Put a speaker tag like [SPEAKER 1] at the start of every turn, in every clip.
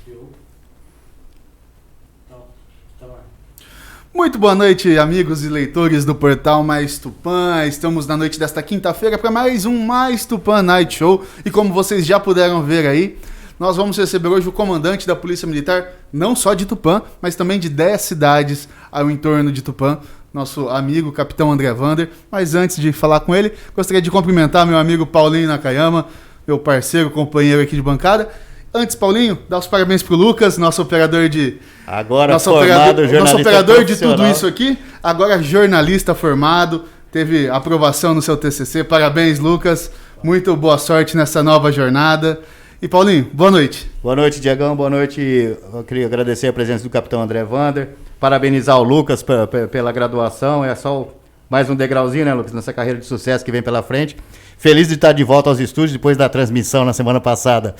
[SPEAKER 1] Eu. Então, tá lá.
[SPEAKER 2] Muito boa noite, amigos e leitores do portal Mais Tupã. Estamos na noite desta quinta-feira para mais um Mais Tupã Night Show. E como vocês já puderam ver aí, nós vamos receber hoje o comandante da Polícia Militar, não só de Tupã, mas também de 10 cidades ao entorno de Tupã, nosso amigo Capitão André Vander. Mas antes de falar com ele, gostaria de cumprimentar meu amigo Paulinho Nakayama, meu parceiro, companheiro aqui de bancada. Antes, Paulinho, dá os parabéns pro Lucas, nosso operador de...
[SPEAKER 3] Agora
[SPEAKER 2] nosso
[SPEAKER 3] formado, jornalista
[SPEAKER 2] nosso operador de
[SPEAKER 3] profissional.
[SPEAKER 2] tudo isso aqui, agora jornalista formado, teve aprovação no seu TCC. Parabéns, Lucas. Muito boa sorte nessa nova jornada. E Paulinho, boa noite.
[SPEAKER 3] Boa noite, Diegão. Boa noite. Eu queria agradecer a presença do Capitão André Vander. Parabenizar o Lucas pela graduação. É só mais um degrauzinho, né, Lucas, nessa carreira de sucesso que vem pela frente. Feliz de estar de volta aos estúdios depois da transmissão na semana passada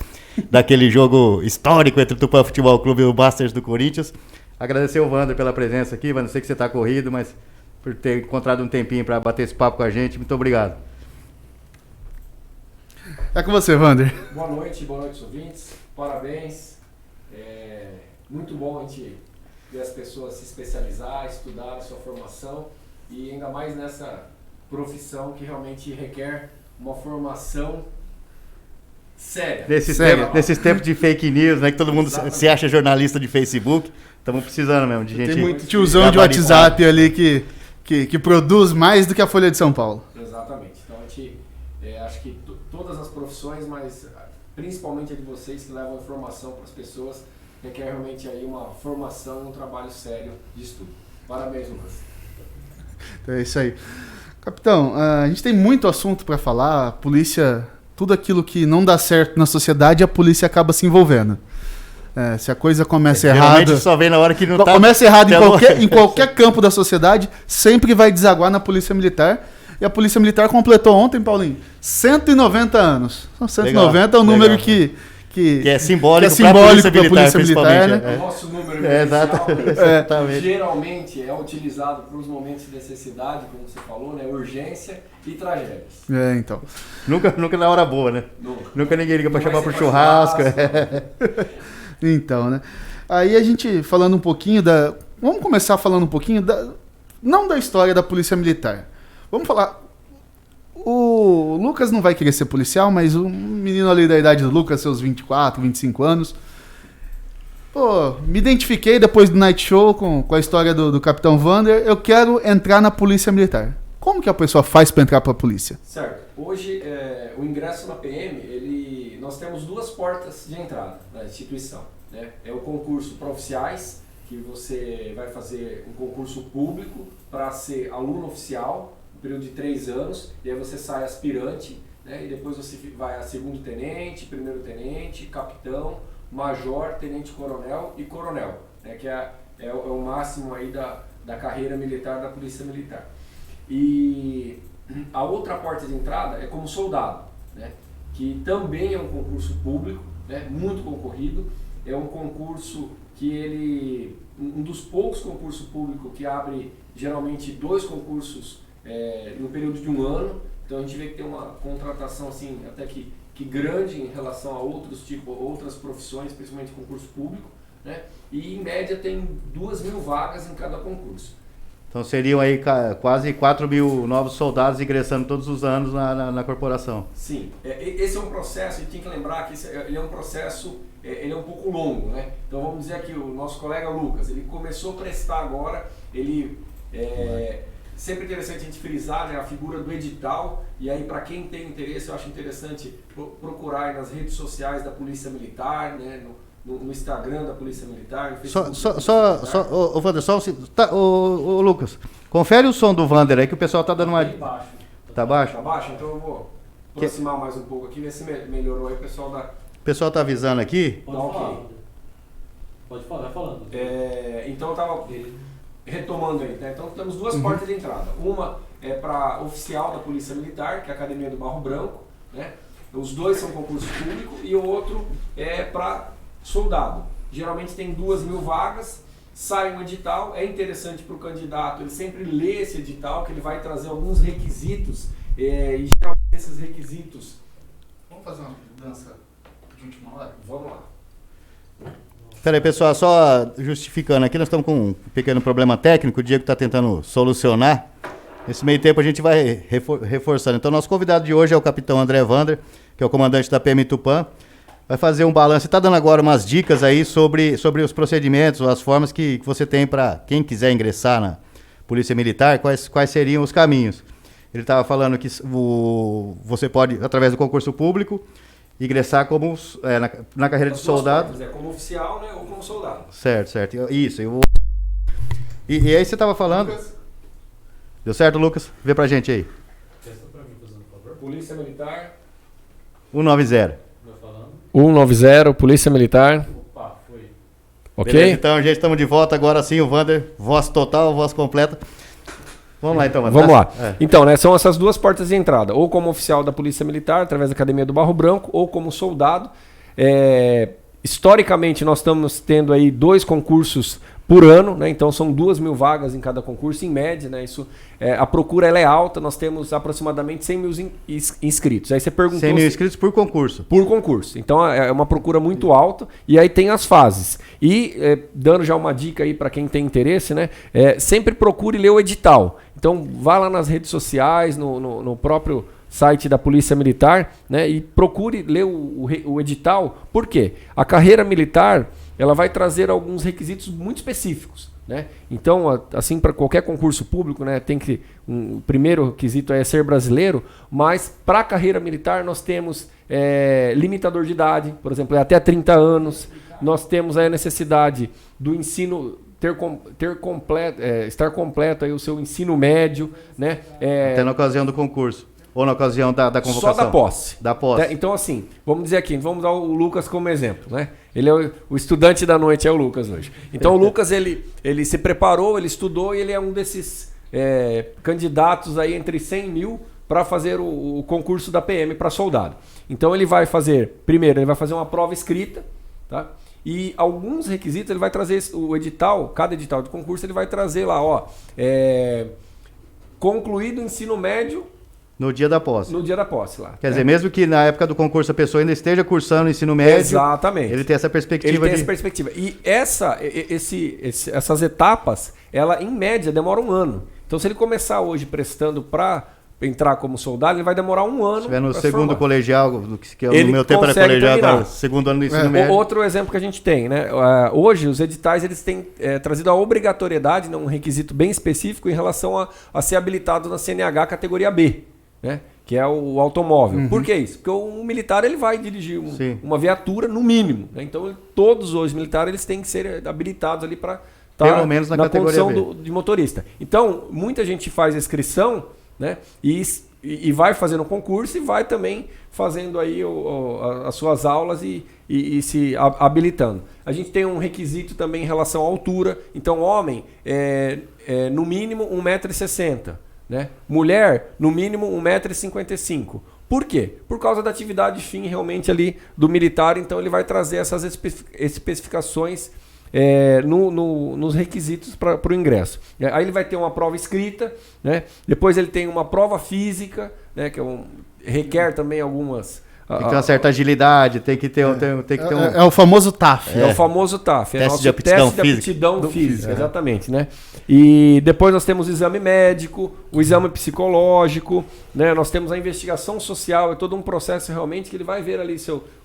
[SPEAKER 3] daquele jogo histórico entre o Tupã Futebol Clube e o Masters do Corinthians. Agradecer o Vander pela presença aqui. Vander, sei que você está corrido, mas por ter encontrado um tempinho para bater esse papo com a gente. Muito obrigado.
[SPEAKER 2] É com você, Vander.
[SPEAKER 4] Boa noite, ouvintes. Parabéns. Muito bom a gente ver as pessoas se especializar, estudar a sua formação e ainda mais nessa profissão que realmente requer uma formação séria.
[SPEAKER 3] Nesses tempos de fake news, né, que todo mundo se acha jornalista de Facebook, estamos precisando mesmo de gente.
[SPEAKER 2] Tem muito tiozão de WhatsApp ali que produz mais do que a Folha de São Paulo.
[SPEAKER 4] Exatamente. Então a gente acho que todas as profissões, mas principalmente a de vocês que levam informação para as pessoas, requer realmente aí uma formação, um trabalho sério de estudo. Parabéns, Lucas.
[SPEAKER 2] Então é isso aí. Capitão, a gente tem muito assunto para falar. A polícia, tudo aquilo que não dá certo na sociedade, a polícia acaba se envolvendo. Se a coisa começa errada,
[SPEAKER 3] só vem na hora que não tá.
[SPEAKER 2] Começa errado em qualquer campo da sociedade, sempre vai desaguar na Polícia Militar. E a Polícia Militar completou ontem, Paulinho, 190 anos. 190 legal, é um número
[SPEAKER 3] legal,
[SPEAKER 2] que
[SPEAKER 3] é simbólico,
[SPEAKER 2] para a Polícia Militar, né?
[SPEAKER 4] É o nosso número
[SPEAKER 3] exatamente.
[SPEAKER 4] Geralmente é utilizado para os momentos de necessidade, como você falou, né? Urgência e tragédias.
[SPEAKER 2] Então.
[SPEAKER 3] Nunca na hora boa, né? Nunca ninguém liga para chamar para o churrasco.
[SPEAKER 2] Então, né? Aí a gente falando um pouquinho da... Vamos começar falando um pouquinho não da história da Polícia Militar. Vamos falar... O Lucas não vai querer ser policial, mas um menino ali da idade do Lucas, seus 24, 25 anos. Pô, me identifiquei depois do Night Show com a história do Capitão Vander. Eu quero entrar na Polícia Militar. Como que a pessoa faz para entrar para a polícia?
[SPEAKER 4] Certo. Hoje, o ingresso na PM, nós temos duas portas de entrada na instituição, né? É o concurso para oficiais, que você vai fazer um concurso público para ser aluno oficial, um período de 3 anos, e aí você sai aspirante, né? E depois você vai a segundo tenente, primeiro tenente, capitão, major, tenente coronel e coronel, né? Que é o máximo aí da carreira militar da Polícia Militar. E a outra porta de entrada é como soldado, né? Que também é um concurso público, né? Muito concorrido, é um concurso que um dos poucos concursos públicos que abre geralmente 2 concursos no período de 1 ano, então a gente vê que tem uma contratação assim, até que grande em relação a outras profissões, principalmente concurso público, né? E em média tem 2.000 vagas em cada concurso.
[SPEAKER 3] Então seriam aí quase 4.000 novos soldados ingressando todos os anos na corporação.
[SPEAKER 4] Sim, esse é um processo, a gente tem que lembrar que ele é um processo, ele é um pouco longo, né? Então vamos dizer que o nosso colega Lucas, ele começou a prestar agora, sempre interessante a gente frisar, né, a figura do edital, e aí para quem tem interesse, eu acho interessante procurar aí nas redes sociais da Polícia Militar, né, no Instagram da Polícia Militar, no Facebook.
[SPEAKER 3] Vander, ô Lucas, confere o som do Vander aí que o pessoal tá dando uma...
[SPEAKER 4] Baixo.
[SPEAKER 3] Tá baixo?
[SPEAKER 4] Tá baixo? Então eu vou aproximar mais um pouco aqui, ver se melhorou aí, o pessoal da...
[SPEAKER 3] O pessoal tá avisando aqui.
[SPEAKER 1] Pode falar. Pode falar, vai falando.
[SPEAKER 4] Então eu tava retomando aí, né? Então temos 2 portas de entrada. Uma é para oficial da Polícia Militar, que é a Academia do Barro Branco, né? Os 2 são concurso público e o outro é para soldado. Geralmente tem 2.000 vagas, sai um edital, é interessante para o candidato ele sempre ler esse edital, que ele vai trazer alguns requisitos, e geralmente esses requisitos...
[SPEAKER 2] Vamos fazer uma mudança de última hora?
[SPEAKER 4] Vamos lá.
[SPEAKER 3] Peraí, pessoal, só justificando aqui, nós estamos com um pequeno problema técnico, o Diego está tentando solucionar. Nesse meio tempo a gente vai reforçando. Então, nosso convidado de hoje é o capitão André Vander, que é o comandante da PM Tupã. Vai fazer um balanço, está dando agora umas dicas aí sobre os procedimentos, as formas que você tem para quem quiser ingressar na Polícia Militar, quais seriam os caminhos. Ele estava falando que você pode, através do concurso público, ingressar como na carreira de soldado.
[SPEAKER 4] Formas, como oficial, né, ou como soldado.
[SPEAKER 3] Certo. Isso. E aí você estava falando... Deu certo, Lucas? Vê pra gente aí.
[SPEAKER 1] Testa pra mim, por favor.
[SPEAKER 4] Polícia Militar.
[SPEAKER 3] 190.
[SPEAKER 1] Vai falando.
[SPEAKER 5] 190, Polícia Militar.
[SPEAKER 1] Opa, foi.
[SPEAKER 5] Ok?
[SPEAKER 3] Beleza, então, gente, estamos de volta agora sim, o Vander, voz total, voz completa. Vamos lá, então, Vander.
[SPEAKER 5] Vamos lá.
[SPEAKER 3] É.
[SPEAKER 5] Então, né, são essas duas portas de entrada. Ou como oficial da Polícia Militar, através da Academia do Barro Branco, ou como soldado. Historicamente, nós estamos tendo aí 2 concursos por ano, né? Então são 2.000 vagas em cada concurso, em média, né? A procura ela é alta, nós temos aproximadamente 100 mil inscritos. Aí você perguntou...
[SPEAKER 3] 100 mil inscritos por concurso.
[SPEAKER 5] Por concurso. Então é uma procura muito alta. E aí tem as fases. E dando já uma dica aí para quem tem interesse, né? Sempre procure ler o edital. Então vá lá nas redes sociais, no próprio site da Polícia Militar, né? E procure ler o edital. Por quê? A carreira militar ela vai trazer alguns requisitos muito específicos, né? Então, assim, para qualquer concurso público, né, tem que o primeiro requisito é ser brasileiro, mas para a carreira militar nós temos limitador de idade, por exemplo, é até 30 anos. Nós temos aí a necessidade do ensino estar completo aí o seu ensino médio, né?
[SPEAKER 3] Até na ocasião do concurso. Ou na ocasião da convocação?
[SPEAKER 5] Só da posse.
[SPEAKER 3] Da posse.
[SPEAKER 5] Então, assim, vamos dizer aqui, vamos dar o Lucas como exemplo, né? Ele é o estudante da noite, é o Lucas hoje. Então, o Lucas, ele se preparou, ele estudou e ele é um desses candidatos aí entre 100 mil para fazer o concurso da PM para soldado. Então, ele vai fazer, primeiro, ele vai fazer uma prova escrita, tá? E alguns requisitos, ele vai trazer o edital, cada edital de concurso, ele vai trazer lá, concluído o ensino médio.
[SPEAKER 3] No dia da posse.
[SPEAKER 5] No dia da posse lá.
[SPEAKER 3] Quer dizer, mesmo que na época do concurso a pessoa ainda esteja cursando o ensino médio.
[SPEAKER 5] Exatamente.
[SPEAKER 3] Ele tem essa perspectiva.
[SPEAKER 5] Ele tem essa perspectiva. E essas etapas, ela em média demora 1 ano. Então se ele começar hoje prestando para entrar como soldado, ele vai demorar 1 ano. Se
[SPEAKER 3] estiver no segundo colegial, que no meu tempo era
[SPEAKER 5] colegial,
[SPEAKER 3] era segundo ano do ensino médio.
[SPEAKER 5] Outro exemplo que a gente tem, né? Hoje os editais eles têm trazido a obrigatoriedade, né, um requisito bem específico em relação a ser habilitado na CNH categoria B. Né? Que é o automóvel. Por que isso? Porque o militar ele vai dirigir uma viatura no mínimo. Né? Então todos os militares eles têm que ser habilitados ali para estar
[SPEAKER 3] pelo menos na
[SPEAKER 5] condição
[SPEAKER 3] B.
[SPEAKER 5] de motorista. Então muita gente faz a inscrição, né? E vai fazendo o concurso e vai também fazendo aí as suas aulas e se habilitando. A gente tem um requisito também em relação à altura. Então homem no mínimo 1,60 m. Né? Mulher, no mínimo 1,55 m. Por quê? Por causa da atividade fim realmente ali do militar, então ele vai trazer essas especificações nos requisitos para o ingresso. Aí ele vai ter uma prova escrita, né? Depois ele tem uma prova física, né? Que requer também algumas...
[SPEAKER 3] Tem que ter uma certa agilidade, tem que ter um...
[SPEAKER 2] É o famoso TAF.
[SPEAKER 5] É o famoso TAF. É
[SPEAKER 3] teste de aptidão
[SPEAKER 5] física. Exatamente, né? E depois nós temos o exame médico, o exame psicológico, né? Nós temos a investigação social, é todo um processo realmente que ele vai ver ali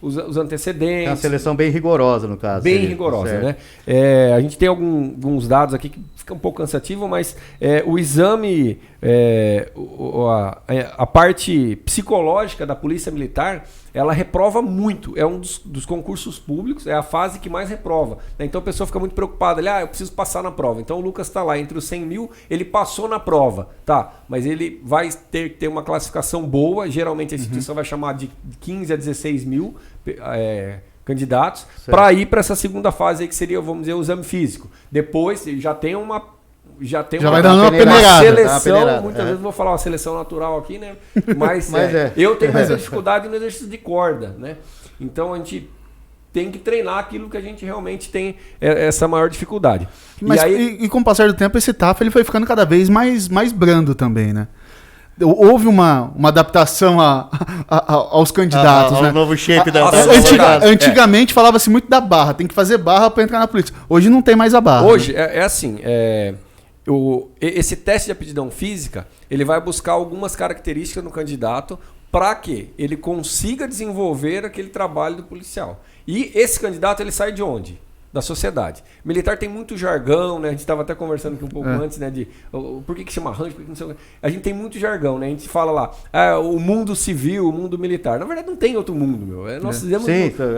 [SPEAKER 5] os antecedentes.
[SPEAKER 3] É uma seleção bem rigorosa, no caso.
[SPEAKER 5] Bem rigorosa, né? A gente tem alguns dados aqui que fica um pouco cansativo, mas o exame, a parte psicológica da Polícia Militar, ela reprova muito. É um dos concursos públicos, é a fase que mais reprova. Né? Então a pessoa fica muito preocupada. Eu preciso passar na prova. Então o Lucas está lá entre os 100 mil, ele passou na prova. Tá, mas ele vai ter que ter uma classificação boa. Geralmente a instituição vai chamar de 15 a 16 mil candidatos para ir para essa segunda fase aí, que seria, vamos dizer, o exame físico. Depois já tem uma
[SPEAKER 2] vai dando uma peneirada.
[SPEAKER 5] Seleção, muitas vezes vou falar uma seleção natural aqui, né? Mas, eu tenho muita dificuldade no exercício de corda, né? Então a gente tem que treinar aquilo que a gente realmente tem essa maior dificuldade.
[SPEAKER 2] Mas e com o passar do tempo, esse TAF ele foi ficando cada vez mais brando também, né? houve uma adaptação aos candidatos, né?
[SPEAKER 3] O novo shape da
[SPEAKER 2] Antigamente falava-se muito da barra, tem que fazer barra para entrar na política. Hoje não tem mais a barra.
[SPEAKER 5] Hoje
[SPEAKER 2] né?
[SPEAKER 5] é assim, esse teste de aptidão física, ele vai buscar algumas características no candidato para que ele consiga desenvolver aquele trabalho do policial. E esse candidato, ele sai de onde? Da sociedade. Militar tem muito jargão, né? A gente estava até conversando aqui um pouco antes, né? De por que chama rancho, por que não sei o que. A gente tem muito jargão, né? A gente fala lá, o mundo civil, o mundo militar. Na verdade, não tem outro mundo, meu. Nós fizemos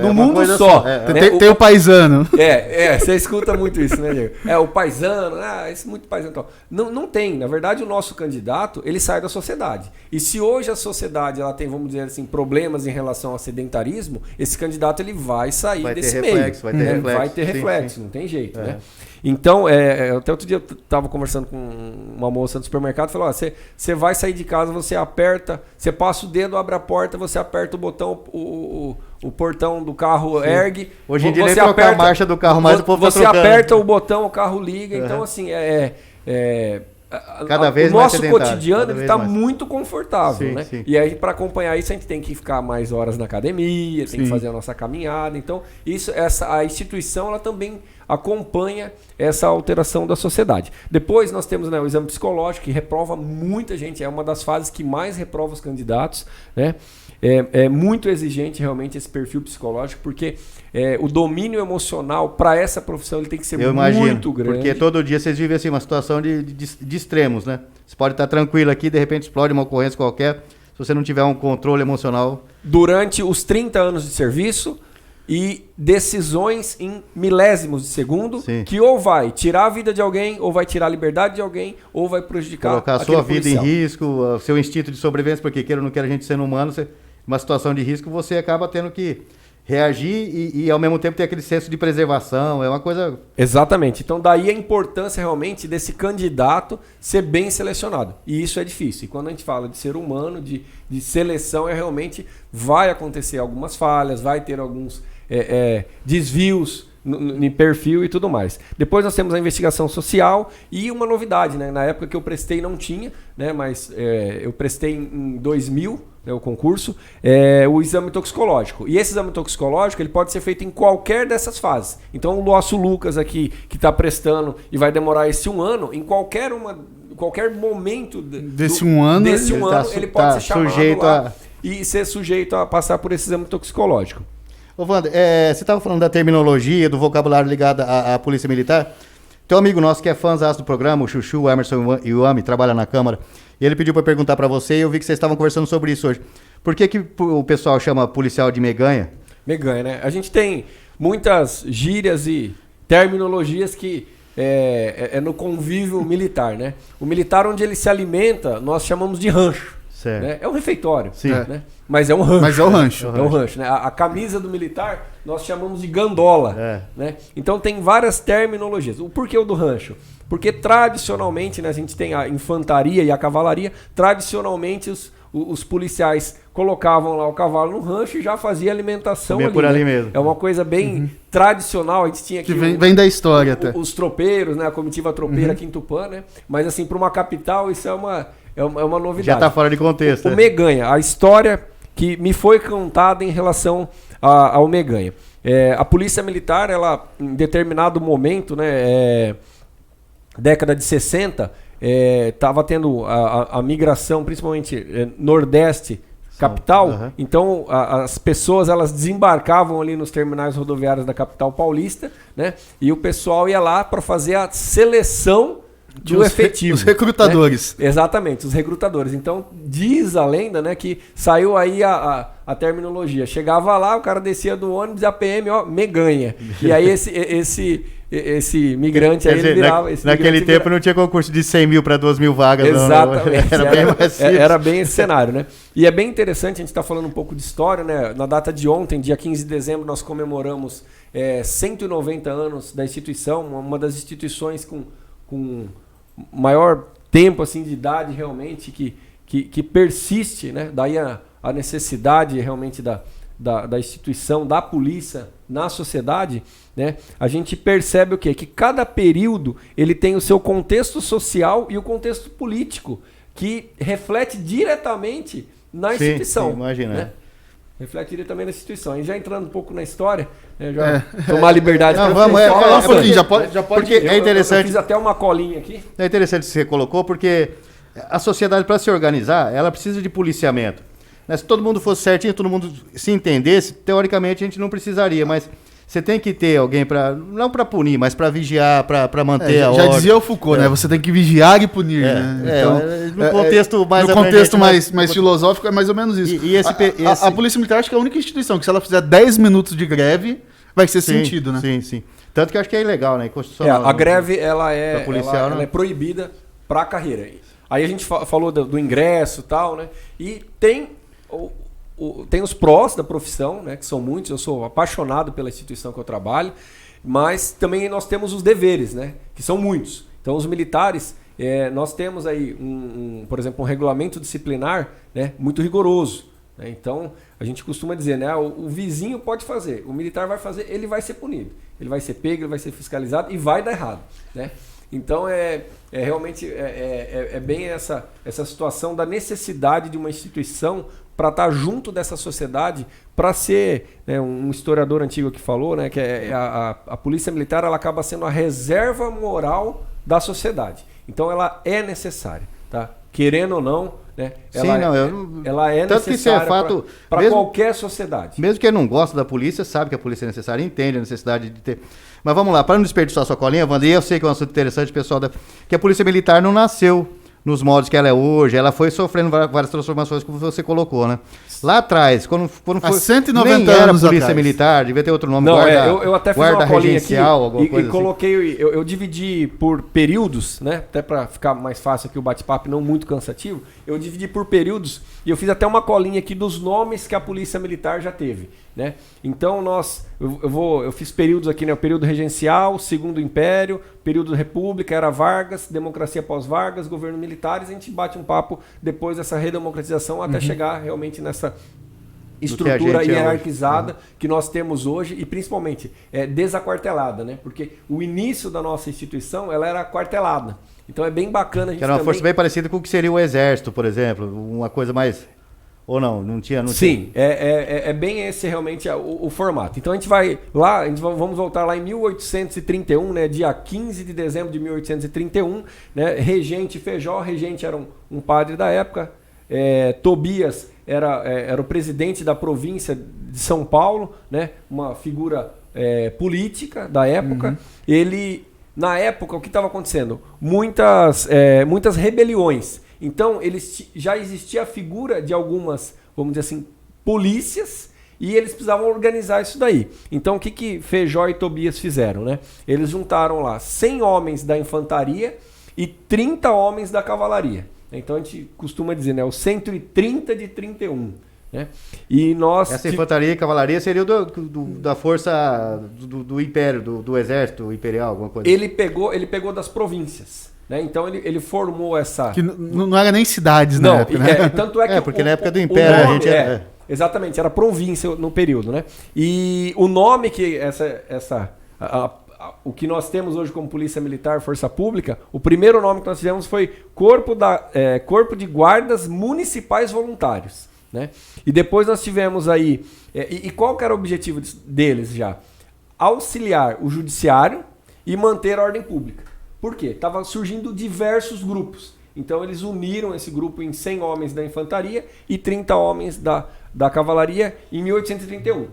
[SPEAKER 5] no mundo só.
[SPEAKER 2] Né? Tem o paisano.
[SPEAKER 5] Você escuta muito isso, né, Diego? O paisano, esse muito paisano e tal. Não tem. Na verdade, o nosso candidato, ele sai da sociedade. E se hoje a sociedade ela tem, vamos dizer assim, problemas em relação ao sedentarismo, esse candidato ele vai sair desse meio. Vai ter reflexo, não tem jeito, né? Então, até outro dia eu estava conversando com uma moça do supermercado e falou, você vai sair de casa, você aperta, você passa o dedo, abre a porta, você aperta o botão, o portão do carro ergue.
[SPEAKER 3] Hoje em dia nem trocar a marcha do carro, mas o povo
[SPEAKER 5] você aperta o botão, o carro liga. Então, assim,
[SPEAKER 3] cada vez
[SPEAKER 5] o nosso
[SPEAKER 3] mais
[SPEAKER 5] cotidiano está muito confortável, né? Sim. E aí, para acompanhar isso, a gente tem que ficar mais horas na academia, tem que fazer a nossa caminhada. Então, a instituição ela também acompanha essa alteração da sociedade. Depois nós temos, né, o exame psicológico, que reprova muita gente, é uma das fases que mais reprova os candidatos, né? É muito exigente realmente esse perfil psicológico, porque o domínio emocional para essa profissão ele tem que ser muito grande.
[SPEAKER 3] Porque todo dia vocês vivem assim, uma situação de extremos, né? Você pode estar tranquilo aqui, de repente explode uma ocorrência qualquer, se você não tiver um controle emocional.
[SPEAKER 5] Durante os 30 anos de serviço e decisões em milésimos de segundo, que ou vai tirar a vida de alguém, ou vai tirar a liberdade de alguém, ou vai prejudicar
[SPEAKER 3] colocar a sua vida em risco, o seu instinto de sobrevivência, porque queira ou não queira a gente sendo humano, uma situação de risco, você acaba tendo que reagir e ao mesmo tempo ter aquele senso de preservação, é uma coisa...
[SPEAKER 5] Exatamente, então daí a importância realmente desse candidato ser bem selecionado, e isso é difícil, e quando a gente fala de ser humano, de seleção, realmente vai acontecer algumas falhas, vai ter alguns desvios no perfil e tudo mais. Depois nós temos a investigação social e uma novidade, né? Na época que eu prestei não tinha, né? Mas eu prestei em 2000, né, o concurso, o exame toxicológico. E esse exame toxicológico ele pode ser feito em qualquer dessas fases. Então o nosso Lucas aqui, que está prestando e vai demorar esse 1 ano, em qualquer momento
[SPEAKER 2] desse um ano
[SPEAKER 5] ele pode ser chamado lá e ser sujeito a passar por esse exame toxicológico.
[SPEAKER 3] Ô Wander, você estava falando da terminologia, do vocabulário ligado à Polícia Militar. Tem um amigo nosso que é fãzaço do programa, o Chuchu, o Emerson Iwami, trabalha na Câmara, e ele pediu para perguntar para você, e eu vi que vocês estavam conversando sobre isso hoje. Por que o pessoal chama policial de meganha?
[SPEAKER 5] Meganha, né? A gente tem muitas gírias e terminologias que no convívio militar, né? O militar onde ele se alimenta, nós chamamos de rancho. Né? É um refeitório, né? Mas é um rancho. É um rancho, né? A camisa do militar nós chamamos de gandola, né? Então tem várias terminologias. O porquê o do rancho? Porque tradicionalmente, né, a gente tem a infantaria e a cavalaria, tradicionalmente os policiais colocavam lá o cavalo no rancho e já fazia alimentação ali,
[SPEAKER 3] por ali mesmo.
[SPEAKER 5] É uma coisa bem tradicional, a gente tinha aqui...
[SPEAKER 2] Que vem da história até.
[SPEAKER 5] Os tropeiros, né? A comitiva tropeira aqui em Tupã, né? Mas assim, para uma capital isso é uma novidade.
[SPEAKER 3] Já está fora de contexto.
[SPEAKER 5] O Meganha, a história que me foi contada em relação ao Meganha. A Polícia Militar, ela, em determinado momento, né, década de 60, estava tendo a migração, principalmente Nordeste, capital. Então, as pessoas elas desembarcavam ali nos terminais rodoviários da capital paulista, né, e o pessoal ia lá para fazer a seleção do efetivo.
[SPEAKER 2] Os recrutadores.
[SPEAKER 5] Né? Exatamente, os recrutadores. Então, diz a lenda, né, que saiu aí a terminologia. Chegava lá, o cara descia do ônibus e a PM, meganha. E aí esse migrante aí, ele virava...
[SPEAKER 3] Naquele tempo não tinha concurso de 100 mil para 2 mil vagas.
[SPEAKER 5] Exatamente.
[SPEAKER 3] Era bem mais simples.
[SPEAKER 5] Era bem esse cenário, né? E é bem interessante, a gente está falando um pouco de história, né? Na data de ontem, dia 15 de dezembro, nós comemoramos 190 anos da instituição, uma das instituições com maior tempo assim de idade realmente que persiste, né? Daí a necessidade realmente da instituição, da polícia na sociedade, né? A gente percebe o quê? Que cada período ele tem o seu contexto social e o contexto político que reflete diretamente na
[SPEAKER 3] Sim,
[SPEAKER 5] instituição.
[SPEAKER 3] sim, imagina.
[SPEAKER 5] Né? Reflete diretamente na instituição. E já entrando um pouco na história, né, já tomar liberdade.
[SPEAKER 3] Não,
[SPEAKER 5] pra
[SPEAKER 3] vamos,
[SPEAKER 5] vocês.
[SPEAKER 3] falar um pouquinho,
[SPEAKER 2] já pode
[SPEAKER 3] porque
[SPEAKER 5] Eu
[SPEAKER 3] é interessante.
[SPEAKER 5] fiz até uma colinha aqui.
[SPEAKER 3] É interessante que você colocou, porque a sociedade, para se organizar, ela precisa de policiamento. Né? Se todo mundo fosse certinho, todo mundo se entendesse, teoricamente a gente não precisaria, mas você tem que ter alguém para, não para punir, mas para vigiar, para manter a
[SPEAKER 2] já
[SPEAKER 3] ordem.
[SPEAKER 2] dizia o Foucault, né? Você tem que vigiar e punir, né?
[SPEAKER 3] No contexto mais
[SPEAKER 2] no
[SPEAKER 3] abrangente,
[SPEAKER 2] contexto mais filosófico é mais ou menos isso.
[SPEAKER 3] E esse
[SPEAKER 2] a Polícia Militar acho que é a única instituição que se ela fizer 10 minutos de greve, vai ser sentido, né?
[SPEAKER 3] Sim, sim. Tanto que eu acho que é ilegal, né? Inconstitucional.
[SPEAKER 5] A greve ela é,
[SPEAKER 3] pra policial,
[SPEAKER 5] ela
[SPEAKER 3] né?
[SPEAKER 5] é proibida para a carreira. Aí a gente falou do ingresso e tal, né? E tem tem os prós da profissão, né? Que são muitos. Eu sou apaixonado pela instituição que eu trabalho, mas também nós temos os deveres, né? Que são muitos. Então os militares, nós temos aí por exemplo, um regulamento disciplinar, né? Muito rigoroso. Né? Então a gente costuma dizer, né? O vizinho pode fazer, o militar vai fazer, ele vai ser punido, ele vai ser pego, ele vai ser fiscalizado e vai dar errado, né? Então realmente bem essa situação da necessidade de uma instituição para estar junto dessa sociedade, para ser, né, um historiador antigo que falou, né, que a polícia militar ela acaba sendo a reserva moral da sociedade. Então ela é necessária, tá? Querendo ou não, né? Ela é
[SPEAKER 3] tanto que isso é
[SPEAKER 5] necessária
[SPEAKER 3] fato
[SPEAKER 5] para qualquer sociedade.
[SPEAKER 3] Mesmo quem não gosta da polícia, sabe que a polícia é necessária, entende a necessidade de ter. Mas vamos lá, para não desperdiçar sua colinha, Wander, eu sei que é um assunto interessante, pessoal, que a polícia militar não nasceu nos modos que ela é hoje, ela foi sofrendo várias transformações, como você colocou, né? Lá atrás, quando foi,
[SPEAKER 2] há 190
[SPEAKER 3] nem era
[SPEAKER 2] anos
[SPEAKER 3] polícia
[SPEAKER 2] atrás.
[SPEAKER 3] militar, devia ter outro nome,
[SPEAKER 5] Não,
[SPEAKER 3] guarda,
[SPEAKER 5] eu até fiz
[SPEAKER 3] guarda
[SPEAKER 5] uma colinha aqui
[SPEAKER 3] alguma
[SPEAKER 5] e
[SPEAKER 3] coisa
[SPEAKER 5] coloquei, eu dividi por períodos, né? Até para ficar mais fácil aqui o bate-papo, não muito cansativo, eu dividi por períodos e eu fiz até uma colinha aqui dos nomes que a polícia militar já teve, né? Então eu fiz períodos aqui, né? O período regencial, Segundo Império, período República, era Vargas, democracia pós-Vargas, governo militares, a gente bate um papo depois dessa redemocratização até chegar realmente nessa estrutura hierarquizada que nós temos hoje e principalmente desaquartelada, né? Porque o início da nossa instituição ela era aquartelada. Então é bem bacana a gente
[SPEAKER 3] que era uma
[SPEAKER 5] também...
[SPEAKER 3] força bem parecida com o que seria o exército, por exemplo, uma coisa mais... Ou não tinha?
[SPEAKER 5] Sim, é bem esse realmente o formato. Então a gente vai lá, vamos voltar lá em 1831, né, dia 15 de dezembro de 1831, né, Regente Feijó, Regente era um padre da época, Tobias era o presidente da província de São Paulo, né, uma figura política da época. Ele, na época, o que estava acontecendo? Muitas rebeliões. Então, já existia a figura de algumas, vamos dizer assim, polícias, e eles precisavam organizar isso daí. Então, o que Feijó e Tobias fizeram, né? Eles juntaram lá 100 homens da infantaria e 30 homens da cavalaria. Então, a gente costuma dizer, né? O 130 de 31. Né? E
[SPEAKER 3] essa infantaria e cavalaria seria da força do império, do exército imperial, alguma coisa?
[SPEAKER 5] Ele pegou das províncias. Né? Então ele formou essa...
[SPEAKER 2] Que não era nem cidades na época, né?
[SPEAKER 5] Tanto é que
[SPEAKER 3] porque na época do Império
[SPEAKER 5] nome,
[SPEAKER 3] a gente
[SPEAKER 5] exatamente, era província no período, né? E o nome que o que nós temos hoje como Polícia Militar, Força Pública, o primeiro nome que nós tivemos foi Corpo de Guardas Municipais Voluntários. Né? E depois nós tivemos aí... E qual que era o objetivo deles já? Auxiliar o judiciário e manter a ordem pública. Por quê? Estavam surgindo diversos grupos. Então eles uniram esse grupo em 100 homens da infantaria e 30 homens da cavalaria em 1831.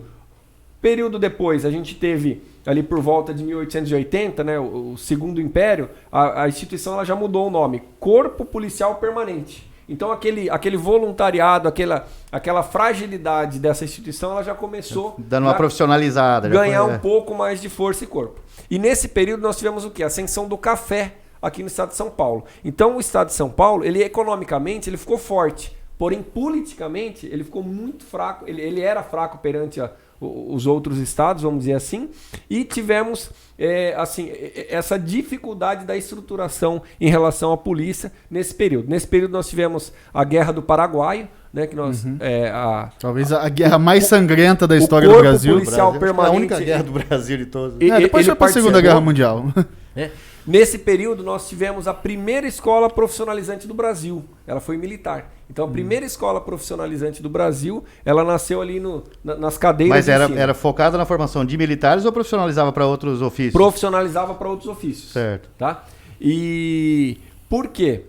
[SPEAKER 5] Período depois, a gente teve ali por volta de 1880, né, o Segundo Império, a instituição ela já mudou o nome, Corpo Policial Permanente. Então aquele voluntariado, aquela fragilidade dessa instituição, ela já começou
[SPEAKER 3] dando uma profissionalizada,
[SPEAKER 5] ganhar um pouco mais de força e corpo. E nesse período nós tivemos o quê? A ascensão do café aqui no estado de São Paulo. Então o estado de São Paulo, ele economicamente, ele ficou forte, porém politicamente ele ficou muito fraco, ele era fraco perante os outros estados, vamos dizer assim, e tivemos essa dificuldade da estruturação em relação à polícia nesse período. Nesse período nós tivemos a Guerra do Paraguaio, né, que nós
[SPEAKER 2] talvez a guerra mais sangrenta da história do Brasil.
[SPEAKER 5] Policial permanente,
[SPEAKER 3] a única guerra do Brasil de todos.
[SPEAKER 2] Depois foi para a Segunda Guerra Mundial.
[SPEAKER 5] Nesse período, nós tivemos a primeira escola profissionalizante do Brasil. Ela foi militar. Então, a primeira escola profissionalizante do Brasil, ela nasceu ali nas cadeiras
[SPEAKER 3] Mas
[SPEAKER 5] de ensino.
[SPEAKER 3] era focada na formação de militares ou profissionalizava para outros ofícios?
[SPEAKER 5] Profissionalizava para outros ofícios.
[SPEAKER 3] Certo.
[SPEAKER 5] Tá? E por quê?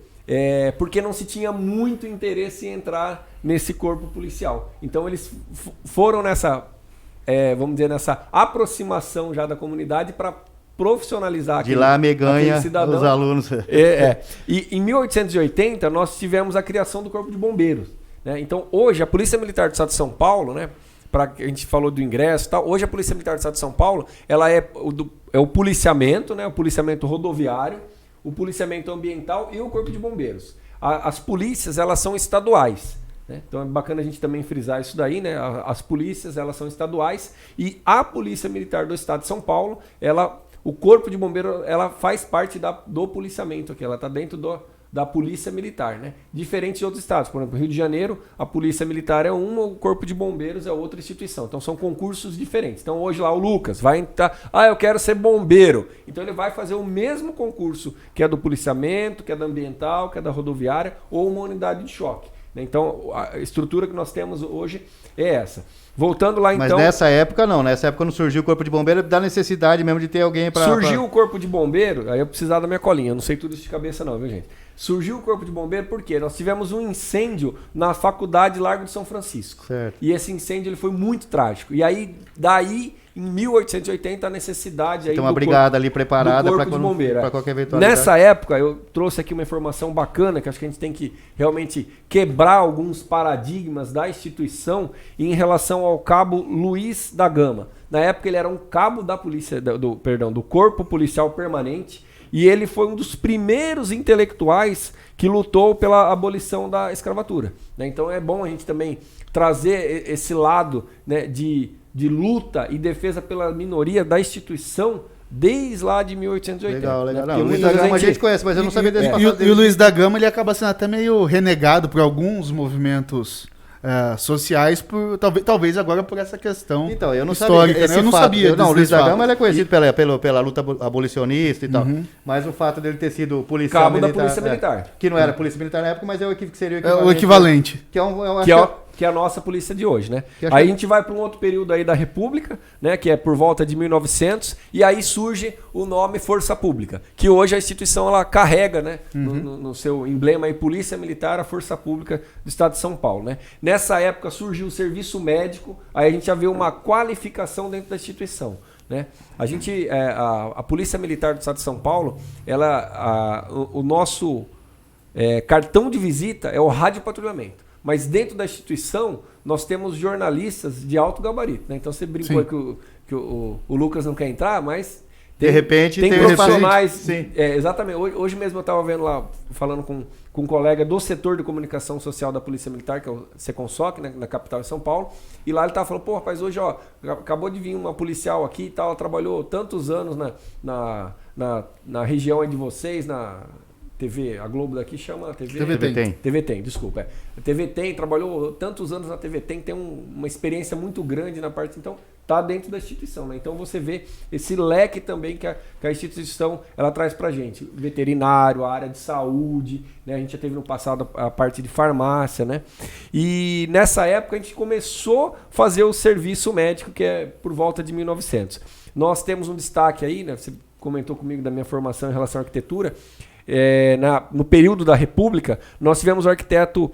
[SPEAKER 5] Porque não se tinha muito interesse em entrar nesse corpo policial. Então, eles foram nessa, vamos dizer, nessa aproximação já da comunidade para profissionalizar
[SPEAKER 3] De lá me ganha
[SPEAKER 5] cidadão.
[SPEAKER 3] os alunos.
[SPEAKER 5] E em 1880 nós tivemos a criação do Corpo de Bombeiros, né? Então hoje a Polícia Militar do Estado de São Paulo, né, a gente falou do ingresso e tal, hoje a Polícia Militar do Estado de São Paulo ela é o policiamento, né, o policiamento rodoviário, o policiamento ambiental e o Corpo de Bombeiros. As polícias elas são estaduais. Então é bacana a gente também frisar isso daí, né? As polícias elas são estaduais e a Polícia Militar do Estado de São Paulo, o Corpo de Bombeiro, ela faz parte do policiamento aqui, ela está dentro da Polícia Militar, né? Diferente de outros estados, por exemplo, Rio de Janeiro, a Polícia Militar é uma, o Corpo de Bombeiros é outra instituição. Então são concursos diferentes. Então hoje lá o Lucas vai entrar, eu quero ser bombeiro. Então ele vai fazer o mesmo concurso que é do policiamento, que é da ambiental, que é da rodoviária ou uma unidade de choque. Então a estrutura que nós temos hoje é essa. Voltando lá então...
[SPEAKER 3] Mas nessa época não, nessa época não surgiu o Corpo de Bombeiro da necessidade mesmo de ter alguém para...
[SPEAKER 5] Surgiu o Corpo de Bombeiro, aí eu precisava da minha colinha, eu não sei tudo isso de cabeça não, viu gente? Surgiu o Corpo de Bombeiro porque nós tivemos um incêndio na Faculdade Largo de São Francisco.
[SPEAKER 3] Certo.
[SPEAKER 5] E esse incêndio ele foi muito trágico. E aí, daí, em 1880, a necessidade aí
[SPEAKER 3] tem uma brigada ali preparada para qualquer eventualidade.
[SPEAKER 5] Nessa época, eu trouxe aqui uma informação bacana, que acho que a gente tem que realmente quebrar alguns paradigmas da instituição em relação ao cabo Luiz da Gama. Na época, ele era um cabo da polícia, do Corpo Policial Permanente, e ele foi um dos primeiros intelectuais que lutou pela abolição da escravatura. Então é bom a gente também trazer esse lado, né, de luta e defesa pela minoria da instituição desde lá de 1880.
[SPEAKER 3] Legal, legal.
[SPEAKER 5] Né?
[SPEAKER 3] Não, o Luiz da Gama a gente conhece, mas eu não sabia desse passado dele.
[SPEAKER 2] E o Luiz da Gama ele acaba sendo até meio renegado por alguns movimentos sociais, talvez agora por essa questão
[SPEAKER 3] então, eu não
[SPEAKER 2] histórica.
[SPEAKER 3] Sabia,
[SPEAKER 2] né? Eu não sabia.
[SPEAKER 3] O Luiz da Gama ele é conhecido pela luta abolicionista e tal. Mas o fato dele ter sido policial
[SPEAKER 5] cabo
[SPEAKER 3] militar,
[SPEAKER 5] da Polícia Militar.
[SPEAKER 3] Que não era polícia militar na época, mas é o que seria
[SPEAKER 2] o equivalente.
[SPEAKER 5] Que é a nossa polícia de hoje, né? Aí a gente vai para um outro período aí da República, né? Que é por volta de 1900, e aí surge o nome Força Pública, que hoje a instituição ela carrega, né? No seu emblema aí, Polícia Militar, a Força Pública do Estado de São Paulo, né? Nessa época surgiu o serviço médico, aí a gente já vê uma qualificação dentro da instituição. Né? A Polícia Militar do Estado de São Paulo, o nosso cartão de visita é o radiopatrulhamento. Mas dentro da instituição, nós temos jornalistas de alto gabarito. Né? Então você brincou que o Lucas não quer entrar, mas
[SPEAKER 3] de repente
[SPEAKER 5] tem profissionais.
[SPEAKER 3] Sim.
[SPEAKER 5] Exatamente. Hoje mesmo eu estava vendo lá, falando com um colega do setor de comunicação social da Polícia Militar, que é o Seconsoc, né, na capital de São Paulo. E lá ele estava falando, rapaz, hoje acabou de vir uma policial aqui e tal, ela trabalhou tantos anos na região aí de vocês, na TV, a Globo daqui chama TV Tem, desculpa. A TV Tem, trabalhou tantos anos na TV Tem uma experiência muito grande na parte, então está dentro da instituição, né? Então você vê esse leque também que a instituição ela traz pra gente, veterinário, a área de saúde, né? A gente já teve no passado a parte de farmácia, né? E nessa época a gente começou a fazer o serviço médico, que é por volta de 1900. Nós temos um destaque aí, né? Você comentou comigo da minha formação em relação à arquitetura. No período da República, nós tivemos o arquiteto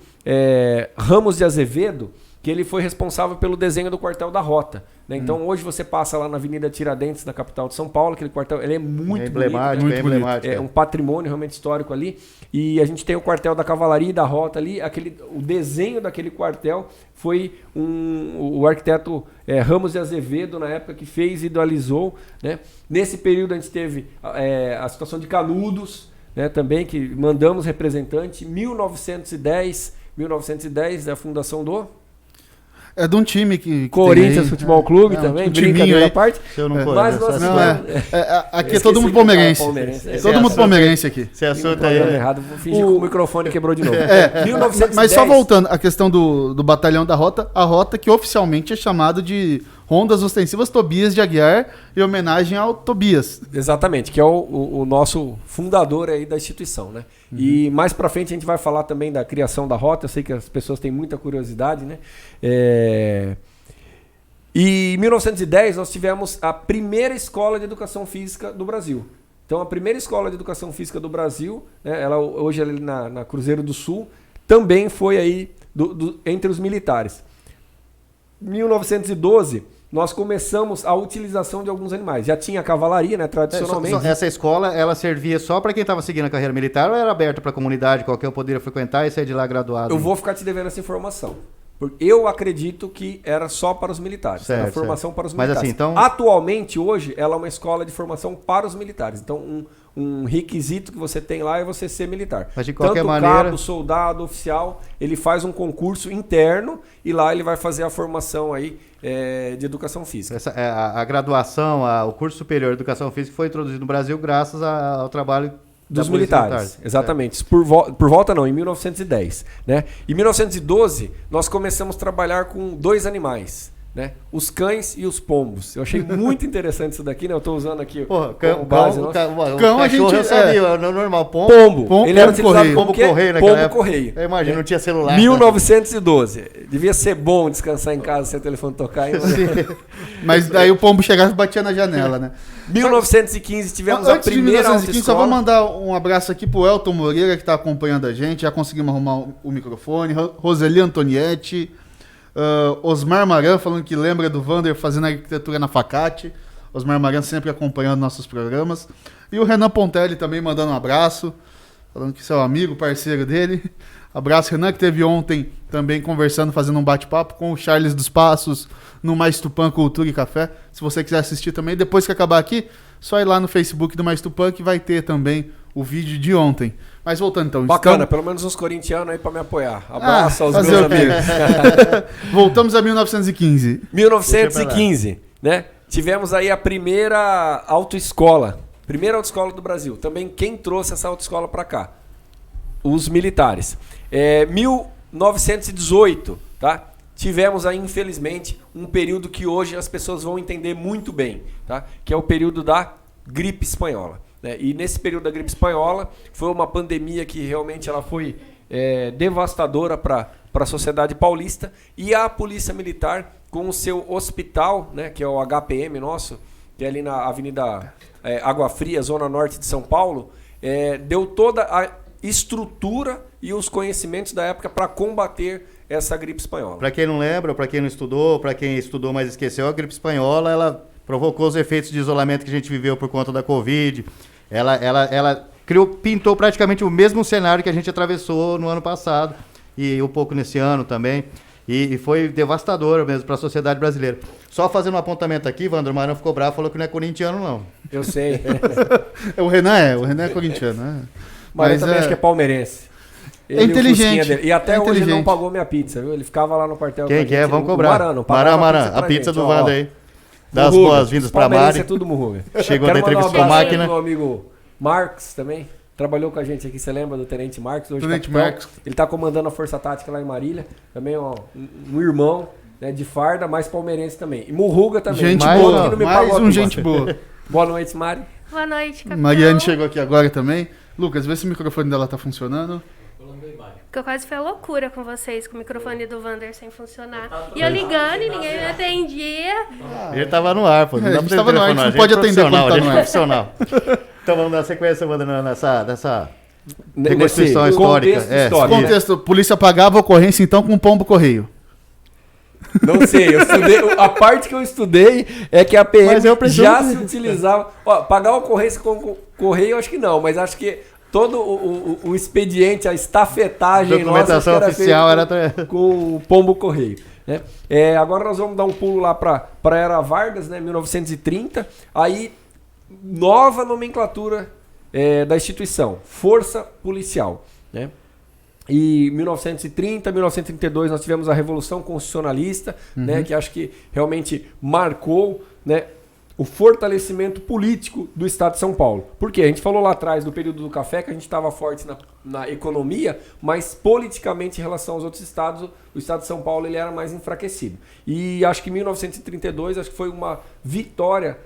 [SPEAKER 5] Ramos de Azevedo, que ele foi responsável pelo desenho do quartel da Rota. Né? Então hoje você passa lá na Avenida Tiradentes, da capital de São Paulo, aquele quartel ele é muito
[SPEAKER 3] emblemático,
[SPEAKER 5] bonito, né?
[SPEAKER 3] emblemático.
[SPEAKER 5] É um patrimônio realmente histórico ali. E a gente tem o quartel da Cavalaria e da Rota ali. O desenho daquele quartel foi o arquiteto Ramos de Azevedo, na época, que fez e idealizou. Né? Nesse período a gente teve a situação de Canudos, né, também, que mandamos representante. 1910 é a fundação do...
[SPEAKER 2] É de um time que
[SPEAKER 5] Corinthians Futebol Clube também,
[SPEAKER 2] um
[SPEAKER 5] brincadeira à parte.
[SPEAKER 3] Eu não
[SPEAKER 5] Mas nós
[SPEAKER 2] aqui é todo mundo palmeirense. Todo mundo palmeirense aqui.
[SPEAKER 3] Você assunto aí.
[SPEAKER 5] Errado, vou fingir que o microfone quebrou de novo.
[SPEAKER 2] 1910. Mas só voltando, a questão do batalhão da Rota, a Rota que oficialmente é chamado de Rondas Ostensivas Tobias de Aguiar, em homenagem ao Tobias.
[SPEAKER 5] Exatamente, que é o nosso fundador aí da instituição, né? E mais pra frente a gente vai falar também da criação da rota. Eu sei que as pessoas têm muita curiosidade, né? E em 1910 nós tivemos a primeira escola de educação física do Brasil. Então a primeira escola de educação física do Brasil, né, ela hoje ali na Cruzeiro do Sul, também foi aí entre os militares. Em 1912 nós começamos a utilização de alguns animais. Já tinha a cavalaria, né, tradicionalmente.
[SPEAKER 3] Essa escola, ela servia só para quem estava seguindo a carreira militar ou era aberta para a comunidade, qualquer um poderia frequentar e sair de lá graduado?
[SPEAKER 5] Eu vou ficar te devendo essa informação. Porque eu acredito que era só para os militares.
[SPEAKER 3] Certo,
[SPEAKER 5] era formação para os
[SPEAKER 3] Mas
[SPEAKER 5] militares.
[SPEAKER 3] assim, então...
[SPEAKER 5] Atualmente, hoje, ela é uma escola de formação para os militares. Então, um requisito que você tem lá é você ser militar.
[SPEAKER 3] Mas de qualquer
[SPEAKER 5] Tanto
[SPEAKER 3] maneira...
[SPEAKER 5] cabo, soldado, oficial, ele faz um concurso interno e lá ele vai fazer a formação aí, de educação física.
[SPEAKER 3] A graduação, o curso superior de educação física foi introduzido no Brasil graças ao trabalho
[SPEAKER 5] dos
[SPEAKER 3] da Polícia
[SPEAKER 5] militares,
[SPEAKER 3] Militar.
[SPEAKER 5] exatamente. Por volta não, em 1910. Né? Em 1912, nós começamos a trabalhar com 2 animais. Né? Os cães e os pombos. Eu achei muito interessante isso daqui, né? Eu estou usando aqui
[SPEAKER 3] Porra,
[SPEAKER 5] como base.
[SPEAKER 3] cão,
[SPEAKER 2] Cão a
[SPEAKER 3] cachorro
[SPEAKER 2] gente-
[SPEAKER 3] eu sabia, é normal.
[SPEAKER 5] Pombo. Ele era utilizado
[SPEAKER 2] correio.
[SPEAKER 5] como
[SPEAKER 3] Pombo
[SPEAKER 5] quê?
[SPEAKER 3] correio naquela
[SPEAKER 5] Pombo
[SPEAKER 3] época.
[SPEAKER 5] correio.
[SPEAKER 3] Eu imagino, não tinha celular.
[SPEAKER 5] 1912. Devia ser bom descansar em casa sem o telefone tocar. Hein?
[SPEAKER 2] Mas daí o pombo chegava e batia na janela, né?
[SPEAKER 5] 1915 tivemos a
[SPEAKER 2] Antes de
[SPEAKER 5] primeira
[SPEAKER 2] 1915, só vou
[SPEAKER 5] autoescola.
[SPEAKER 2] mandar um abraço aqui pro Elton Moreira, que está acompanhando a gente. Já conseguimos arrumar o microfone. Roseli Antonietti. Osmar Maran falando que lembra do Vander fazendo arquitetura na Facate. Osmar Maran sempre acompanhando nossos programas. E o Renan Pontelli também mandando um abraço, falando que você é um amigo, parceiro dele. Abraço, Renan, que teve ontem também conversando, fazendo um bate-papo com o Charles dos Passos no Mais Tupã Cultura e Café. Se você quiser assistir também, depois que acabar aqui, só ir lá no Facebook do Mais Tupã que vai ter também o vídeo de ontem. Mas voltando então.
[SPEAKER 5] Bacana, pelo menos uns corintianos aí para me apoiar. Abraço aos
[SPEAKER 2] fazer
[SPEAKER 5] meus
[SPEAKER 2] o quê?
[SPEAKER 5] amigos.
[SPEAKER 2] Voltamos a 1915.
[SPEAKER 5] 1915, né? Tivemos aí a primeira autoescola. Primeira autoescola do Brasil. Também quem trouxe essa autoescola para cá? Os militares. 1918, tá? Tivemos aí, infelizmente, um período que hoje as pessoas vão entender muito bem, tá? Que é o período da gripe espanhola. Né? E nesse período da gripe espanhola, foi uma pandemia que realmente ela foi devastadora para a sociedade paulista. E a Polícia Militar, com o seu hospital, né, que é o HPM nosso, que é ali na Avenida Água Fria, Zona Norte de São Paulo, deu toda a estrutura e os conhecimentos da época para combater essa gripe espanhola.
[SPEAKER 3] Para quem não lembra, para quem não estudou, para quem estudou mas esqueceu, a gripe espanhola, ela provocou os efeitos de isolamento que a gente viveu por conta da Covid. Ela pintou praticamente o mesmo cenário que a gente atravessou no ano passado e um pouco nesse ano também. E foi devastadora mesmo para a sociedade brasileira. Só fazendo um apontamento aqui, Wander Maran ficou bravo, falou que não é corintiano, não.
[SPEAKER 5] Eu sei.
[SPEAKER 2] O Renan é corintiano, né?
[SPEAKER 5] Mas eu também acho que é palmeirense.
[SPEAKER 2] É inteligente.
[SPEAKER 5] Dele. E até
[SPEAKER 2] É
[SPEAKER 5] hoje ele não
[SPEAKER 2] inteligente.
[SPEAKER 5] pagou minha pizza, viu? Ele ficava lá no quartel.
[SPEAKER 3] Quem
[SPEAKER 5] com a
[SPEAKER 3] quer,
[SPEAKER 5] gente.
[SPEAKER 3] vamos
[SPEAKER 5] O
[SPEAKER 3] cobrar.
[SPEAKER 5] Marano, pagava
[SPEAKER 3] Maran,
[SPEAKER 5] pra
[SPEAKER 3] a pizza
[SPEAKER 5] gente,
[SPEAKER 3] do
[SPEAKER 5] ó.
[SPEAKER 3] Wander aí. Dá as
[SPEAKER 5] Murruga.
[SPEAKER 3] boas-vindas para
[SPEAKER 5] Palmeirense
[SPEAKER 3] Mari.
[SPEAKER 5] é tudo Murruga.
[SPEAKER 3] Chegou
[SPEAKER 5] Quero
[SPEAKER 3] da
[SPEAKER 5] mandar
[SPEAKER 3] entrevista
[SPEAKER 5] um
[SPEAKER 3] com a
[SPEAKER 5] abraço aí
[SPEAKER 3] máquina.
[SPEAKER 5] pro meu amigo Marcos também. Trabalhou com a gente aqui, você lembra do Tenente Marcos? Hoje
[SPEAKER 2] Tenente
[SPEAKER 5] capitão.
[SPEAKER 2] Marcos.
[SPEAKER 5] Ele tá comandando a Força Tática lá em Marília. Também ó, um irmão, né, de farda, mais palmeirense também. E Murruga também.
[SPEAKER 2] Gente
[SPEAKER 3] Mais
[SPEAKER 2] boa,
[SPEAKER 3] um-
[SPEAKER 5] que não me
[SPEAKER 2] mais
[SPEAKER 5] pagou a
[SPEAKER 2] um
[SPEAKER 5] pizza.
[SPEAKER 2] gente boa.
[SPEAKER 5] Boa noite, Mari.
[SPEAKER 6] Boa noite, capitão.
[SPEAKER 2] Mariane chegou aqui agora também. Lucas, vê se o microfone dela tá funcionando.
[SPEAKER 1] Falando da imagem.
[SPEAKER 6] Porque eu quase foi a loucura com vocês, com o microfone do Vander sem funcionar. E eu ligando e ninguém me atendia.
[SPEAKER 3] Ele tava no ar, pô. Não
[SPEAKER 2] É,
[SPEAKER 3] dá
[SPEAKER 2] a gente
[SPEAKER 3] pra
[SPEAKER 2] tava no ar, a gente não pode atender quando tá
[SPEAKER 3] a gente
[SPEAKER 2] no
[SPEAKER 3] é
[SPEAKER 2] ar.
[SPEAKER 3] profissional. Então vamos dar sequência, Wander, nessa
[SPEAKER 5] Nesse
[SPEAKER 3] reconstrução histórica.
[SPEAKER 5] contexto
[SPEAKER 3] É,
[SPEAKER 5] histórico, né?
[SPEAKER 2] Contexto, polícia pagava a ocorrência então com pombo correio.
[SPEAKER 5] Não sei, eu estudei. A parte que eu estudei é que a PM
[SPEAKER 3] Mas eu presumo
[SPEAKER 5] já
[SPEAKER 3] que-
[SPEAKER 5] se utilizava. Ó, pagar a ocorrência com correio, eu acho que não, mas acho que todo o expediente, a estafetagem
[SPEAKER 3] Documentação
[SPEAKER 5] nossa, acho que
[SPEAKER 3] oficial
[SPEAKER 5] feito
[SPEAKER 3] era
[SPEAKER 5] com o pombo correio. Né? Agora nós vamos dar um pulo lá para a Era Vargas, né, 1930. Aí, nova nomenclatura da instituição, Força Policial. Né? E 1930, 1932 nós tivemos a Revolução Constitucionalista, né, que acho que realmente marcou, né, o fortalecimento político do Estado de São Paulo. Por quê? A gente falou lá atrás, do período do café, que a gente estava forte na economia, mas politicamente, em relação aos outros estados, o Estado de São Paulo ele era mais enfraquecido. E acho que em 1932 acho que foi uma vitória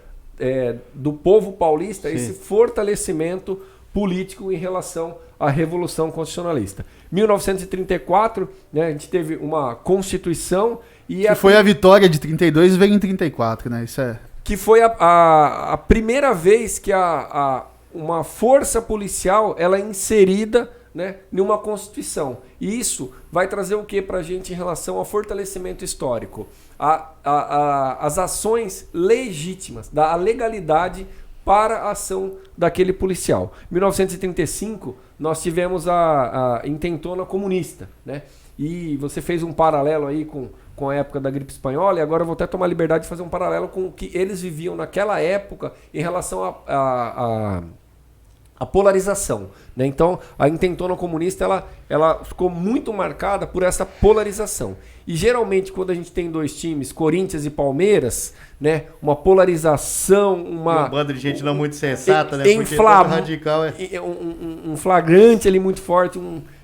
[SPEAKER 5] do povo paulista,
[SPEAKER 3] Sim.
[SPEAKER 5] esse fortalecimento político em relação à Revolução Constitucionalista. 1934, né, a gente teve uma Constituição e
[SPEAKER 2] Que foi a vitória de 32 veio em 34, né? Isso é...
[SPEAKER 5] que foi a primeira vez que uma força policial ela é inserida, né, em uma Constituição. E isso vai trazer o que para a gente em relação ao fortalecimento histórico? As ações legítimas, da legalidade para a ação daquele policial. Em 1935, nós tivemos a intentona comunista, né? E você fez um paralelo aí com a época da gripe espanhola, e agora eu vou até tomar a liberdade de fazer um paralelo com o que eles viviam naquela época em relação à polarização, né? Então, a intentona comunista ela ficou muito marcada por essa polarização. E geralmente, quando a gente tem dois times, Corinthians e Palmeiras, né, uma polarização,
[SPEAKER 3] Um bando de gente não muito sensata, né? Porque todo radical
[SPEAKER 5] um flagrante ali muito forte,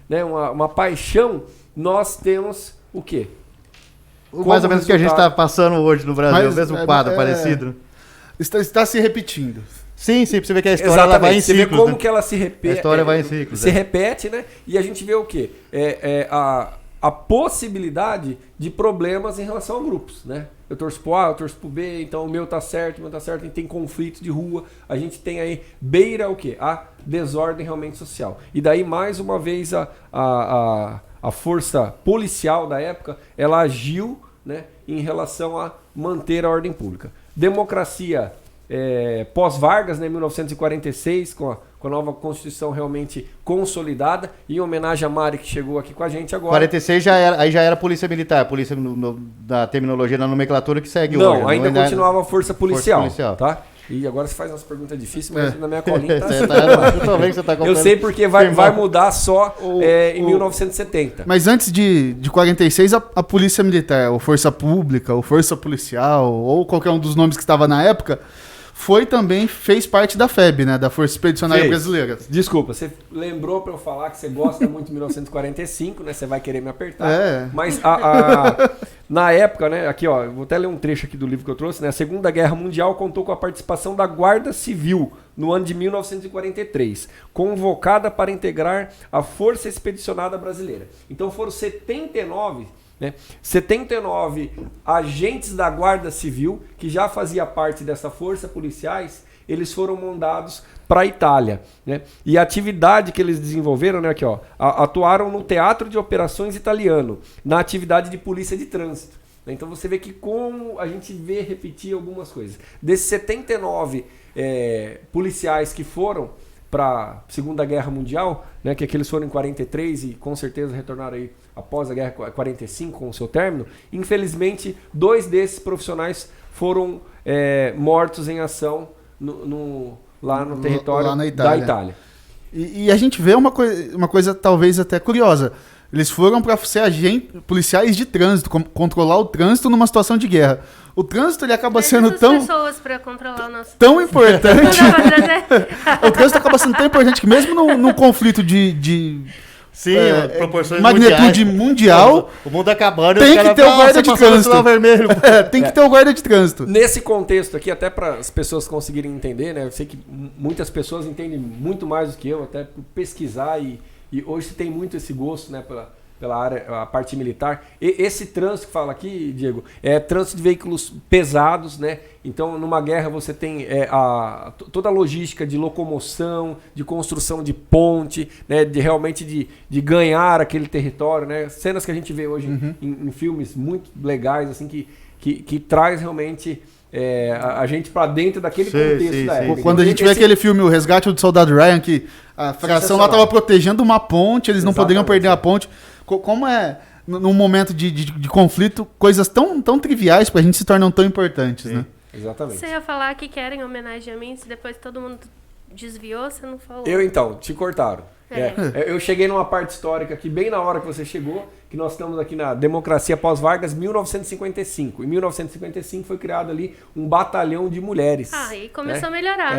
[SPEAKER 5] né, uma paixão, nós temos o quê?
[SPEAKER 3] mais ou menos o que a gente está passando hoje no Brasil,
[SPEAKER 2] Mas,
[SPEAKER 3] o mesmo quadro parecido.
[SPEAKER 2] Está se repetindo.
[SPEAKER 3] Sim, pra você ver que a história ela vai em
[SPEAKER 5] Você vê
[SPEAKER 3] ciclos.
[SPEAKER 5] como
[SPEAKER 3] Né?
[SPEAKER 5] que ela se repete.
[SPEAKER 3] A história vai em ciclos.
[SPEAKER 5] Se repete, né? E a gente vê o quê? A possibilidade de problemas em relação a grupos, né? Eu torço pro A, eu torço pro B, então o meu tá certo, a gente tem conflito de rua, a gente tem aí beira o quê? A desordem realmente social. E daí, mais uma vez, a força policial da época, ela agiu, né, em relação a manter a ordem pública. Democracia pós-Vargas, né, 1946, com a nova Constituição realmente consolidada, e em homenagem a Mari, que chegou aqui com a gente agora.
[SPEAKER 3] 46 já era polícia militar, polícia da terminologia, na nomenclatura que segue
[SPEAKER 5] Não,
[SPEAKER 3] hoje.
[SPEAKER 5] ainda continuava a força policial,
[SPEAKER 3] Força policial.
[SPEAKER 5] tá? E agora você faz umas perguntas difíceis, mas na minha colinha tá
[SPEAKER 3] Eu tô vendo que você tá
[SPEAKER 5] Eu sei porque vai mudar só em 1970.
[SPEAKER 2] Mas antes de 46, a Polícia Militar, ou Força Pública, ou Força Policial, ou qualquer um dos nomes que estava na época, fez parte da FEB, né? Da Força Expedicionária Brasileira.
[SPEAKER 5] Desculpa, você lembrou pra eu falar que você gosta muito de 1945, né? Você vai querer me apertar. Mas na época, né? Aqui, ó, eu vou até ler um trecho aqui do livro que eu trouxe, né? A Segunda Guerra Mundial contou com a participação da Guarda Civil no ano de 1943, convocada para integrar a Força Expedicionária Brasileira. Então foram 79 agentes da Guarda Civil, que já fazia parte dessa força policiais, eles foram mandados para a Itália, né? E a atividade que eles desenvolveram, né, aqui, ó, atuaram no Teatro de Operações Italiano, na atividade de polícia de trânsito. Então você vê que como a gente vê repetir algumas coisas. Desses 79 policiais que foram para a Segunda Guerra Mundial, né, que aqueles foram em 43 e com certeza retornaram aí após a Guerra 45 com o seu término, infelizmente 2 desses profissionais foram mortos em ação lá no território da Itália.
[SPEAKER 2] E a gente vê uma coisa talvez até curiosa. Eles foram para ser policiais de trânsito, controlar o trânsito numa situação de guerra. O trânsito ele acaba sendo
[SPEAKER 6] pessoas para controlar o nosso
[SPEAKER 2] tão importante. O trânsito acaba sendo tão importante que mesmo num conflito de
[SPEAKER 3] Sim, proporções
[SPEAKER 2] magnitude mundial,
[SPEAKER 3] o mundo acabando,
[SPEAKER 2] tem que ter o guarda de trânsito.
[SPEAKER 3] Vermelho.
[SPEAKER 2] Tem que ter o guarda de trânsito.
[SPEAKER 5] Nesse contexto aqui, até para as pessoas conseguirem entender, né? Eu sei que muitas pessoas entendem muito mais do que eu, até por pesquisar e hoje se tem muito esse gosto, né, pela área, a parte militar. Esse trânsito que fala aqui, Diego, é trânsito de veículos pesados, né? Então, numa guerra você tem toda a logística de locomoção, de construção de ponte, né? Realmente de ganhar aquele território, né? Cenas que a gente vê hoje em filmes muito legais, assim, que traz realmente a gente para dentro daquele contexto da época.
[SPEAKER 2] Quando a gente vê aquele filme O Resgate do Soldado Ryan, que a fração lá estava protegendo uma ponte, eles não poderiam perder a ponte. Como num momento de conflito, coisas tão triviais pra gente se tornam tão importantes, né?
[SPEAKER 5] Exatamente.
[SPEAKER 6] Você ia falar que querem homenagem a mim, se depois todo mundo desviou, você não falou.
[SPEAKER 5] Então, te cortaram. Eu cheguei numa parte histórica aqui, bem na hora que você chegou, que nós estamos aqui na democracia pós-Vargas, 1955. Em 1955 foi criado ali um batalhão de mulheres.
[SPEAKER 6] Ah, e começou a melhorar.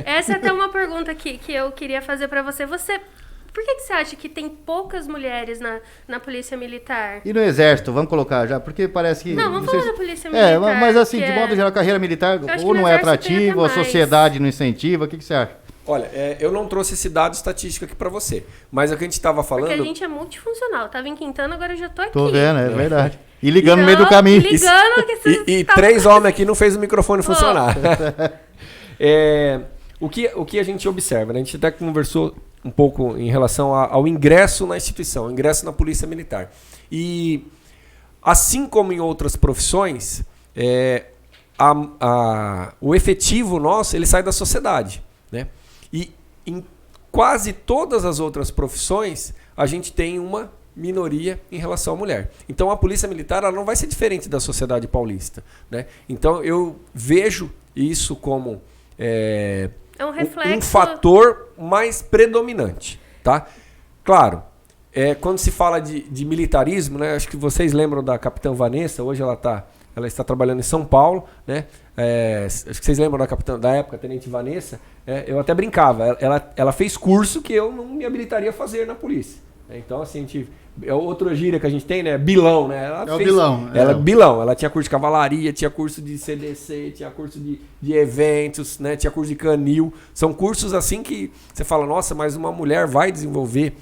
[SPEAKER 6] Essa é até uma pergunta que eu queria fazer pra você. Por que você acha que tem poucas mulheres na Polícia Militar?
[SPEAKER 3] E no Exército, vamos colocar já, porque parece que...
[SPEAKER 6] Não, vamos
[SPEAKER 3] sei
[SPEAKER 6] falar
[SPEAKER 3] se-
[SPEAKER 6] da Polícia Militar.
[SPEAKER 3] mas assim,
[SPEAKER 6] que
[SPEAKER 3] de modo geral, a carreira militar
[SPEAKER 6] Eu acho
[SPEAKER 3] ou
[SPEAKER 6] que
[SPEAKER 3] não
[SPEAKER 6] no
[SPEAKER 3] é
[SPEAKER 6] Exército tem
[SPEAKER 3] atrativa,
[SPEAKER 6] até
[SPEAKER 3] a
[SPEAKER 6] mais.
[SPEAKER 3] sociedade não incentiva, o que você acha?
[SPEAKER 5] Olha, eu não trouxe esse dado estatístico aqui pra você, mas o que a gente estava falando...
[SPEAKER 6] Porque a gente é multifuncional. Tava em Quintana, agora eu já tô aqui.
[SPEAKER 3] Tô vendo, é verdade. E ligando no meio do caminho.
[SPEAKER 6] Ligando que vocês
[SPEAKER 5] E
[SPEAKER 6] estavam-
[SPEAKER 5] 3 homens aqui não fez o microfone funcionar. O que a gente observa, né? A gente até conversou um pouco em relação ao ingresso na instituição, ingresso na Polícia Militar. E assim como em outras profissões, o efetivo nosso ele sai da sociedade, né? E em quase todas as outras profissões a gente tem uma minoria em relação à mulher. Então a Polícia Militar ela não vai ser diferente da sociedade paulista, né? Então eu vejo isso como
[SPEAKER 6] É um reflexo.
[SPEAKER 5] um fator mais predominante, tá? Claro, quando se fala de militarismo, né? Acho que vocês lembram da Capitã Vanessa. Hoje ela está trabalhando em São Paulo, né? Acho que vocês lembram da capitã da época, Tenente Vanessa. Eu até brincava. Ela fez curso que eu não me habilitaria a fazer na polícia. Então, assim, outra gíria que a gente tem, né? Bilão, né?
[SPEAKER 2] O bilão.
[SPEAKER 5] Ela é bilão. Ela tinha curso de cavalaria, tinha curso de CDC, tinha curso de eventos, né? Tinha curso de canil. São cursos assim que você fala, nossa, mas uma mulher vai desenvolver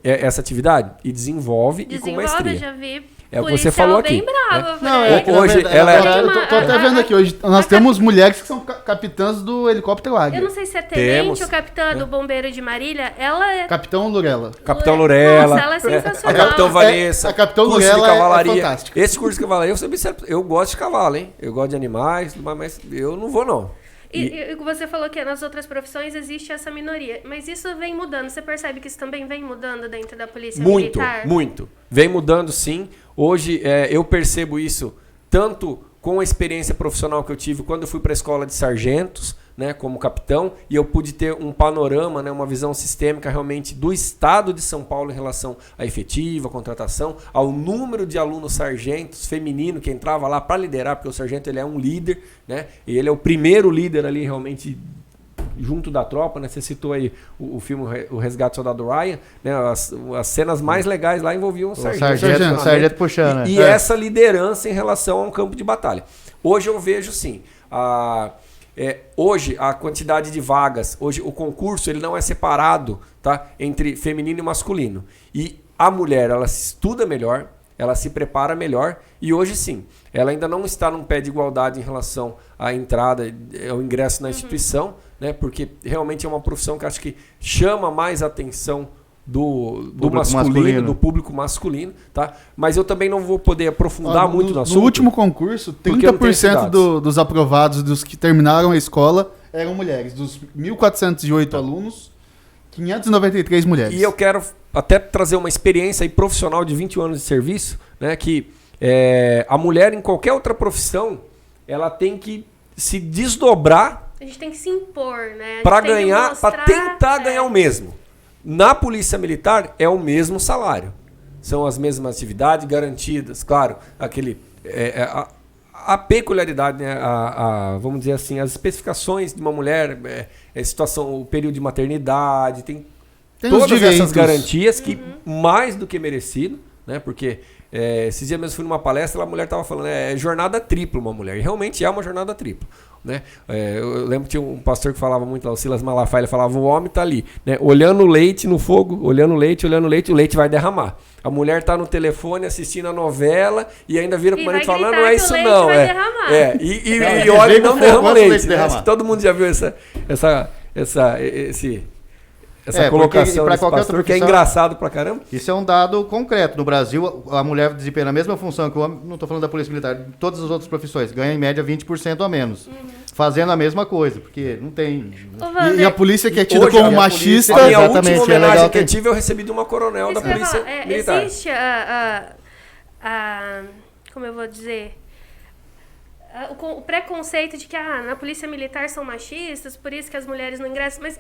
[SPEAKER 5] essa atividade? E desenvolve e com maestria.
[SPEAKER 6] Eu já vi.
[SPEAKER 5] É o que
[SPEAKER 6] policial
[SPEAKER 5] você falou aqui,
[SPEAKER 6] bem brava.
[SPEAKER 5] né?
[SPEAKER 6] por
[SPEAKER 2] Não,
[SPEAKER 6] aí.
[SPEAKER 2] que na
[SPEAKER 5] Hoje
[SPEAKER 2] verdade-
[SPEAKER 5] ela
[SPEAKER 2] na
[SPEAKER 5] é-
[SPEAKER 2] verdade, eu tô até vendo aqui, hoje nós temos mulheres que são capitãs do helicóptero
[SPEAKER 6] Eu
[SPEAKER 2] Águia.
[SPEAKER 6] não sei se é tenente
[SPEAKER 5] Temos.
[SPEAKER 6] ou capitã do bombeiro de Marília. Ela é...
[SPEAKER 2] Capitão Lurela.
[SPEAKER 5] Capitão Lurela.
[SPEAKER 6] Nossa, ela é sensacional.
[SPEAKER 5] A Capitão Vanessa.
[SPEAKER 2] a Capitão
[SPEAKER 5] curso
[SPEAKER 2] Lurela
[SPEAKER 5] de cavalaria.
[SPEAKER 2] é fantástica.
[SPEAKER 5] Esse curso de cavalaria, eu sou bem sério, eu gosto de cavalo, hein? Eu gosto de animais, mas eu não vou, não.
[SPEAKER 6] E você falou que nas outras profissões existe essa minoria. Mas isso vem mudando. Você percebe que isso também vem mudando dentro da Polícia
[SPEAKER 5] Muito,
[SPEAKER 6] Militar?
[SPEAKER 5] muito. Vem mudando, sim. Hoje eu percebo isso tanto com a experiência profissional que eu tive quando eu fui para a escola de sargentos, né, como capitão, e eu pude ter um panorama, né, uma visão sistêmica realmente do estado de São Paulo em relação à efetiva, à contratação, ao número de alunos sargentos feminino que entrava lá para liderar, porque o sargento ele é um líder, né, e ele é o primeiro líder ali realmente junto da tropa, né? Você citou aí o filme O Resgate do Soldado Ryan, né? As cenas mais legais lá envolviam o
[SPEAKER 3] Sargento puxando.
[SPEAKER 5] e essa liderança em relação a um campo de batalha. Hoje eu vejo sim, hoje a quantidade de vagas, hoje o concurso ele não é separado, tá, entre feminino e masculino. E a mulher ela se estuda melhor, ela se prepara melhor e hoje sim, ela ainda não está num pé de igualdade em relação à entrada, ao ingresso na instituição, né? Porque realmente é uma profissão que acho que chama mais atenção do masculino, do público masculino, tá? Mas eu também não vou poder aprofundar muito no assunto.
[SPEAKER 2] No último concurso,
[SPEAKER 5] porque eu não tenho
[SPEAKER 2] 30%
[SPEAKER 5] dados.
[SPEAKER 2] dos aprovados, dos que terminaram a escola, eram mulheres. Dos 1.408 alunos, 593 mulheres.
[SPEAKER 5] E eu quero até trazer uma experiência aí profissional de 21 anos de serviço, né? Que a mulher em qualquer outra profissão, ela tem que se desdobrar
[SPEAKER 6] A gente tem que se impor, né?
[SPEAKER 5] para ganhar, para tentar ganhar o mesmo. Na Polícia Militar é o mesmo salário. São as mesmas atividades garantidas, claro, a peculiaridade, né? Vamos dizer assim, as especificações de uma mulher, situação, o período de maternidade, tem
[SPEAKER 2] Tem os
[SPEAKER 5] todas
[SPEAKER 2] direitos.
[SPEAKER 5] essas garantias que mais do que merecido, né? Porque esses dias mesmo fui numa palestra, a mulher estava falando, jornada tripla uma mulher. E realmente é uma jornada tripla, né? Eu lembro que tinha um pastor que falava muito lá, o Silas Malafaia, ele falava, o homem está ali, né? Olhando o leite no fogo, olhando o leite, o leite vai derramar. A mulher está no telefone assistindo a novela e ainda vira pro marido e fala, não é isso não. E olha e não derrama o leite. Né? Acho que todo mundo já viu essa colocação desse pastor, que é engraçado pra caramba.
[SPEAKER 3] Isso é um dado concreto. No Brasil, a mulher desempenha a mesma função que o homem, não estou falando da Polícia Militar, de todas as outras profissões, ganha em média 20% a menos. Fazendo a mesma coisa, porque não tem...
[SPEAKER 2] E a polícia que é tida
[SPEAKER 5] Hoje,
[SPEAKER 2] como
[SPEAKER 5] a
[SPEAKER 2] machista...
[SPEAKER 5] A minha
[SPEAKER 3] Exatamente,
[SPEAKER 5] última
[SPEAKER 3] é
[SPEAKER 5] homenagem
[SPEAKER 3] legal
[SPEAKER 5] que eu
[SPEAKER 3] que-
[SPEAKER 5] tive, eu recebi de uma coronel da
[SPEAKER 6] Isso que eu ia
[SPEAKER 5] Polícia
[SPEAKER 6] falar,
[SPEAKER 5] Militar.
[SPEAKER 6] existe como eu vou dizer, o preconceito de que na Polícia Militar são machistas, por isso que as mulheres não ingressam, mas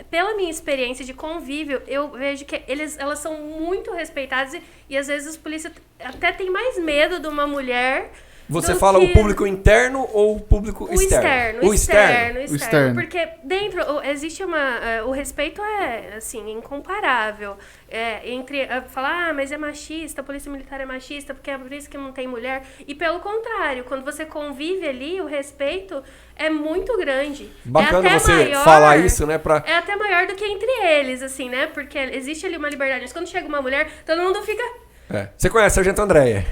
[SPEAKER 6] pela minha experiência de convívio, eu vejo que elas são muito respeitadas e às vezes os polícias até têm mais medo de uma mulher.
[SPEAKER 5] Você
[SPEAKER 6] do
[SPEAKER 5] fala
[SPEAKER 6] que
[SPEAKER 5] o público interno ou o público externo?
[SPEAKER 6] O externo.
[SPEAKER 2] externo.
[SPEAKER 6] Porque dentro existe o respeito é assim incomparável. Entre falar, mas é machista, a polícia militar é machista, porque é por isso que não tem mulher. E pelo contrário, quando você convive ali, o respeito é muito grande.
[SPEAKER 5] Bacana
[SPEAKER 6] até
[SPEAKER 5] você
[SPEAKER 6] maior,
[SPEAKER 5] falar isso, né?
[SPEAKER 6] É até maior do que entre eles, assim, né? Porque existe ali uma liberdade. Mas quando chega uma mulher, todo mundo fica...
[SPEAKER 5] Você conhece a Sargento Andréia?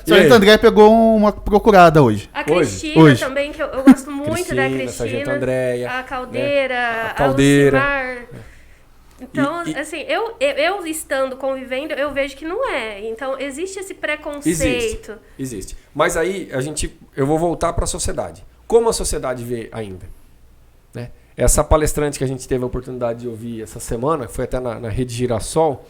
[SPEAKER 2] Sargento André pegou uma procurada hoje.
[SPEAKER 6] A Cristina
[SPEAKER 2] Hoje.
[SPEAKER 6] também, que eu gosto muito
[SPEAKER 5] Cristina,
[SPEAKER 6] da Cristina.
[SPEAKER 5] Sargento Andréia,
[SPEAKER 6] A Caldeira,
[SPEAKER 5] né? A Caldeira.
[SPEAKER 6] Lucimar. Então, assim, eu estando convivendo, eu vejo que não é. Então, existe esse preconceito.
[SPEAKER 5] Existe. Mas aí, eu vou voltar para a sociedade. Como a sociedade vê ainda? Né? Essa palestrante que a gente teve a oportunidade de ouvir essa semana, foi até na Rede Girassol,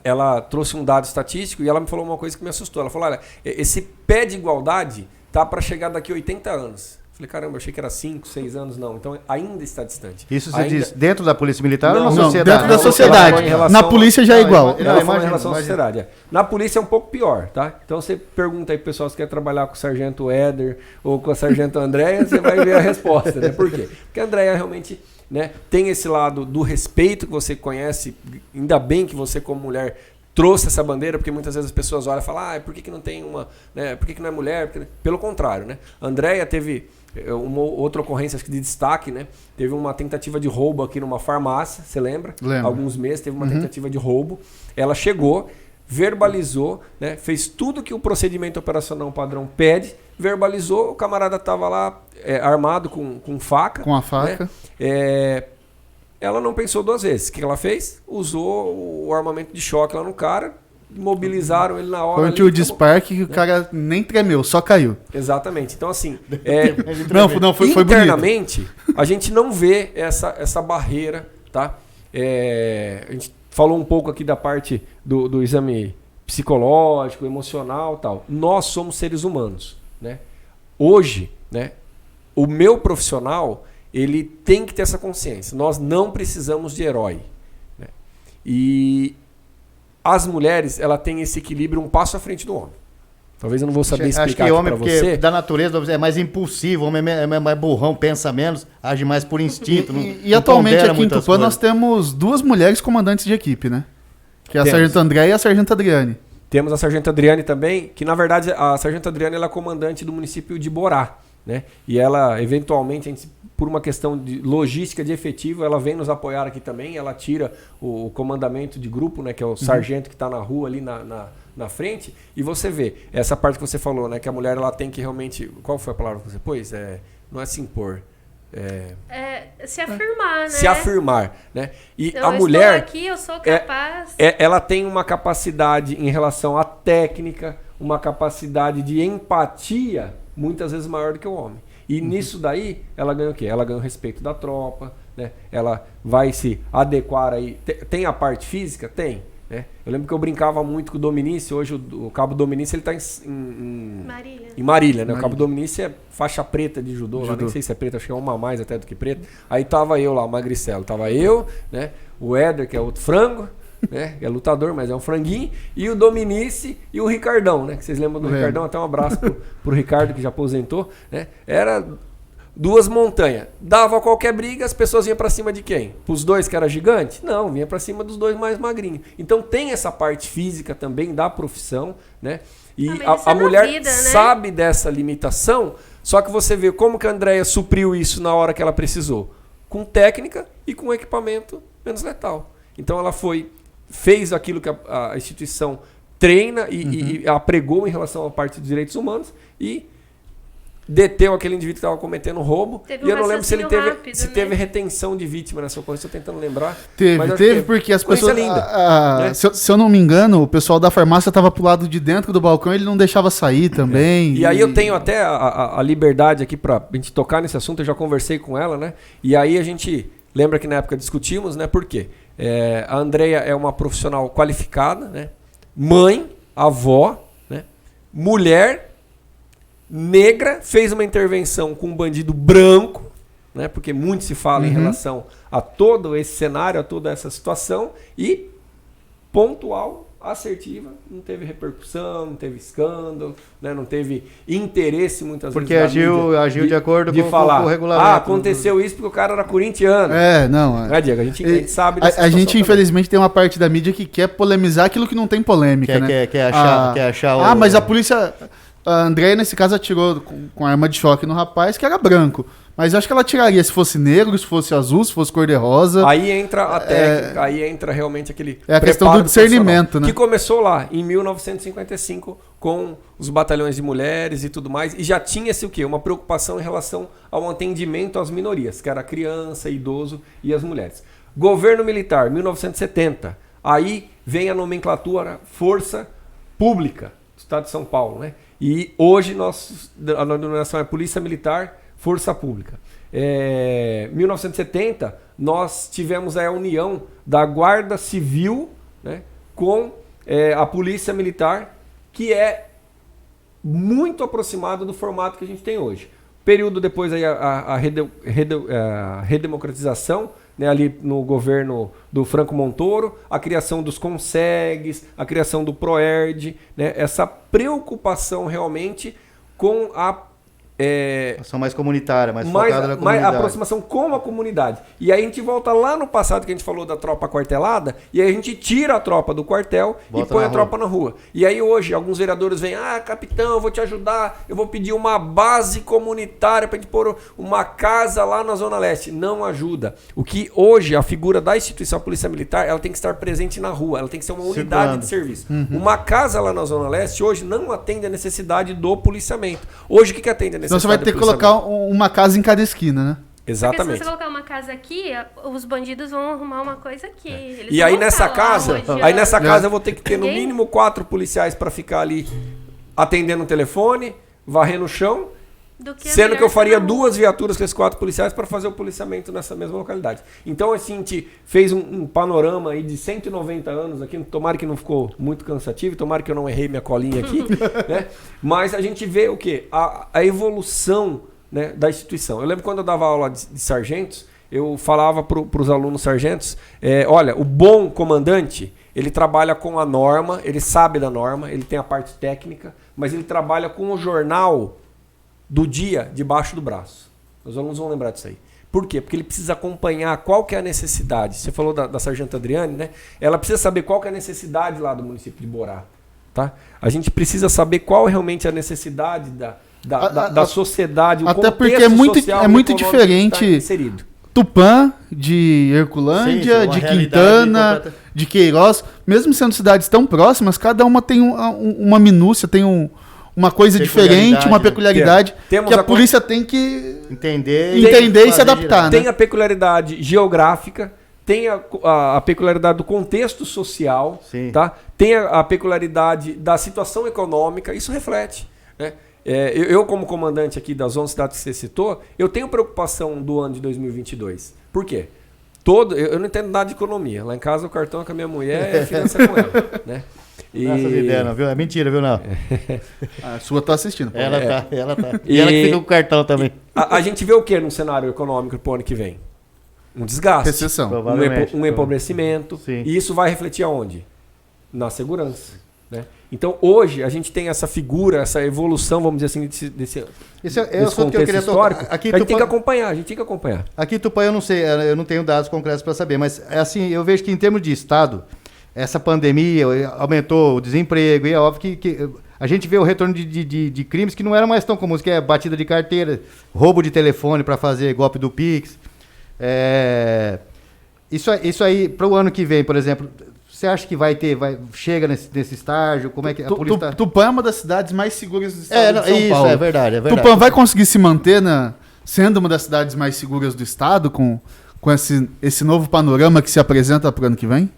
[SPEAKER 5] ela trouxe um dado estatístico e ela me falou uma coisa que me assustou. Ela falou, olha, esse pé de igualdade tá para chegar daqui a 80 anos. Falei, caramba, eu achei que era 5, 6 anos. Não, então ainda está distante.
[SPEAKER 3] Isso você diz dentro da Polícia Militar ou na
[SPEAKER 2] Não,
[SPEAKER 3] sociedade?
[SPEAKER 2] dentro da sociedade. Na polícia já é igual.
[SPEAKER 5] Ela falou em relação à sociedade. Na polícia é um pouco pior, tá? Então você pergunta aí pro pessoal se quer trabalhar com o Sargento Éder ou com a Sargento Andréia, você vai ver a resposta, né? Por quê? Porque a Andréia realmente... Né, tem esse lado do respeito que você conhece, ainda bem que você como mulher trouxe essa bandeira, porque muitas vezes as pessoas olham e falam, por que não tem uma, né, por que não é mulher? Porque... Pelo contrário, né? A Andréia teve uma outra ocorrência, acho que de destaque, né? Teve uma tentativa de roubo aqui numa farmácia, você lembra?
[SPEAKER 2] Lembro.
[SPEAKER 5] Alguns meses teve uma tentativa de roubo, ela chegou, verbalizou, né, fez tudo que o procedimento operacional padrão pede, verbalizou, o camarada estava lá armado com faca.
[SPEAKER 2] Com a faca.
[SPEAKER 5] Né, ela não pensou duas vezes. O que ela fez? Usou o armamento de choque lá no cara, imobilizaram ele na hora.
[SPEAKER 2] Foi um tiro de Spark que o cara nem tremeu, só caiu.
[SPEAKER 5] Exatamente. Então, assim,
[SPEAKER 2] não, foi bonito.
[SPEAKER 5] internamente, a gente não vê essa barreira, tá? A gente falou um pouco aqui da parte do exame psicológico, emocional e tal. Nós somos seres humanos, né? Hoje, né, o meu profissional, ele tem que ter essa consciência. Nós não precisamos de herói, né? E as mulheres, ela tem esse equilíbrio um passo à frente do homem. Talvez eu não vou saber explicar
[SPEAKER 3] acho que homem,
[SPEAKER 5] para
[SPEAKER 3] porque
[SPEAKER 5] você.
[SPEAKER 3] da natureza é mais impulsivo, o homem é mais burrão, pensa menos, age mais por instinto.
[SPEAKER 2] E atualmente aqui em Tupã nós temos 2 mulheres comandantes de equipe, né? Que é a Sargento André e a Sargento Adriane.
[SPEAKER 5] Temos a Sargento Adriane também, que na verdade a Sargento Adriane ela é comandante do município de Borá, né? E ela, eventualmente, por uma questão de logística de efetivo, ela vem nos apoiar aqui também, ela tira o comandamento de grupo, né? Que é o sargento que está na rua ali na frente, e você vê, essa parte que você falou, né? Que a mulher ela tem que realmente... Qual foi a palavra que você pôs? Não é se impor.
[SPEAKER 6] Se afirmar, né?
[SPEAKER 5] Se afirmar, né? E
[SPEAKER 6] eu
[SPEAKER 5] a mulher...
[SPEAKER 6] estou aqui, eu sou capaz.
[SPEAKER 5] Ela tem uma capacidade em relação à técnica, uma capacidade de empatia muitas vezes maior do que o homem. E nisso daí, ela ganha o quê? Ela ganha o respeito da tropa, né? Ela vai se adequar aí. Tem a parte física? Tem. Né? Eu lembro que eu brincava muito com o Dominici. Hoje o Cabo Dominici ele está em Marília, né? O Cabo Dominici é faixa preta de judô. Lá, nem sei se é preta, acho que é uma a mais até do que preta. Aí tava eu lá, o Magricelo. Tava eu, né? O Éder, que é outro frango, né? É lutador, mas é um franguinho. E o Dominici e o Ricardão, né? Que vocês lembram do Ricardão? Até um abraço pro Ricardo, que já aposentou, né? Era 2 montanhas. Dava qualquer briga, as pessoas vinham pra cima de quem? Pros 2 que era gigante? Não, vinha pra cima dos 2 mais magrinhos. Então tem essa parte física também da profissão, né? E a mulher vida, né? Sabe dessa limitação, só que você vê como que a Andréia supriu isso na hora que ela precisou. Com técnica e com equipamento menos letal. Então ela fez aquilo que a instituição treina e apregou em relação à parte dos direitos humanos e deteu aquele indivíduo que estava cometendo roubo. E eu não lembro se ele teve retenção de vítima nessa ocorrência, estou tentando lembrar.
[SPEAKER 2] Teve porque as pessoas...
[SPEAKER 5] né?
[SPEAKER 2] Se eu não me engano, o pessoal da farmácia estava pro lado de dentro do balcão e ele não deixava sair também.
[SPEAKER 5] E aí eu tenho até a liberdade aqui para a gente tocar nesse assunto, eu já conversei com ela, né? E aí a gente... Lembra que na época discutimos, né? Por quê? A Andréia é uma profissional qualificada, né? Mãe, avó, né? Mulher, negra, fez uma intervenção com um bandido branco, né? Porque muito se fala em relação a todo esse cenário, a toda essa situação, e pontual, assertiva, não teve repercussão, não teve escândalo, né? Não teve interesse muitas
[SPEAKER 3] Porque
[SPEAKER 5] vezes da mídia
[SPEAKER 3] agiu de acordo
[SPEAKER 5] de
[SPEAKER 3] com
[SPEAKER 5] falar,
[SPEAKER 3] o regulamento.
[SPEAKER 5] aconteceu isso porque o cara era corintiano.
[SPEAKER 2] Não.
[SPEAKER 5] Né, Diego? A gente sabe dessa
[SPEAKER 2] A gente,
[SPEAKER 5] situação
[SPEAKER 2] infelizmente, tem uma parte da mídia que quer polemizar aquilo que não tem polêmica, né?
[SPEAKER 3] Quer achar
[SPEAKER 2] Ah, mas a polícia... A Andréia, nesse caso, atirou com arma de choque no rapaz, que era branco. Mas eu acho que ela tiraria se fosse negro, se fosse azul, se fosse cor-de-rosa.
[SPEAKER 5] Aí entra a técnica, aí entra realmente aquele
[SPEAKER 2] É a questão
[SPEAKER 5] preparo
[SPEAKER 2] do discernimento,
[SPEAKER 5] profissional,
[SPEAKER 2] né?
[SPEAKER 5] que começou lá, em 1955, com os batalhões de mulheres e tudo mais, e já tinha-se o quê? Uma preocupação em relação ao atendimento às minorias, que era a criança, idoso e as mulheres. Governo Militar, 1970. Aí vem a nomenclatura Força Pública do Estado de São Paulo, né? E hoje a denominação é Polícia Militar, Força Pública. 1970, nós tivemos a união da Guarda Civil, né, com a Polícia Militar, que é muito aproximado do formato que a gente tem hoje. Período depois aí a redemocratização, né, ali no governo do Franco Montoro, a criação dos CONSEGs, a criação do PROERD, né, essa preocupação realmente com a
[SPEAKER 3] ação mais comunitária, mais focada na
[SPEAKER 5] mais
[SPEAKER 3] comunidade.
[SPEAKER 5] aproximação com a comunidade. E aí a gente volta lá no passado que a gente falou da tropa quartelada, e aí a gente tira a tropa do quartel
[SPEAKER 3] Bota
[SPEAKER 5] e põe
[SPEAKER 3] na
[SPEAKER 5] a tropa na rua. E aí hoje alguns vereadores vêm, capitão, eu vou te ajudar, eu vou pedir uma base comunitária para a gente pôr uma casa lá na Zona Leste. Não ajuda. O que hoje a figura da instituição Polícia Militar, ela tem que estar presente na rua, ela tem que ser uma unidade de serviço. Uma casa lá na Zona Leste hoje não atende a necessidade do policiamento. Hoje o que atende a necessidade?
[SPEAKER 2] Então você vai ter que colocar uma casa em cada esquina, né?
[SPEAKER 5] Exatamente.
[SPEAKER 6] Porque se você colocar uma casa aqui, os bandidos vão arrumar uma coisa aqui. Eles
[SPEAKER 5] E
[SPEAKER 6] não
[SPEAKER 5] aí
[SPEAKER 6] vão
[SPEAKER 5] nessa
[SPEAKER 6] ficar lá
[SPEAKER 5] casa,
[SPEAKER 6] rodeando.
[SPEAKER 5] eu vou ter que ter no
[SPEAKER 6] Ninguém-
[SPEAKER 5] mínimo 4 policiais para ficar ali atendendo o telefone, varrendo o chão,
[SPEAKER 6] Do que
[SPEAKER 5] sendo que eu
[SPEAKER 6] melhor
[SPEAKER 5] faria
[SPEAKER 6] ser na
[SPEAKER 5] 2 viaturas com esses 4 policiais para fazer o policiamento nessa mesma localidade. Então assim, a gente fez um panorama aí de 190 anos aqui, tomara que não ficou muito cansativo, tomara que eu não errei minha colinha aqui, né? Mas a gente vê o quê? A evolução, né, da instituição. Eu lembro quando eu dava aula de sargentos, eu falava para os alunos sargentos, olha, o bom comandante, ele trabalha com a norma, ele sabe da norma, ele tem a parte técnica, mas ele trabalha com o jornal do dia debaixo do braço. Os alunos vão lembrar disso aí. Por quê? Porque ele precisa acompanhar qual que é a necessidade. Você falou da sargenta Adriane, né? Ela precisa saber qual que é a necessidade lá do município de Borá. Tá? A gente precisa saber qual realmente é a necessidade da sociedade, o
[SPEAKER 2] até
[SPEAKER 5] contexto
[SPEAKER 2] porque é muito
[SPEAKER 5] social e
[SPEAKER 2] muito
[SPEAKER 5] econômico que
[SPEAKER 2] diferente
[SPEAKER 5] está inserido.
[SPEAKER 2] Tupã, de Herculândia,
[SPEAKER 3] Sim, uma
[SPEAKER 2] de
[SPEAKER 3] realidade
[SPEAKER 2] Quintana,
[SPEAKER 3] completa.
[SPEAKER 2] de Queiroz, mesmo sendo cidades tão próximas, cada uma tem uma minúcia, tem uma coisa diferente, uma peculiaridade
[SPEAKER 5] Temos
[SPEAKER 2] que a
[SPEAKER 5] a
[SPEAKER 2] polícia tem que
[SPEAKER 3] Entender
[SPEAKER 2] entender e se
[SPEAKER 3] fazer
[SPEAKER 2] adaptar, né?
[SPEAKER 5] Tem a peculiaridade geográfica, tem a peculiaridade do contexto social,
[SPEAKER 3] Sim.
[SPEAKER 5] tá? Tem a peculiaridade da situação econômica, isso reflete, né? Eu, como comandante aqui das 11 cidades que você citou, eu tenho preocupação do ano de 2022. Por quê? Eu não entendo nada de economia. Lá em casa o cartão é com a minha mulher e a finança é com ela, né?
[SPEAKER 3] Não é essas ideias, não, viu? É mentira, viu, não?
[SPEAKER 2] A sua tá assistindo. pô.
[SPEAKER 3] Ela tá. E
[SPEAKER 5] E-
[SPEAKER 3] ela que fica com o cartão também.
[SPEAKER 5] A gente vê o que no cenário econômico pro ano que vem? Um desgaste.
[SPEAKER 2] Recessão.
[SPEAKER 3] Provavelmente.
[SPEAKER 5] Um empobrecimento.
[SPEAKER 3] Sim.
[SPEAKER 5] E isso vai refletir aonde? Na segurança. Né? Então, hoje, a gente tem essa figura, essa evolução, vamos dizer assim, desse
[SPEAKER 3] Esse é o
[SPEAKER 5] desse
[SPEAKER 3] assunto que eu
[SPEAKER 5] contexto
[SPEAKER 3] queria
[SPEAKER 5] histórico.
[SPEAKER 3] tocar. Aqui,
[SPEAKER 5] a gente tem que
[SPEAKER 3] Tupã,
[SPEAKER 5] acompanhar, a gente tem que acompanhar.
[SPEAKER 3] aqui, Tupã, eu não sei, eu não tenho dados concretos para saber, mas assim, eu vejo que em termos de Estado, essa pandemia aumentou o desemprego, e é óbvio que a gente vê o retorno de crimes que não eram mais tão comuns, que é batida de carteira, roubo de telefone para fazer golpe do Pix. Isso aí, para o ano que vem, por exemplo, você acha que chega nesse estágio? Como é que a polícia tá...
[SPEAKER 2] Tupã é uma das cidades mais seguras do estado de São
[SPEAKER 3] isso,
[SPEAKER 2] Paulo.
[SPEAKER 3] é verdade.
[SPEAKER 2] Tupã vai conseguir se manter sendo uma das cidades mais seguras do estado com esse novo panorama que se apresenta para o ano que vem?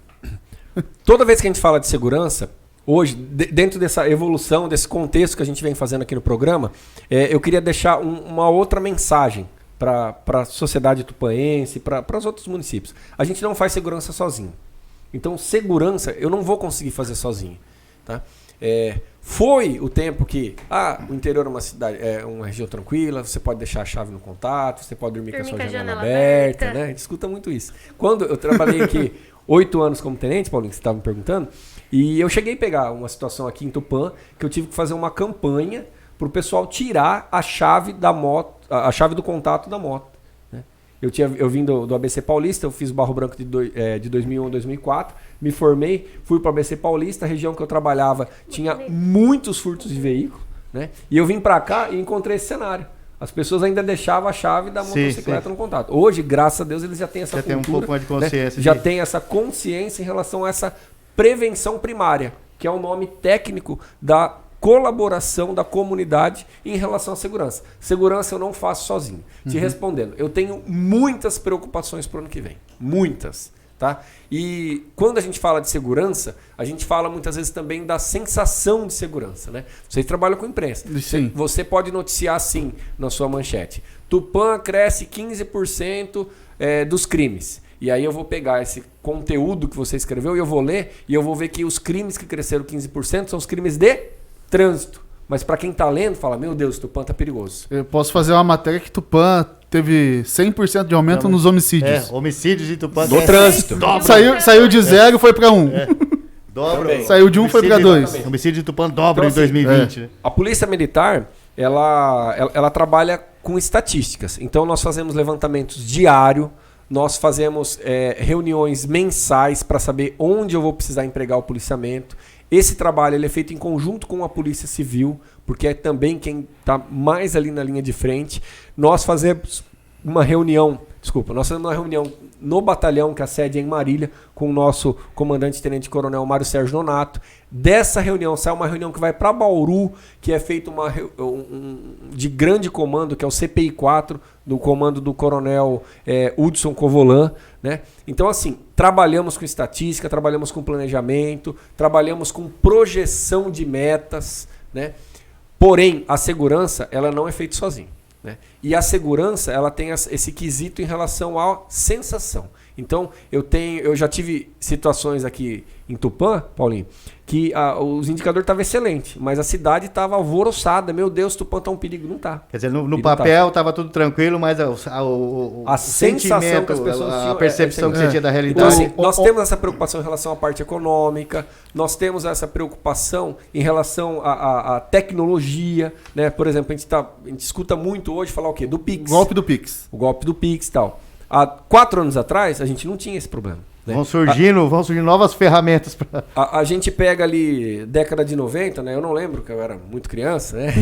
[SPEAKER 5] Toda vez que a gente fala de segurança, hoje, dentro dessa evolução, desse contexto que a gente vem fazendo aqui no programa, eu queria deixar uma outra mensagem para a sociedade tupanense, para os outros municípios. A gente não faz segurança sozinho. Então, segurança eu não vou conseguir fazer sozinho. Tá? Foi o tempo que o interior é uma cidade, é uma região tranquila, você pode deixar a chave no contato, você pode dormir com a sua janela aberta, né? A gente escuta muito isso. Quando eu trabalhei aqui 8 anos como tenente, Paulinho, que você estava me perguntando, e eu cheguei a pegar uma situação aqui em Tupã que eu tive que fazer uma campanha para o pessoal tirar a chave da moto, a chave do contato da moto. Né? Eu vim do ABC Paulista, eu fiz o Barro Branco de 2001 a 2004, me formei, fui para o ABC Paulista, a região que eu trabalhava tinha muitos furtos de veículo, né? E eu vim para cá e encontrei esse cenário. As pessoas ainda deixavam a chave da motocicleta no contato. Hoje, graças a Deus, eles já têm essa cultura. Já tem um pouco mais de consciência. Né? Já tem essa consciência em relação a essa prevenção primária, que é o nome técnico da colaboração da comunidade em relação à segurança. Segurança eu não faço sozinho. Te respondendo, eu tenho muitas preocupações para o ano que vem. Muitas. Tá? E quando a gente fala de segurança, a gente fala muitas vezes também da sensação de segurança. Né? Vocês trabalham com imprensa.
[SPEAKER 2] Sim.
[SPEAKER 5] Você pode noticiar assim na sua manchete: Tupã cresce 15% dos crimes. E aí eu vou pegar esse conteúdo que você escreveu e eu vou ler e eu vou ver que os crimes que cresceram 15% são os crimes de trânsito. Mas para quem tá lendo, fala: meu Deus, Tupã tá perigoso.
[SPEAKER 2] Eu posso fazer uma matéria que Tupã teve 100% de aumento nos homicídios.
[SPEAKER 3] Homicídios de Tupã.
[SPEAKER 5] No trânsito.
[SPEAKER 2] Saiu de 0 e foi para 1.
[SPEAKER 3] Dobra.
[SPEAKER 2] Saiu de 1 foi para 2.
[SPEAKER 3] Homicídio de Tupã dobra
[SPEAKER 5] Então,
[SPEAKER 3] em 2020. Né?
[SPEAKER 5] A Polícia Militar, ela trabalha com estatísticas. Então nós fazemos levantamentos diários, nós fazemos reuniões mensais para saber onde eu vou precisar empregar o policiamento. Esse trabalho ele é feito em conjunto com a Polícia Civil, porque é também quem está mais ali na linha de frente. Nós fazemos uma reunião no batalhão, que a sede é em Marília, com o nosso comandante-tenente-coronel Mário Sérgio Nonato. Dessa reunião sai uma reunião que vai para Bauru, que é feita de grande comando, que é o CPI 4, do comando do coronel Hudson Covolan. Né? Então, assim, trabalhamos com estatística, trabalhamos com planejamento, trabalhamos com projeção de metas, né? Porém, a segurança ela não é feita sozinha. Né? E a segurança ela tem esse quesito em relação à sensação. Então, eu já tive situações aqui em Tupã, Paulinho, que os indicadores estavam excelentes, mas a cidade estava alvoroçada. Meu Deus, Tupã está um perigo. Não está.
[SPEAKER 3] Quer dizer, no papel estava tudo tranquilo, mas
[SPEAKER 5] a sensação que as pessoas tinham,
[SPEAKER 3] a percepção que você tinha da realidade.
[SPEAKER 5] Então, assim, nós temos essa preocupação em relação à parte econômica, nós temos essa preocupação em relação à tecnologia. Né? Por exemplo, a gente escuta muito hoje falar o quê? Do Pix.
[SPEAKER 2] O golpe do Pix.
[SPEAKER 5] O golpe do Pix e tal. Há 4 anos atrás, a gente não tinha esse problema. Né?
[SPEAKER 3] Vão surgindo novas ferramentas.
[SPEAKER 5] A gente pega ali década de 90, né? Eu não lembro, que eu era muito criança, né?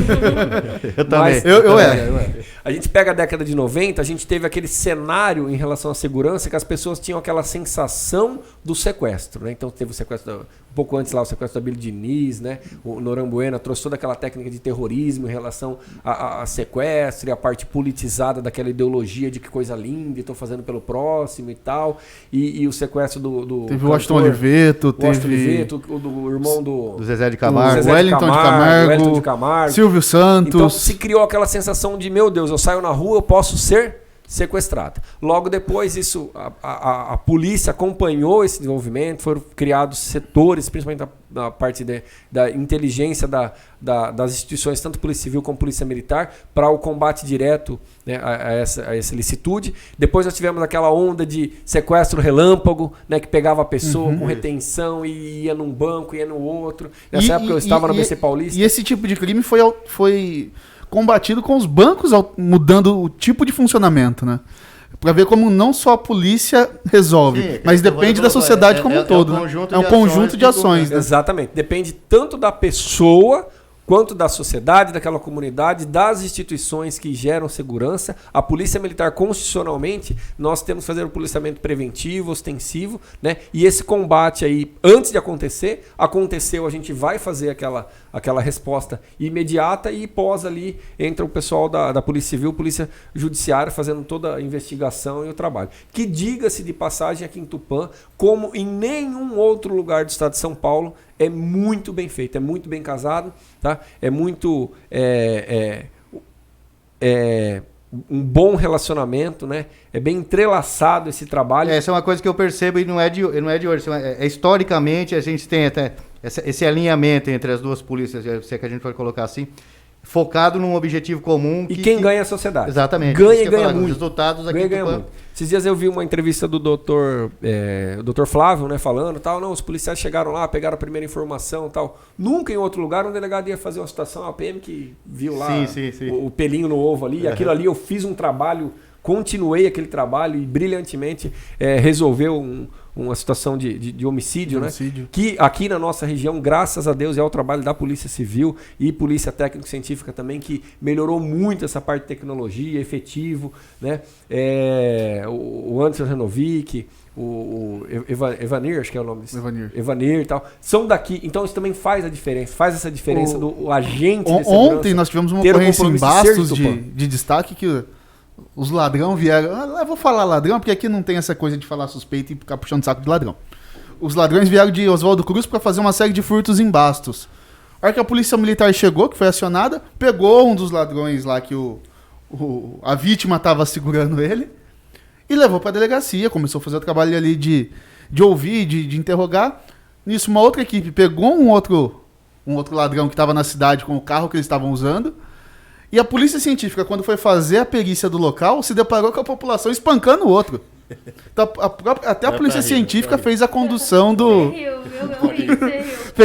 [SPEAKER 3] Eu também.
[SPEAKER 5] Mas,
[SPEAKER 2] eu era.
[SPEAKER 5] A gente pega a década de 90, a gente teve aquele cenário em relação à segurança que as pessoas tinham aquela sensação do sequestro, né? Então teve o sequestro, um pouco antes lá, o sequestro da Bíblia Diniz, né? O Norambuena trouxe toda aquela técnica de terrorismo em relação a sequestro e a parte politizada daquela ideologia de que coisa linda, estou fazendo pelo próximo e tal. E o sequestro do
[SPEAKER 2] teve o Washington Oliveto,
[SPEAKER 5] do irmão do
[SPEAKER 3] Zezé de Camargo,
[SPEAKER 2] o Wellington de Camargo, Silvio Santos.
[SPEAKER 5] Então se criou aquela sensação de, meu Deus, eu saio na rua, eu posso ser sequestrada. Logo depois, a polícia acompanhou esse desenvolvimento, foram criados setores, principalmente da parte da inteligência das instituições, tanto Polícia Civil como Polícia Militar, para o combate direto, né, a essa ilicitude. Depois nós tivemos aquela onda de sequestro relâmpago, né, que pegava a pessoa com retenção e ia num banco, ia no outro. Nessa época eu estava no ABC Paulista.
[SPEAKER 2] E esse tipo de crime foi combatido com os bancos mudando o tipo de funcionamento, né? Para ver como não só a polícia resolve,
[SPEAKER 3] sim,
[SPEAKER 2] mas depende da sociedade como um todo. É um conjunto de ações. Né?
[SPEAKER 5] Exatamente. Depende tanto da pessoa quanto da sociedade, daquela comunidade, das instituições que geram segurança. A Polícia Militar, constitucionalmente, nós temos que fazer o policiamento preventivo, ostensivo, né? E esse combate aí, antes de acontecer, aconteceu, a gente vai fazer aquela resposta imediata e pós ali entra o pessoal da Polícia Civil, Polícia Judiciária, fazendo toda a investigação e o trabalho. Que diga-se de passagem aqui em Tupã, como em nenhum outro lugar do estado de São Paulo, é muito bem feito, é muito bem casado, tá? É muito um bom relacionamento, né? É bem entrelaçado esse trabalho.
[SPEAKER 3] Essa é uma coisa que eu percebo e não é de hoje. Historicamente, a gente tem até esse alinhamento entre as duas polícias, se é que a gente pode colocar assim, focado num objetivo comum.
[SPEAKER 5] E quem ganha é a sociedade.
[SPEAKER 3] Exatamente.
[SPEAKER 5] Ganha
[SPEAKER 3] Isso
[SPEAKER 5] e
[SPEAKER 3] que eu ia
[SPEAKER 5] ganha
[SPEAKER 3] falar,
[SPEAKER 5] muito.
[SPEAKER 3] Os resultados aqui
[SPEAKER 5] Ganha muito. Esses dias eu vi uma entrevista do doutor Flávio, né, falando tal. Não, os policiais chegaram lá, pegaram a primeira informação tal. Nunca em outro lugar um delegado ia fazer uma situação, a PM que viu lá
[SPEAKER 3] Sim.
[SPEAKER 5] o pelinho no ovo ali. Aquilo ali eu fiz um trabalho, continuei aquele trabalho e brilhantemente resolveu uma situação de homicídio, né? Que aqui na nossa região, graças a Deus, é o trabalho da Polícia Civil e Polícia Técnico-Científica também, que melhorou muito essa parte de tecnologia, efetivo, né? O Anderson Renovic, o Evanir, acho que é o nome desse. Evanir e tal. São daqui, então isso também faz a diferença, faz essa diferença do agente de segurança.
[SPEAKER 2] Ontem nós tivemos uma
[SPEAKER 5] ter um
[SPEAKER 2] ocorrência em
[SPEAKER 5] compromisso de ser
[SPEAKER 2] Bastos
[SPEAKER 5] de Tupã.
[SPEAKER 2] de destaque que os ladrão vieram. Eu vou falar ladrão porque aqui não tem essa coisa de falar suspeito e ficar puxando saco de ladrão. Os ladrões vieram de Oswaldo Cruz para fazer uma série de furtos em Bastos. A hora que a polícia militar chegou, que foi acionada, pegou um dos ladrões lá que a vítima estava segurando ele e levou para a delegacia. Começou a fazer o trabalho ali de ouvir, de interrogar. Nisso, uma outra equipe pegou um outro ladrão que estava na cidade com o carro que eles estavam usando. E a polícia científica, quando foi fazer a perícia do local, se deparou com a população espancando o outro. Então, até a polícia científica fez a condução do...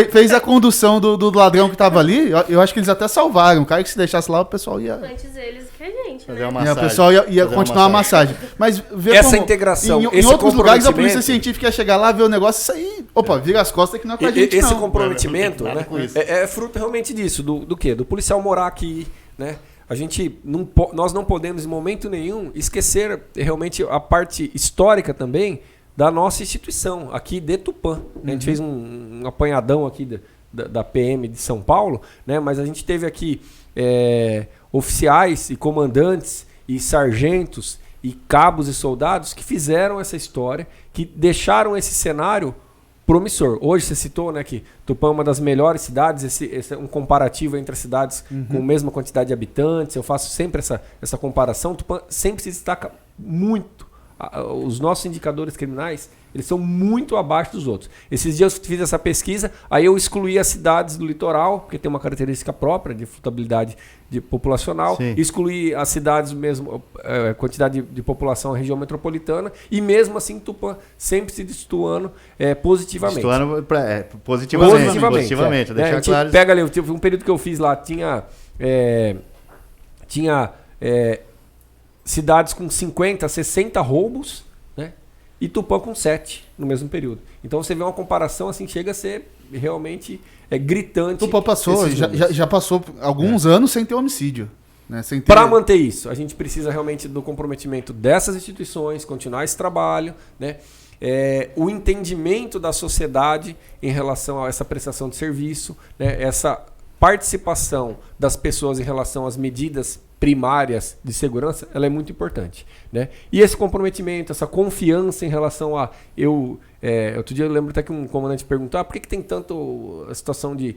[SPEAKER 2] Fez a condução do ladrão que estava ali. Eu acho que eles até salvaram. O cara que se deixasse lá, o pessoal ia...
[SPEAKER 6] Antes eles que a gente,
[SPEAKER 3] Fazer
[SPEAKER 6] né?
[SPEAKER 3] uma
[SPEAKER 2] E o
[SPEAKER 3] massagem.
[SPEAKER 2] pessoal ia continuar a massagem. Mas ver
[SPEAKER 5] Essa
[SPEAKER 2] como
[SPEAKER 5] integração,
[SPEAKER 2] em
[SPEAKER 5] esse
[SPEAKER 2] outros lugares a polícia
[SPEAKER 5] comprometimento-
[SPEAKER 2] científica ia chegar lá, ver o negócio e sair. Opa, vira as costas que não é com a gente,
[SPEAKER 5] Esse
[SPEAKER 2] não.
[SPEAKER 5] comprometimento,
[SPEAKER 3] Nada
[SPEAKER 5] né,
[SPEAKER 3] com isso.
[SPEAKER 5] é fruto realmente disso, do quê? Do policial morar aqui, né? A gente nós não podemos em momento nenhum esquecer realmente a parte histórica também da nossa instituição aqui de Tupã. A gente fez um apanhadão aqui da PM de São Paulo, né? Mas a gente teve aqui oficiais e comandantes e sargentos e cabos e soldados que fizeram essa história, que deixaram esse cenário promissor. Hoje você citou, né, que Tupã é uma das melhores cidades, esse é um comparativo entre as cidades com a mesma quantidade de habitantes. Eu faço sempre essa comparação. Tupã sempre se destaca muito. Os nossos indicadores criminais, eles são muito abaixo dos outros. Esses dias eu fiz essa pesquisa, aí eu excluí as cidades do litoral, porque tem uma característica própria de flutuabilidade populacional,
[SPEAKER 3] Sim.
[SPEAKER 5] excluí as cidades mesmo, quantidade de população, a região metropolitana, e mesmo assim Tupã sempre se destituindo positivamente.
[SPEAKER 3] Positivamente,
[SPEAKER 5] A
[SPEAKER 3] deixar
[SPEAKER 5] gente
[SPEAKER 3] claro.
[SPEAKER 5] pega ali, um período que eu fiz lá, tinha cidades com 50, 60 roubos, né? E Tupã com 7 no mesmo período. Então você vê uma comparação assim, chega a ser realmente gritante.
[SPEAKER 2] Tupã passou,
[SPEAKER 5] esses números.
[SPEAKER 2] já passou alguns anos sem ter homicídio. Né? Sem ter...
[SPEAKER 5] Para manter isso, a gente precisa realmente do comprometimento dessas instituições, continuar esse trabalho, né? O entendimento da sociedade em relação a essa prestação de serviço, né? Essa participação das pessoas em relação às medidas primárias de segurança, ela é muito importante, né? E esse comprometimento, essa confiança em relação a... outro dia eu lembro até que um comandante perguntou, por que tem tanto a situação de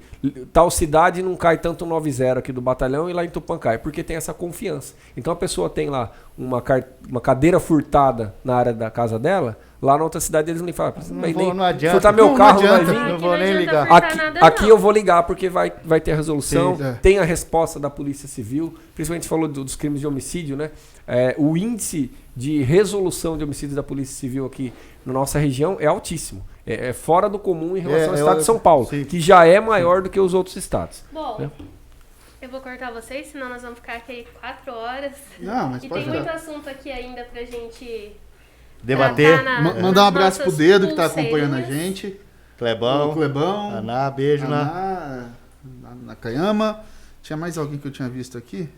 [SPEAKER 5] tal cidade não cai tanto 9-0 aqui do batalhão e lá em Tupã cai? Porque tem essa confiança. Então a pessoa tem lá uma cadeira furtada na área da casa dela, lá na outra cidade eles nem falam,
[SPEAKER 3] Não adianta.
[SPEAKER 5] furtar meu carro, não vai
[SPEAKER 2] adianta.
[SPEAKER 5] vir.
[SPEAKER 3] Não vou nem ligar.
[SPEAKER 5] Aqui eu vou ligar porque vai ter a resolução,
[SPEAKER 2] Sim, é.
[SPEAKER 5] tem a resposta da Polícia Civil, principalmente falou dos crimes de homicídio, né? O índice de resolução de homicídios da Polícia Civil aqui na nossa região é altíssimo. É fora do comum em relação ao estado de São Paulo,
[SPEAKER 3] sim.
[SPEAKER 5] que já é maior do que os outros estados.
[SPEAKER 6] Bom, eu vou cortar vocês, senão nós vamos ficar aqui 4 horas.
[SPEAKER 2] Não, mas
[SPEAKER 6] E
[SPEAKER 2] pode
[SPEAKER 6] tem
[SPEAKER 2] dar.
[SPEAKER 6] muito assunto aqui ainda pra gente
[SPEAKER 3] Debater.
[SPEAKER 6] tratar nas
[SPEAKER 2] Mandar um abraço pro
[SPEAKER 6] nossas
[SPEAKER 2] Dedo que tá acompanhando a
[SPEAKER 6] pulseirinhas.
[SPEAKER 2] gente.
[SPEAKER 3] Clebão.
[SPEAKER 2] O Clebão.
[SPEAKER 3] Aná, beijo na
[SPEAKER 2] Na Canhama. Tinha mais alguém que eu tinha visto aqui?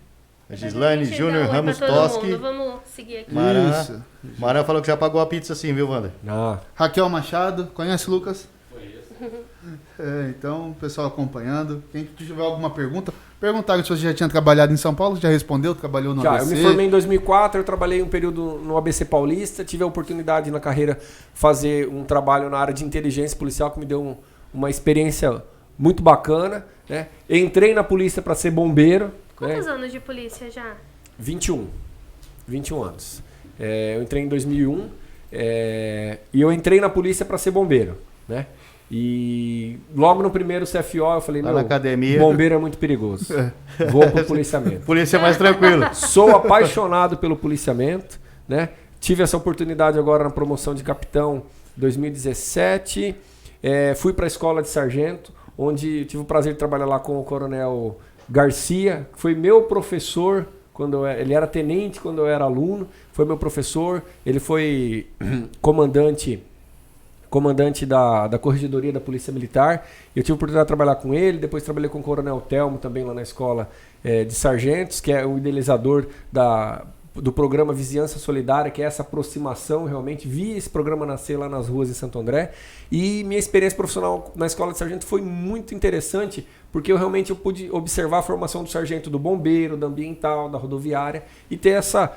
[SPEAKER 3] Gislaine
[SPEAKER 6] Gente,
[SPEAKER 3] Júnior
[SPEAKER 6] dá um oi
[SPEAKER 3] Ramos
[SPEAKER 6] pra todo
[SPEAKER 3] Toski.
[SPEAKER 6] mundo. Vamos seguir aqui.
[SPEAKER 3] Mará.
[SPEAKER 2] Isso.
[SPEAKER 3] Marã falou que já pagou a pizza sim, viu, Wander?
[SPEAKER 2] Raquel Machado. Conhece, Lucas?
[SPEAKER 1] Foi isso.
[SPEAKER 2] Então, o pessoal acompanhando. Quem tiver alguma pergunta, perguntaram se você já tinha trabalhado em São Paulo, já respondeu, trabalhou no
[SPEAKER 5] Já,
[SPEAKER 2] ABC.
[SPEAKER 5] eu me formei em 2004, eu trabalhei um período no ABC Paulista, tive a oportunidade na carreira fazer um trabalho na área de inteligência policial que me deu uma experiência muito bacana, né? Entrei na polícia para ser bombeiro,
[SPEAKER 6] Quantos
[SPEAKER 5] né?
[SPEAKER 6] anos de polícia já?
[SPEAKER 5] 21 anos. Eu entrei em 2001 e eu entrei na polícia para ser bombeiro, né? E logo no primeiro CFO eu falei,
[SPEAKER 3] Lá na academia.
[SPEAKER 5] bombeiro é muito perigoso. Vou pro policiamento.
[SPEAKER 3] Polícia é mais tranquila.
[SPEAKER 5] Sou apaixonado pelo policiamento, né? Tive essa oportunidade agora na promoção de capitão 2017. Fui para a escola de sargento, onde tive o prazer de trabalhar lá com o coronel Garcia, que foi meu professor ele era tenente quando eu era aluno, foi meu professor, ele foi comandante da Corregedoria da Polícia Militar. Eu tive a oportunidade de trabalhar com ele, depois trabalhei com o coronel Telmo também lá na escola de sargentos, que é o idealizador do programa Vizinhança Solidária, que é essa aproximação, realmente vi esse programa nascer lá nas ruas de Santo André, e minha experiência profissional na escola de sargento foi muito interessante, porque eu pude observar a formação do sargento do bombeiro, da ambiental, da rodoviária, e ter essa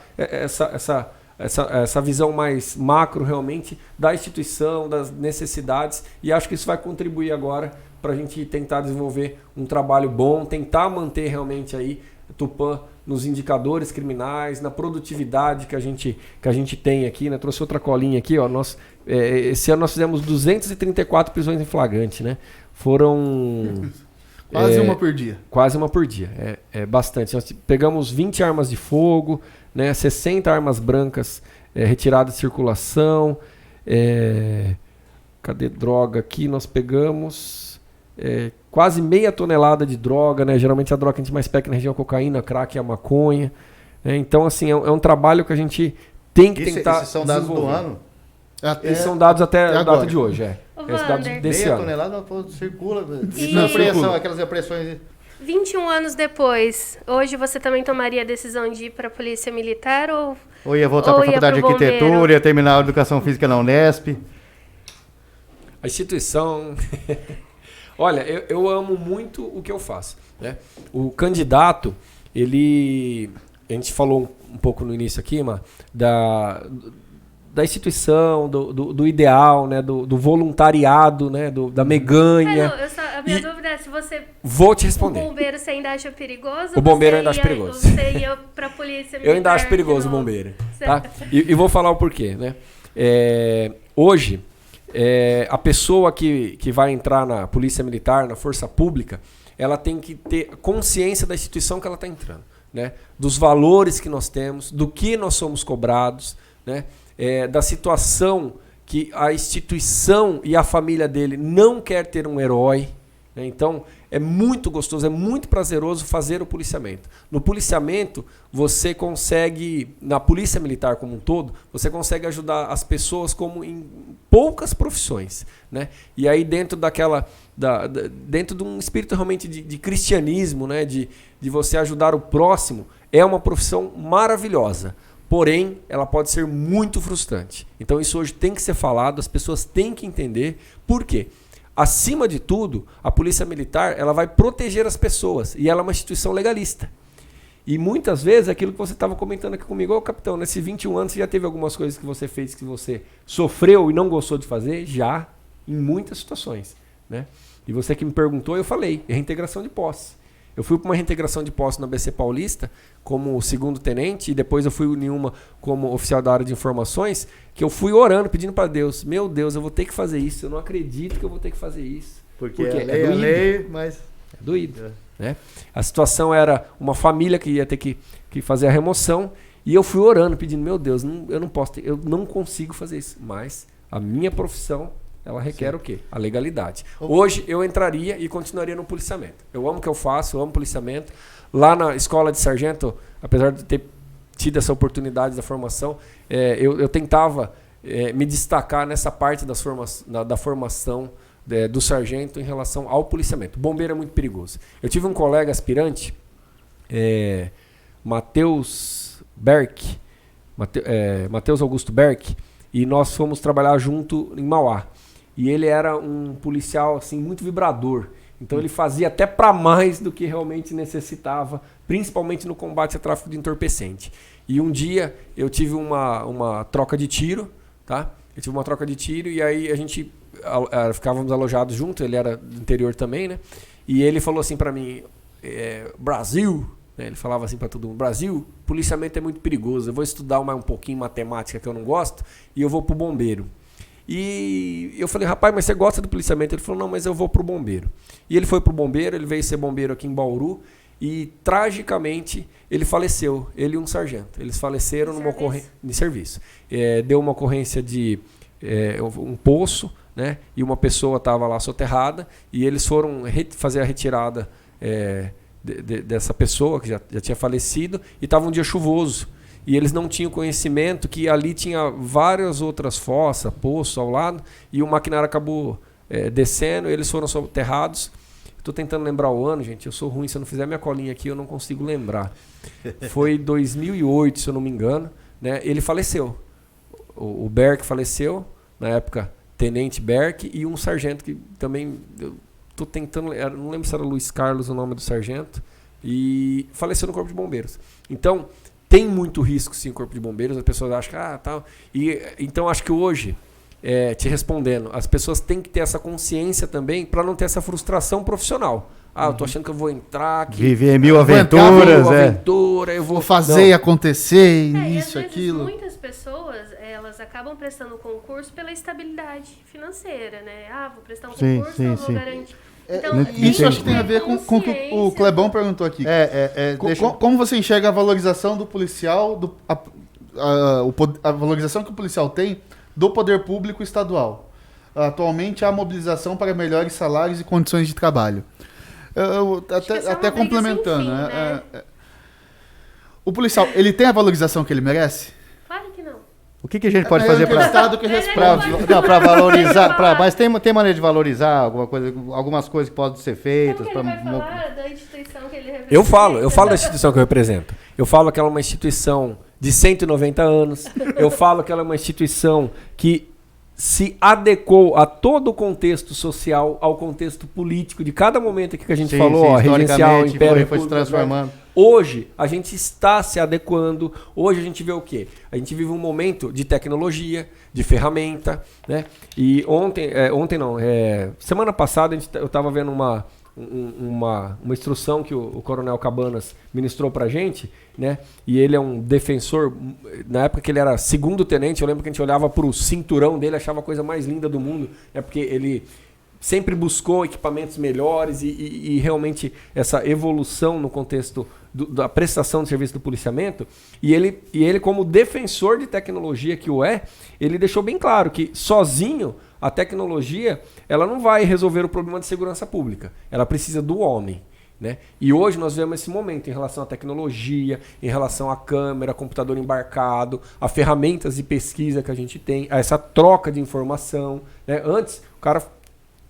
[SPEAKER 5] visão mais macro realmente da instituição, das necessidades, e acho que isso vai contribuir agora para a gente tentar desenvolver um trabalho bom, tentar manter realmente aí Tupã nos indicadores criminais, na produtividade que a gente tem aqui, né? Trouxe outra colinha aqui, ó. Esse ano nós fizemos 234 prisões em flagrante, né? Foram
[SPEAKER 2] Quase uma por dia.
[SPEAKER 5] Quase uma por dia, é bastante. Nós pegamos 20 armas de fogo, né? 60 armas brancas retiradas de circulação. Cadê droga aqui? Nós pegamos quase meia tonelada de droga, né? Geralmente a droga que a gente mais pega na região é a cocaína, a crack e a maconha. Então, assim, é um trabalho que a gente tem que tentar.
[SPEAKER 3] Esses são dados do ano?
[SPEAKER 5] Esses são dados até a data de hoje,
[SPEAKER 6] Ô,
[SPEAKER 5] Esses dados
[SPEAKER 6] Wander.
[SPEAKER 5] desse
[SPEAKER 3] Meia
[SPEAKER 5] ano.
[SPEAKER 3] tonelada circula.
[SPEAKER 6] Não,
[SPEAKER 3] Apreensão, aquelas apreensões.
[SPEAKER 6] 21 anos depois, hoje você também tomaria a decisão de ir para a Polícia Militar
[SPEAKER 3] Ou ia voltar para a
[SPEAKER 6] ia
[SPEAKER 3] faculdade de
[SPEAKER 6] pro
[SPEAKER 3] arquitetura,
[SPEAKER 6] bombeiro?
[SPEAKER 3] ia terminar a educação física na Unesp.
[SPEAKER 5] A instituição... Olha, eu amo muito o que eu faço, né? O candidato, a gente falou um pouco no início aqui, da instituição, do ideal, né? Do voluntariado, né? Da meganha.
[SPEAKER 6] A minha dúvida é se você...
[SPEAKER 5] Vou te responder.
[SPEAKER 6] O bombeiro você ainda acha perigoso?
[SPEAKER 5] O bombeiro eu ainda acho perigoso.
[SPEAKER 6] Você ia para a Polícia Militar?
[SPEAKER 5] Eu ainda acho perigoso o bombeiro. Tá? E vou falar o porquê, né? Hoje... a pessoa que vai entrar na Polícia Militar, na Força Pública, ela tem que ter consciência da instituição que ela está entrando, né? Dos valores que nós temos, do que nós somos cobrados, né? Da situação que a instituição e a família dele não quer ter um herói, né? Então, é muito gostoso, é muito prazeroso fazer o policiamento. No policiamento, você consegue, na Polícia Militar como um todo, você consegue ajudar as pessoas como em poucas profissões, né? E aí dentro dentro de um espírito realmente de cristianismo, né? De você ajudar o próximo, é uma profissão maravilhosa. Porém, ela pode ser muito frustrante. Então isso hoje tem que ser falado, as pessoas têm que entender. Por quê? Acima de tudo, a Polícia Militar ela vai proteger as pessoas e ela é uma instituição legalista. E muitas vezes, aquilo que você estava comentando aqui comigo, capitão, nesses 21 anos você já teve algumas coisas que você fez que você sofreu e não gostou de fazer? Já, em muitas situações, né? E você que me perguntou, eu falei, reintegração de posse. Eu fui para uma reintegração de posse na BC Paulista como segundo tenente e depois eu fui em uma como oficial da área de informações, que eu fui orando, pedindo para Deus, meu Deus, eu vou ter que fazer isso, eu não acredito que eu vou ter que fazer isso.
[SPEAKER 3] Porque
[SPEAKER 5] é
[SPEAKER 3] lei, mas...
[SPEAKER 5] É doído. Né? A situação era uma família que ia ter que fazer a remoção e eu fui orando, pedindo, meu Deus, eu não consigo fazer isso, mas a minha profissão ela requer o quê? A legalidade. Hoje eu entraria e continuaria no policiamento. Eu amo o que eu faço, eu amo policiamento. Lá na escola de sargento, apesar de ter tido essa oportunidade da formação, eu tentava me destacar nessa parte da formação do sargento em relação ao policiamento. Bombeiro é muito perigoso. Eu tive um colega aspirante, Matheus Augusto Berck, e nós fomos trabalhar junto em Mauá. E ele era um policial assim muito vibrador. Então ele fazia até para mais do que realmente necessitava, principalmente no combate a tráfico de entorpecente. E um dia eu tive uma troca de tiro, tá? Eu tive uma troca de tiro e aí a gente ficávamos alojados junto, ele era do interior também, né? E ele falou assim para mim, Brasil, né? Ele falava assim para todo mundo, Brasil, policiamento é muito perigoso, eu vou estudar um pouquinho matemática que eu não gosto e eu vou pro bombeiro. E eu falei, rapaz, mas você gosta do policiamento? Ele falou, não, mas eu vou pro bombeiro. E ele foi pro bombeiro, ele veio ser bombeiro aqui em Bauru e, tragicamente, ele faleceu, ele e um sargento. Eles faleceram numa ocorrência de serviço. Deu uma ocorrência de um poço, né? E uma pessoa estava lá soterrada e eles foram fazer a retirada dessa pessoa que já tinha falecido e estava um dia chuvoso. E eles não tinham conhecimento que ali tinha várias outras fossas, poços ao lado, e o maquinário acabou descendo, eles foram soterrados. Estou tentando lembrar o ano, gente, eu sou ruim, se eu não fizer minha colinha aqui eu não consigo lembrar. Foi 2008, se eu não me engano, né? Ele faleceu. O Berk faleceu, na época, Tenente Berk, e um sargento que também, estou tentando, não lembro se era Luiz Carlos o nome do sargento, e faleceu no Corpo de Bombeiros. Então, tem muito risco, sim, o Corpo de Bombeiros. As pessoas acham que, tal. Então, acho que hoje, te respondendo, as pessoas têm que ter essa consciência também para não ter essa frustração profissional. Eu tô achando que eu vou entrar aqui.
[SPEAKER 3] Viver mil aventuras,
[SPEAKER 5] eu vou
[SPEAKER 2] fazer acontecer,
[SPEAKER 6] E
[SPEAKER 2] isso,
[SPEAKER 6] às vezes,
[SPEAKER 2] aquilo.
[SPEAKER 6] muitas pessoas, elas acabam prestando concurso pela estabilidade financeira, né? Vou prestar um concurso, eu vou garantir. Então,
[SPEAKER 2] Isso acho que tem a ver com o que o Clebão perguntou aqui. Como você enxerga a valorização do policial, a valorização que o policial tem do poder público estadual? Atualmente há mobilização para melhores salários e condições de trabalho. Até complementando,
[SPEAKER 6] né?
[SPEAKER 2] O policial, ele tem a valorização que ele merece?
[SPEAKER 6] Claro que não.
[SPEAKER 3] O que a gente pode fazer
[SPEAKER 2] para o Estado que responde?
[SPEAKER 3] Para valorizar, mas tem maneira de valorizar algumas coisas que podem ser feitas.
[SPEAKER 6] Como que ele vai falar da instituição que ele representa?
[SPEAKER 5] Eu falo da instituição que eu represento. Eu falo que ela é uma instituição de 190 anos. Eu falo que ela é uma instituição que se adequou a todo o contexto social, ao contexto político de cada momento aqui que a gente falou, regencial, império,
[SPEAKER 3] foi se transformando.
[SPEAKER 5] Hoje, a gente está se adequando. Hoje a gente vê o quê? A gente vive um momento de tecnologia, de ferramenta, né? E semana passada eu estava vendo uma instrução que o Coronel Cabanas ministrou pra gente, né? E ele é um defensor. Na época que ele era segundo tenente, eu lembro que a gente olhava pro cinturão dele, achava a coisa mais linda do mundo, né? Porque ele sempre buscou equipamentos melhores e realmente essa evolução no contexto da prestação de serviço do policiamento. E ele, como defensor de tecnologia que ele deixou bem claro que sozinho a tecnologia ela não vai resolver o problema de segurança pública. Ela precisa do homem, né? E hoje nós vemos esse momento em relação à tecnologia, em relação à câmera, computador embarcado, a ferramentas de pesquisa que a gente tem, a essa troca de informação, né? Antes, o cara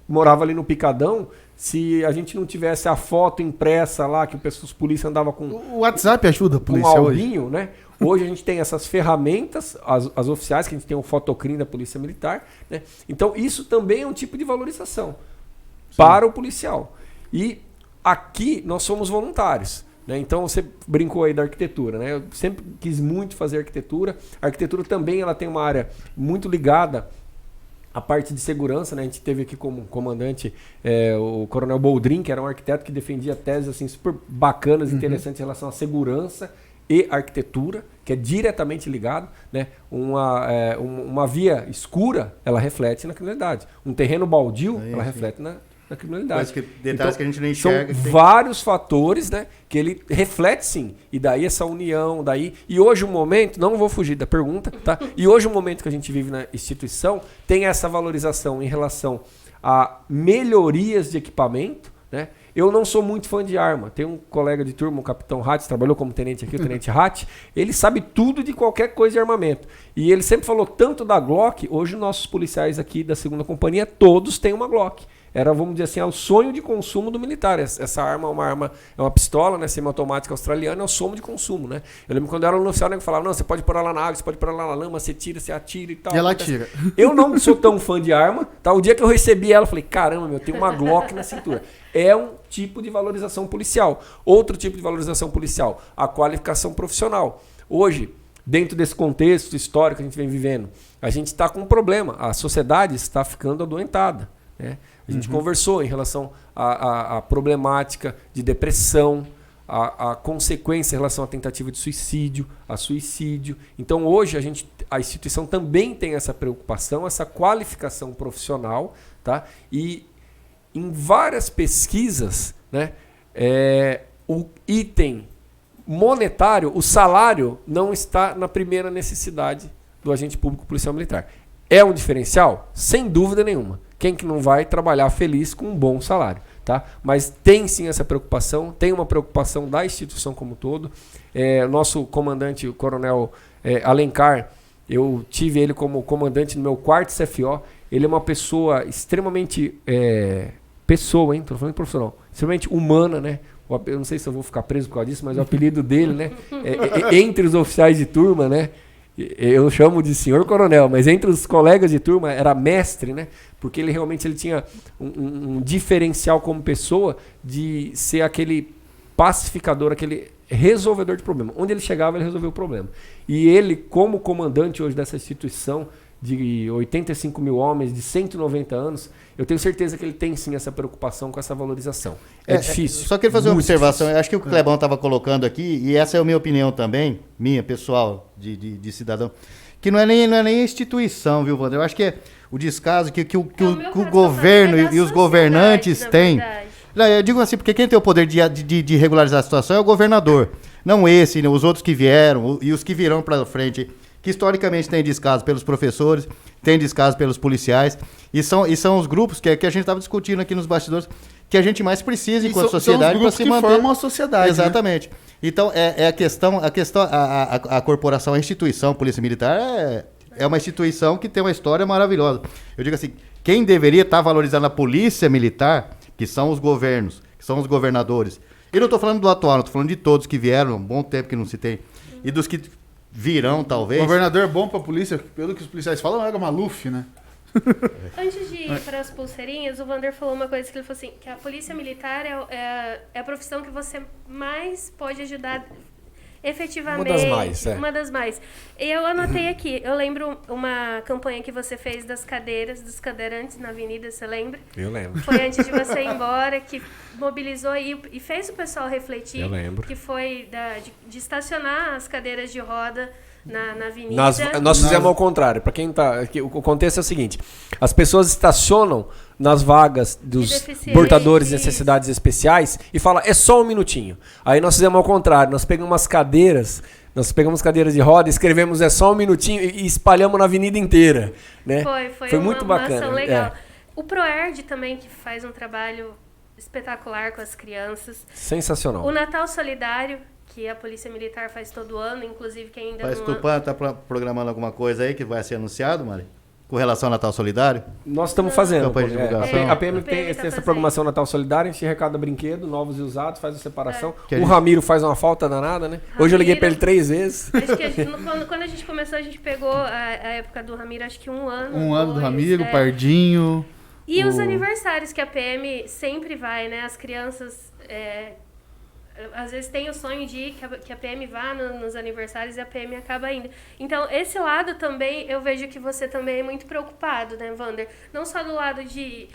[SPEAKER 5] morava ali no Picadão, se a gente não tivesse a foto impressa lá, que os polícias andavam com... O
[SPEAKER 2] WhatsApp ajuda a polícia
[SPEAKER 5] com albinho, hoje, né? Hoje a gente tem essas ferramentas, as oficiais, que a gente tem o fotocrim da Polícia Militar, né? Então isso também é um tipo de valorização para o policial. E aqui nós somos voluntários, né? Então você brincou aí da arquitetura, né? Eu sempre quis muito fazer arquitetura. A arquitetura também ela tem uma área muito ligada a parte de segurança, né? A gente teve aqui como comandante o Coronel Boldrin, que era um arquiteto que defendia teses assim, super bacanas, interessantes em relação à segurança e arquitetura, que é diretamente ligado, né? Uma via escura, ela reflete na criminalidade. Um terreno baldio, ela reflete na criminalidade.
[SPEAKER 3] Detalhes que a gente não enxerga.
[SPEAKER 5] São vários fatores, né, que ele reflete sim. E daí essa união, e hoje o momento, não vou fugir da pergunta, tá? E hoje o momento que a gente vive na instituição tem essa valorização em relação a melhorias de equipamento, né? Eu não sou muito fã de arma. Tem um colega de turma, o Capitão Hatch, trabalhou como tenente aqui, o Tenente Hatch. Ele sabe tudo de qualquer coisa de armamento. E ele sempre falou tanto da Glock. Hoje nossos policiais aqui da 2ª Companhia, todos têm uma Glock. Era, vamos dizer assim, o sonho de consumo do militar. Essa arma é uma pistola, né, semiautomática australiana, é o sonho de consumo, né? Eu lembro quando eu era no oficial, né, falava, não, você pode pôr ela na água, você pode pôr ela na lama, você tira, você atira e tal.
[SPEAKER 2] E ela atira.
[SPEAKER 5] Eu não sou tão fã de arma, tá? O dia que eu recebi ela, eu falei, caramba, eu tenho uma Glock na cintura. É um tipo de valorização policial. Outro tipo de valorização policial, a qualificação profissional. Hoje, dentro desse contexto histórico que a gente vem vivendo, a gente está com um problema. A sociedade está ficando adoentada, né? A gente conversou em relação à problemática de depressão, a consequência em relação à tentativa de suicídio, a suicídio. Então hoje a instituição também tem essa preocupação, essa qualificação profissional, tá? E em várias pesquisas, né, o item monetário, o salário, não está na primeira necessidade do agente público policial militar. É um diferencial? Sem dúvida nenhuma. Quem que não vai trabalhar feliz com um bom salário? Tá? Mas tem sim essa preocupação, tem uma preocupação da instituição como um todo. Nosso comandante, o coronel Alencar, eu tive ele como comandante no meu 4º CFO. Ele é uma pessoa extremamente... pessoa, hein? Tô falando de profissional. Extremamente humana, né? Eu não sei se eu vou ficar preso por causa disso, mas o apelido dele, né? Entre os oficiais de turma, né? Eu chamo de senhor coronel, mas entre os colegas de turma era mestre, né? Porque ele realmente tinha um diferencial como pessoa de ser aquele pacificador, aquele resolvedor de problema. Onde ele chegava, ele resolveu o problema. E ele, como comandante hoje dessa instituição de 85 mil homens, de 190 anos, eu tenho certeza que ele tem sim essa preocupação com essa valorização. É difícil.
[SPEAKER 3] Só queria fazer uma observação.
[SPEAKER 5] Difícil.
[SPEAKER 3] Eu acho que o Clebão estava colocando aqui, e essa é a minha opinião também, minha, pessoal, de cidadão, que não é nem a instituição, viu, Wander? Eu acho que é o descaso que o governo e os governantes têm. Eu digo assim, porque quem tem o poder de regularizar a situação é o governador. Não esse, né, os outros que vieram e os que virão para frente, que historicamente tem descaso pelos professores, tem descaso pelos policiais, e são os grupos que a gente estava discutindo aqui nos bastidores, que a gente mais precisa enquanto sociedade para se manter.
[SPEAKER 2] Formam a sociedade.
[SPEAKER 3] Exatamente. Né? Então, a corporação, a instituição, a Polícia Militar, é uma instituição que tem uma história maravilhosa. Eu digo assim, quem deveria estar valorizando a Polícia Militar, que são os governos, que são os governadores, e não estou falando do atual, não estou falando de todos que vieram, um bom tempo que não se tem, e dos que virão, talvez.
[SPEAKER 2] Governador bom pra polícia, pelo que os policiais falam, era Maluf, né?
[SPEAKER 6] Antes de ir para as pulseirinhas, o Wander falou uma coisa que ele falou assim, que a polícia militar é a profissão que você mais pode ajudar efetivamente.
[SPEAKER 5] Uma das mais,
[SPEAKER 6] Uma das mais. E eu anotei aqui, eu lembro uma campanha que você fez das cadeiras, dos cadeirantes na avenida, você lembra?
[SPEAKER 5] Eu lembro.
[SPEAKER 6] Foi antes de você ir embora, que mobilizou e fez o pessoal refletir.
[SPEAKER 5] Eu lembro.
[SPEAKER 6] Que foi de estacionar as cadeiras de roda na avenida.
[SPEAKER 5] Nós fizemos ao contrário. Para quem tá, o contexto é o seguinte: as pessoas estacionam nas vagas dos portadores de necessidades especiais e falam, é só um minutinho. Aí nós fizemos ao contrário, nós pegamos cadeiras de roda, escrevemos é só um minutinho e espalhamos na avenida inteira. Né? Foi muito bacana.
[SPEAKER 6] Ação legal. O ProERD também, que faz um trabalho espetacular com as crianças.
[SPEAKER 5] Sensacional.
[SPEAKER 6] O Natal Solidário, que a Polícia Militar faz todo ano, inclusive quem ainda
[SPEAKER 3] não... Tupã está programando alguma coisa aí que vai ser anunciado, Mari? Com relação ao Natal Solidário?
[SPEAKER 5] Nós estamos fazendo.
[SPEAKER 3] Campanha de divulgação.
[SPEAKER 5] A PM tem essa programação Natal Solidário, a gente arrecada brinquedo, novos e usados, faz a separação.
[SPEAKER 3] O
[SPEAKER 5] Ramiro faz uma falta danada, né? Hoje eu liguei para ele 3 vezes.
[SPEAKER 6] Acho que quando a gente começou, a gente pegou a época do Ramiro, acho que 1 ano.
[SPEAKER 2] 1 ano do Ramiro, Pardinho.
[SPEAKER 6] E os aniversários que a PM sempre vai, né? As crianças... às vezes tem o sonho de ir, que a PM vá nos aniversários e a PM acaba indo. Então, esse lado também, eu vejo que você também é muito preocupado, né, Wander? Não só do lado de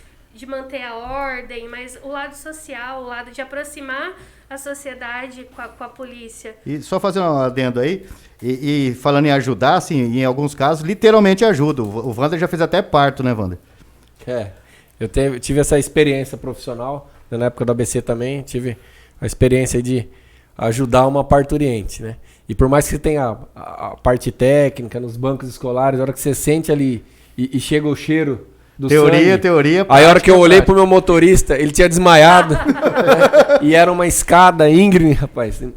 [SPEAKER 6] manter a ordem, mas o lado social, o lado de aproximar a sociedade com a polícia.
[SPEAKER 3] E só fazer um adendo aí, e falando em ajudar, assim, em alguns casos, literalmente ajuda. O Wander já fez até parto, né, Wander?
[SPEAKER 5] Eu tive essa experiência profissional, na época do ABC também, tive... a experiência de ajudar uma parturiente, né? E por mais que você tenha a parte técnica nos bancos escolares, a hora que você sente ali e chega o cheiro do sangue...
[SPEAKER 3] Teoria.
[SPEAKER 5] Aí a hora que eu olhei pro meu motorista, ele tinha desmaiado. Né? E era uma escada íngreme, rapaz. Não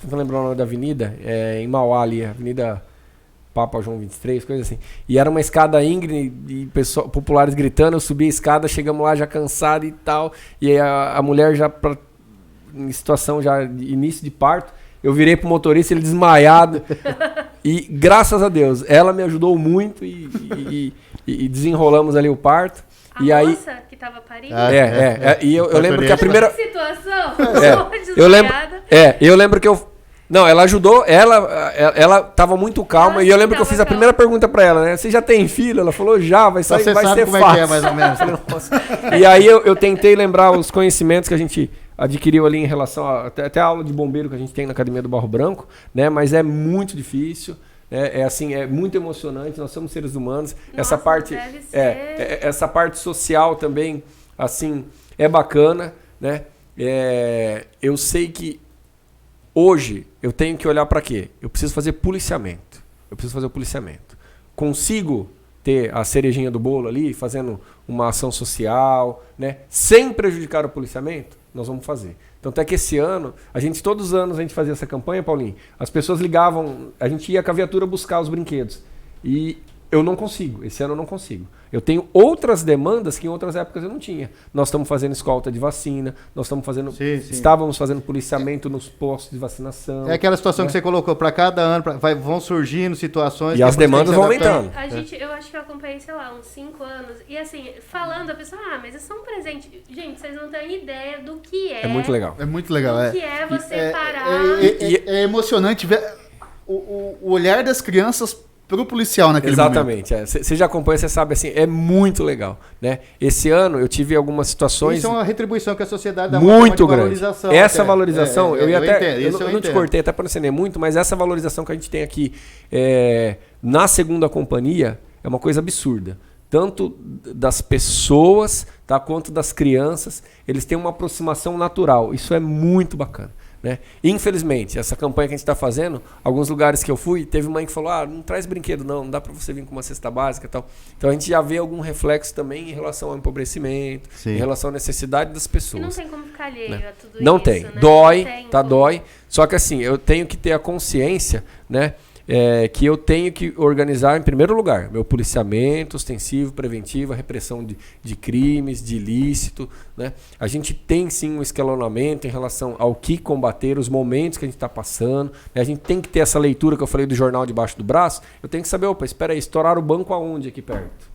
[SPEAKER 5] vou lembrar o nome da avenida. Em Mauá ali, Avenida Papa João 23, coisa assim. E era uma escada íngreme e populares gritando. Eu subi a escada, chegamos lá já cansado e tal. E aí a mulher já... em situação já de início de parto, eu virei pro motorista, ele desmaiado, e graças a Deus, ela me ajudou muito e desenrolamos ali o parto.
[SPEAKER 6] A
[SPEAKER 5] e
[SPEAKER 6] moça
[SPEAKER 5] aí,
[SPEAKER 6] que tava parindo?
[SPEAKER 5] E eu lembro que a primeira...
[SPEAKER 6] Que situação?
[SPEAKER 5] Eu lembro que eu... Não, ela ajudou, ela tava muito calma, e eu lembro que eu fiz a primeira pergunta pra ela, né? Você já tem filho? Ela falou, já, vai sair, vai ser fácil.
[SPEAKER 3] É, mais ou menos.
[SPEAKER 5] E aí eu tentei lembrar os conhecimentos que a gente adquiriu ali em relação até a aula de bombeiro que a gente tem na Academia do Barro Branco, né? Mas é muito difícil. Assim, é muito emocionante. Nós somos seres humanos.
[SPEAKER 6] Nossa, deve ser.
[SPEAKER 5] Essa parte social também, assim, é bacana, né? Eu sei que hoje eu tenho que olhar para quê? Eu preciso fazer policiamento. Consigo ter a cerejinha do bolo ali, fazendo uma ação social, né? Sem prejudicar o policiamento, nós vamos fazer. Tanto é que esse ano, todos os anos a gente fazia essa campanha, Paulinho, as pessoas ligavam, a gente ia com a viatura buscar os brinquedos. E eu não consigo, esse ano eu não consigo. Eu tenho outras demandas que em outras épocas eu não tinha. Nós estamos fazendo escolta de vacina, estávamos fazendo policiamento nos postos de vacinação.
[SPEAKER 3] É aquela situação que você colocou, para cada ano, vão surgindo situações...
[SPEAKER 5] E as demandas vão aumentando.
[SPEAKER 6] Eu acho que eu acompanhei, sei lá, uns 5 anos. E assim, falando, a pessoa, mas é só um presente. Gente, vocês não têm ideia do que é.
[SPEAKER 5] É muito legal.
[SPEAKER 2] É muito legal,
[SPEAKER 6] Do que é você parar...
[SPEAKER 2] É emocionante ver o olhar das crianças pro policial naquele
[SPEAKER 5] Exatamente. Você já acompanha, você sabe, assim, é muito legal, né? Esse ano eu tive algumas situações...
[SPEAKER 3] Isso é uma retribuição que a sociedade dá
[SPEAKER 5] muito
[SPEAKER 3] uma
[SPEAKER 5] grande.
[SPEAKER 3] Valorização.
[SPEAKER 5] Essa valorização, eu não te
[SPEAKER 3] entendo.
[SPEAKER 5] cortei até para não acender muito, mas essa valorização que a gente tem aqui na segunda companhia é uma coisa absurda. Tanto das pessoas, tá, quanto das crianças, eles têm uma aproximação natural. Isso é muito bacana. Né? Infelizmente, essa campanha que a gente está fazendo, alguns lugares que eu fui, teve mãe que falou, não traz brinquedo não dá para você vir com uma cesta básica e tal. Então a gente já vê algum reflexo também em relação ao empobrecimento,
[SPEAKER 3] Sim.
[SPEAKER 5] em relação à necessidade das pessoas.
[SPEAKER 6] E não tem como ficar alheio a tudo isso.
[SPEAKER 5] Não tem,
[SPEAKER 6] né?
[SPEAKER 5] dói,
[SPEAKER 6] Não tem
[SPEAKER 5] tá,
[SPEAKER 6] como.
[SPEAKER 5] dói. Só que assim, eu tenho que ter a consciência, né, que eu tenho que organizar, em primeiro lugar, meu policiamento ostensivo, preventivo, a repressão de crimes, de ilícito. Né? A gente tem sim um escalonamento em relação ao que combater, os momentos que a gente está passando. Né? A gente tem que ter essa leitura que eu falei do jornal debaixo do braço. Eu tenho que saber, espera aí, estourar o banco aonde aqui perto?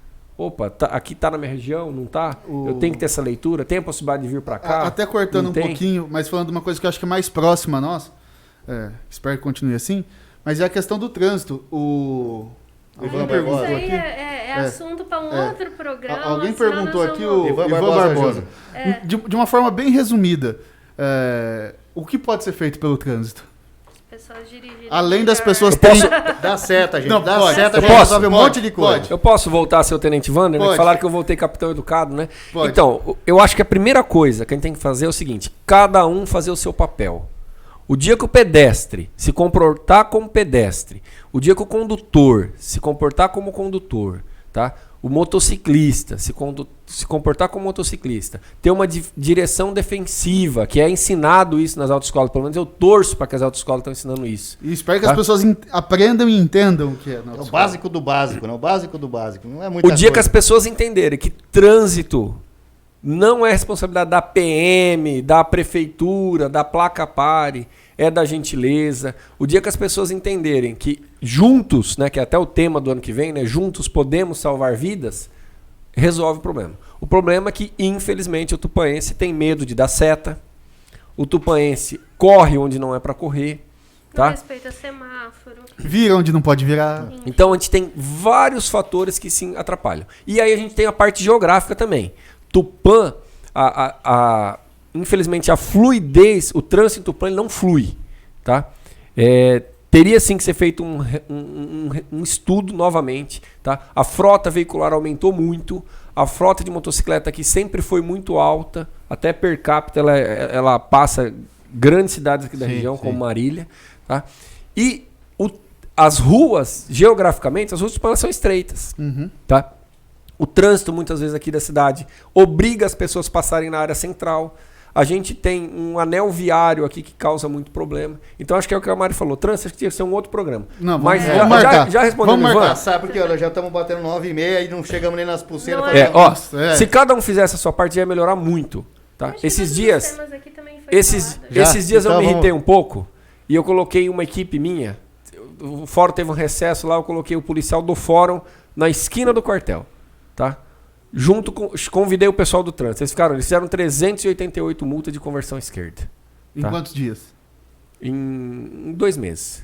[SPEAKER 5] Aqui tá na minha região, não tá? Eu tenho que ter essa leitura, tem a possibilidade de vir para cá?
[SPEAKER 2] Até cortando um pouquinho, mas falando de uma coisa que eu acho que é mais próxima a nós, espero que continue assim, mas é a questão do trânsito.
[SPEAKER 3] Ivan
[SPEAKER 6] Isso
[SPEAKER 3] Barbosa
[SPEAKER 6] aí é assunto para um outro programa.
[SPEAKER 2] Alguém
[SPEAKER 6] senão
[SPEAKER 2] perguntou
[SPEAKER 6] nós
[SPEAKER 2] aqui,
[SPEAKER 6] vamos-
[SPEAKER 2] o
[SPEAKER 3] Ivan
[SPEAKER 2] Ivan
[SPEAKER 3] Barbosa
[SPEAKER 2] Barbosa. De uma forma bem resumida, o que pode ser feito pelo trânsito?
[SPEAKER 6] Pessoas dirigirem
[SPEAKER 2] Além das
[SPEAKER 6] melhor.
[SPEAKER 2] pessoas
[SPEAKER 5] Eu posso-
[SPEAKER 2] terem...
[SPEAKER 3] Dá seta, gente.
[SPEAKER 2] Não,
[SPEAKER 3] Dá
[SPEAKER 2] pode.
[SPEAKER 3] seta,
[SPEAKER 2] Eu
[SPEAKER 3] gente.
[SPEAKER 2] posso,
[SPEAKER 3] Resolve um
[SPEAKER 2] pode,
[SPEAKER 3] monte de coisa.
[SPEAKER 2] pode.
[SPEAKER 5] Eu posso voltar a ser o Tenente Wander? Né?
[SPEAKER 2] Pode.
[SPEAKER 5] Falaram que eu voltei capitão educado, né?
[SPEAKER 2] Pode.
[SPEAKER 5] Então, eu acho que a primeira coisa que a gente tem que fazer é o seguinte: cada um fazer o seu papel. O dia que o pedestre se comportar como pedestre, o dia que o condutor se comportar como condutor, tá? O motociclista se comportar como motociclista, ter uma direção defensiva, que é ensinado isso nas autoescolas, pelo menos eu torço para que as autoescolas estão ensinando isso.
[SPEAKER 2] E espero que as pessoas aprendam e entendam o que é.
[SPEAKER 3] É o básico do básico, né? O básico do básico. Não é muita
[SPEAKER 5] O dia que as
[SPEAKER 3] coisa.
[SPEAKER 5] pessoas entenderem que trânsito não é responsabilidade da PM, da prefeitura, da placa pare, é da gentileza. O dia que as pessoas entenderem que juntos, né, que é até o tema do ano que vem, né, juntos podemos salvar vidas, resolve o problema. O problema é que, infelizmente, o tupanense tem medo de dar seta, o tupanense corre onde não é para correr,
[SPEAKER 6] Não
[SPEAKER 5] tá?
[SPEAKER 6] respeita semáforo.
[SPEAKER 2] Vira onde não pode virar.
[SPEAKER 5] Então a gente tem vários fatores que se atrapalham. E aí a gente tem a parte geográfica também. Tupã, infelizmente a fluidez, o trânsito em Tupã ele não flui. Tá? Teria sim que ser feito um estudo novamente. Tá? A frota veicular aumentou muito. A frota de motocicleta aqui sempre foi muito alta. Até per capita ela passa grandes cidades aqui da região, como Marília. Tá? E as ruas, geograficamente, as ruas de Tupã são estreitas. Tá? O trânsito, muitas vezes, aqui da cidade obriga as pessoas a passarem na área central. A gente tem um anel viário aqui que causa muito problema. Então, acho que é o que a Mari falou. Trânsito, acho que tinha que ser um outro programa.
[SPEAKER 2] Não,
[SPEAKER 5] mas
[SPEAKER 2] vamos marcar.
[SPEAKER 5] já respondendo,
[SPEAKER 2] Vamos marcar.
[SPEAKER 5] Ivan?
[SPEAKER 3] Sabe porque olha, já estamos batendo 9h30 e não chegamos nem nas pulseiras.
[SPEAKER 6] Não
[SPEAKER 3] pra-
[SPEAKER 6] é.
[SPEAKER 2] Nossa, é.
[SPEAKER 5] Se cada um fizesse a sua parte, ia melhorar muito. Tá?
[SPEAKER 6] Acho que
[SPEAKER 5] Esses
[SPEAKER 6] todos
[SPEAKER 5] dias...
[SPEAKER 6] os temas aqui também foi
[SPEAKER 5] Esses
[SPEAKER 6] falado.
[SPEAKER 5] dias
[SPEAKER 3] Então
[SPEAKER 5] eu me irritei
[SPEAKER 3] vamos-
[SPEAKER 5] um pouco e eu coloquei uma equipe minha. O fórum teve um recesso lá, eu coloquei o policial do fórum na esquina do quartel. Tá? Convidei o pessoal do trânsito. Eles fizeram 388 multas de conversão à esquerda.
[SPEAKER 2] Em
[SPEAKER 5] Tá.
[SPEAKER 2] quantos dias?
[SPEAKER 5] Em 2 meses.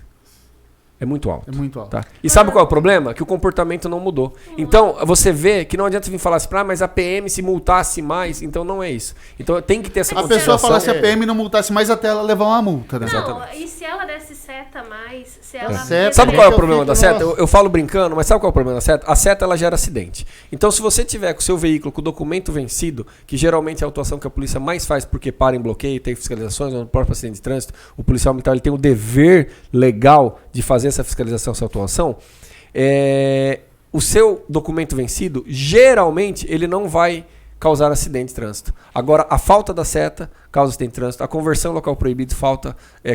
[SPEAKER 5] É muito alto.
[SPEAKER 2] É muito alto.
[SPEAKER 5] Tá? E sabe qual é o problema? Que o comportamento não mudou. Então, você vê que não adianta vir falar assim, mas a PM se multasse mais, então não é isso. Então tem que ter essa
[SPEAKER 2] A pessoa
[SPEAKER 5] consideração.
[SPEAKER 2] fala se a PM não multasse mais até ela levar uma multa, né?
[SPEAKER 6] Não, e se ela desse seta mais, se ela...
[SPEAKER 3] Seta,
[SPEAKER 5] Sabe qual é o
[SPEAKER 3] eu
[SPEAKER 5] problema
[SPEAKER 3] fico,
[SPEAKER 5] da seta?
[SPEAKER 3] nossa.
[SPEAKER 5] Eu falo brincando, mas sabe qual é o problema da seta? A seta ela gera acidente. Então, se você tiver com o seu veículo com o documento vencido, que geralmente é a autuação que a polícia mais faz porque para em bloqueio, tem fiscalizações, no próprio acidente de trânsito, o policial militar ele tem o dever legal de fazer essa fiscalização, essa autuação. O seu documento vencido, geralmente, ele não vai causar acidente de trânsito. Agora, a falta da seta causa acidente de trânsito, a conversão local proibido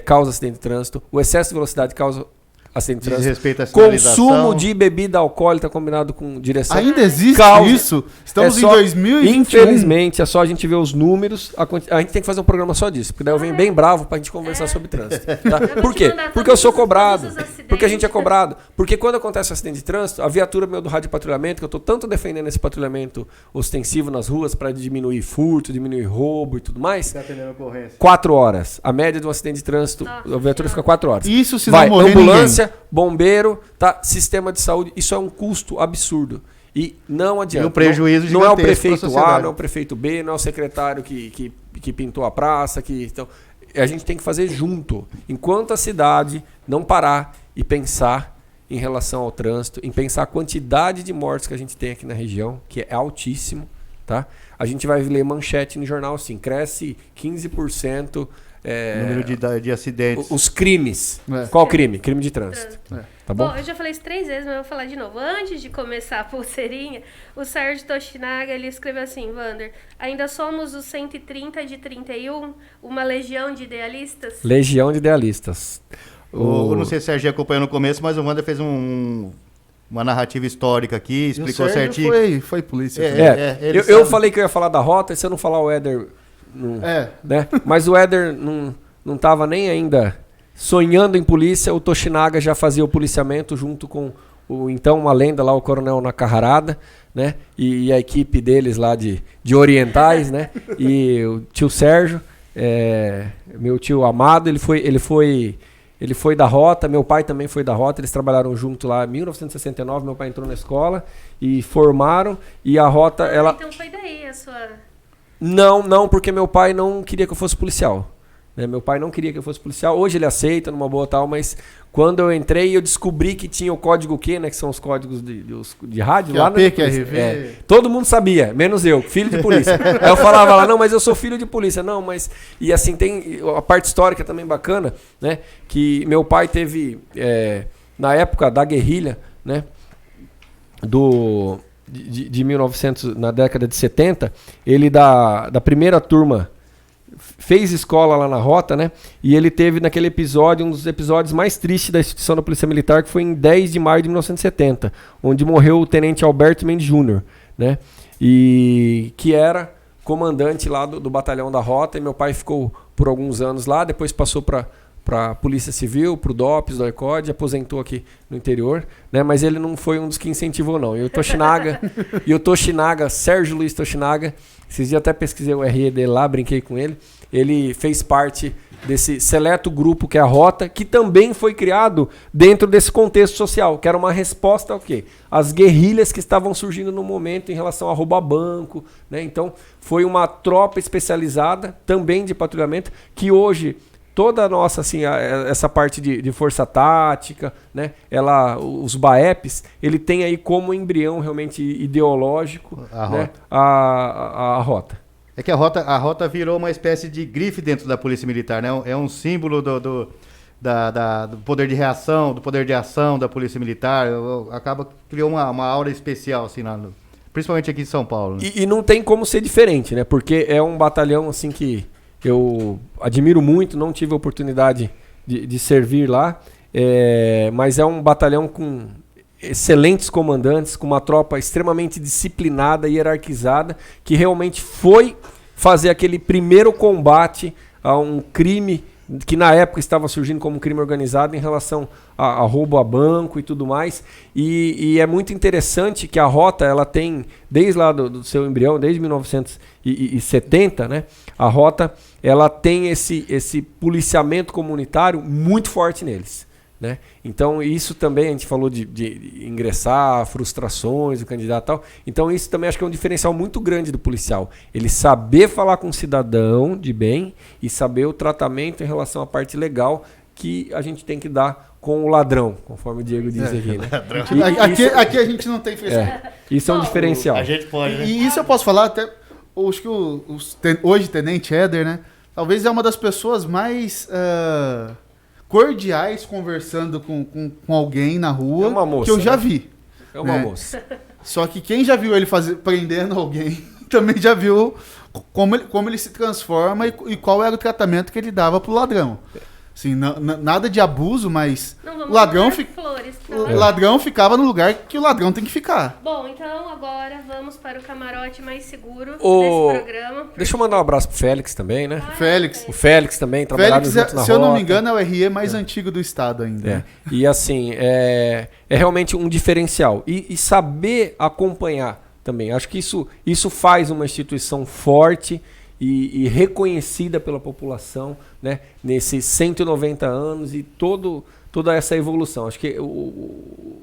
[SPEAKER 5] causa acidente de trânsito, o excesso de velocidade causa acidente de trânsito.
[SPEAKER 3] Desrespeito à sinalização.
[SPEAKER 5] Consumo de bebida alcoólica combinado com direção.
[SPEAKER 2] Ainda existe
[SPEAKER 5] Causa.
[SPEAKER 2] isso? Estamos
[SPEAKER 5] É
[SPEAKER 2] em
[SPEAKER 5] só-
[SPEAKER 2] 2021.
[SPEAKER 5] Infelizmente, é só a gente ver os números. A gente tem que fazer um programa só disso. Porque daí eu venho bem bravo pra gente conversar sobre trânsito. Tá?
[SPEAKER 6] vou
[SPEAKER 5] Por
[SPEAKER 6] te
[SPEAKER 5] quê?
[SPEAKER 6] mandar
[SPEAKER 5] Porque eu sou
[SPEAKER 6] todos
[SPEAKER 5] cobrado.
[SPEAKER 6] os acidentes.
[SPEAKER 5] Porque a gente é cobrado. Porque quando acontece um acidente de trânsito, a viatura meu do rádio de patrulhamento, que eu tô tanto defendendo esse patrulhamento ostensivo nas ruas pra diminuir furto, diminuir roubo e tudo mais,
[SPEAKER 3] Tá atendendo a ocorrência.
[SPEAKER 5] 4 horas. A média de um acidente de trânsito,
[SPEAKER 6] Nossa
[SPEAKER 5] a viatura fica 4 horas.
[SPEAKER 2] Isso se
[SPEAKER 5] Vai,
[SPEAKER 2] não morrer
[SPEAKER 5] ambulância, bombeiro, tá? Sistema de saúde, isso é um custo absurdo. E não adianta.
[SPEAKER 3] E um prejuízo
[SPEAKER 5] não é o
[SPEAKER 3] gigantesco
[SPEAKER 5] prefeito
[SPEAKER 3] pra
[SPEAKER 5] A,
[SPEAKER 3] sociedade.
[SPEAKER 5] não é o prefeito B, não é o secretário que pintou a praça. Então, a gente tem que fazer junto. Enquanto a cidade não parar e pensar em relação ao trânsito, em pensar a quantidade de mortes que a gente tem aqui na região, que é altíssimo, tá? A gente vai ler manchete no jornal assim, cresce 15%.
[SPEAKER 3] Número de acidentes.
[SPEAKER 5] Os crimes.
[SPEAKER 2] É.
[SPEAKER 5] Qual crime? Crime de trânsito. Tá bom?
[SPEAKER 6] Bom, eu já falei isso 3 vezes, mas eu vou falar de novo. Antes de começar a pulseirinha, o Sérgio Toshinaga, ele escreveu assim, Wander, ainda somos os 130 de 31, uma legião de idealistas?
[SPEAKER 5] Legião de idealistas.
[SPEAKER 3] Eu não sei se o Serginho acompanhou no começo, mas o Wander fez uma narrativa histórica aqui,
[SPEAKER 2] E o
[SPEAKER 3] explicou
[SPEAKER 2] Sérgio
[SPEAKER 3] certinho.
[SPEAKER 2] Foi polícia.
[SPEAKER 3] Ele
[SPEAKER 5] eu
[SPEAKER 3] sabe.
[SPEAKER 5] falei que eu ia falar da rota, e se eu não falar o Éder... Não,
[SPEAKER 2] É.
[SPEAKER 5] né? Mas o Éder não tava nem ainda sonhando em polícia, o Toshinaga já fazia o policiamento junto com então uma lenda lá, o Coronel Nakahara, né? E a equipe deles lá de orientais, né? E o tio Sérgio, meu tio amado, ele foi da rota, meu pai também foi da rota, eles trabalharam junto lá em 1969, meu pai entrou na escola e formaram, e a rota, ela...
[SPEAKER 6] Então foi daí a sua...
[SPEAKER 5] Não, porque meu pai não queria que eu fosse policial. Né? Meu pai não queria que eu fosse policial. Hoje ele aceita, numa boa tal, mas quando eu entrei, eu descobri que tinha o código Q, né? Que são os códigos de rádio lá.
[SPEAKER 2] QAP, QRV.
[SPEAKER 5] Todo mundo sabia, menos eu, filho de polícia. Aí eu falava lá, não, mas eu sou filho de polícia. Não, mas... E assim, tem a parte histórica também bacana, né? Que meu pai teve, na época da guerrilha, né? De 1900, na década de 70, ele da primeira turma fez escola lá na rota, né? E ele teve naquele episódio, um dos episódios mais tristes da instituição da Polícia Militar, que foi em 10 de maio de 1970, onde morreu o tenente Alberto Mendes Júnior, né? E que era comandante lá do batalhão da rota, e meu pai ficou por alguns anos lá, depois passou para a Polícia Civil, para o DOPS, do ICOD, aposentou aqui no interior, né? Mas ele não foi um dos que incentivou, não. E o Toshinaga, Sérgio Luiz Toshinaga, esses dias até pesquisei o RE dele lá, brinquei com ele, ele fez parte desse seleto grupo que é a Rota, que também foi criado dentro desse contexto social, que era uma resposta ao quê? As guerrilhas que estavam surgindo no momento em relação a roubo a banco, né? Então, foi uma tropa especializada, também de patrulhamento, que hoje... Toda a nossa, assim, essa parte de força tática, né? Os BAEPs, ele tem aí como embrião realmente ideológico
[SPEAKER 3] A
[SPEAKER 5] né?
[SPEAKER 3] rota.
[SPEAKER 5] A rota.
[SPEAKER 3] É que a rota virou uma espécie de grife dentro da Polícia Militar, né? É um símbolo do poder de reação, do poder de ação da Polícia Militar. Criou uma aura especial, assim, principalmente aqui em São Paulo. Né?
[SPEAKER 5] E não tem como ser diferente, né? Porque é um batalhão, assim, que eu admiro muito, não tive a oportunidade de servir lá, mas é um batalhão com excelentes comandantes, com uma tropa extremamente disciplinada e hierarquizada, que realmente foi fazer aquele primeiro combate a um crime que na época estava surgindo como um crime organizado em relação a roubo a banco e tudo mais. E é muito interessante que a Rota, ela tem, desde lá do seu embrião, desde 1970, né, a Rota ela tem esse policiamento comunitário muito forte neles. né? Então isso também, a gente falou de ingressar, frustrações do candidato e tal. Então isso também acho que é um diferencial muito grande do policial. Ele saber falar com o cidadão de bem e saber o tratamento em relação à parte legal que a gente tem que dar com o ladrão, conforme o Diego diz aqui, né?
[SPEAKER 2] Aqui a gente não tem frescura.
[SPEAKER 5] Isso é um diferencial.
[SPEAKER 3] A gente pode, né?
[SPEAKER 2] E isso eu posso falar até, acho que hoje Tenente Éder, né? Talvez é uma das pessoas mais cordiais conversando com alguém na rua
[SPEAKER 5] É uma moça,
[SPEAKER 2] que eu já
[SPEAKER 5] né?
[SPEAKER 2] vi.
[SPEAKER 5] É uma
[SPEAKER 2] né?
[SPEAKER 5] moça.
[SPEAKER 2] Só que quem já viu ele prendendo alguém também já viu como ele se transforma e qual era o tratamento que ele dava pro ladrão. Assim, nada de abuso, mas
[SPEAKER 6] Não
[SPEAKER 2] o
[SPEAKER 6] vamos
[SPEAKER 2] ladrão,
[SPEAKER 6] jogar flores pra
[SPEAKER 2] o
[SPEAKER 6] lá.
[SPEAKER 2] ladrão ficava no lugar que o ladrão tem que ficar.
[SPEAKER 6] Bom, então agora vamos para o camarote mais seguro
[SPEAKER 5] Ô,
[SPEAKER 6] desse programa.
[SPEAKER 5] Deixa eu mandar um abraço pro Félix também, né?
[SPEAKER 2] Félix.
[SPEAKER 5] O Félix também, trabalhado
[SPEAKER 2] Félix,
[SPEAKER 5] junto na
[SPEAKER 2] se eu não
[SPEAKER 5] rota.
[SPEAKER 2] me engano, é o RE mais antigo do estado ainda.
[SPEAKER 5] É.
[SPEAKER 2] né?
[SPEAKER 5] E assim, é realmente um diferencial. E saber acompanhar também. Acho que isso faz uma instituição forte e reconhecida pela população, né? Nesses 190 anos e toda essa evolução. Acho que o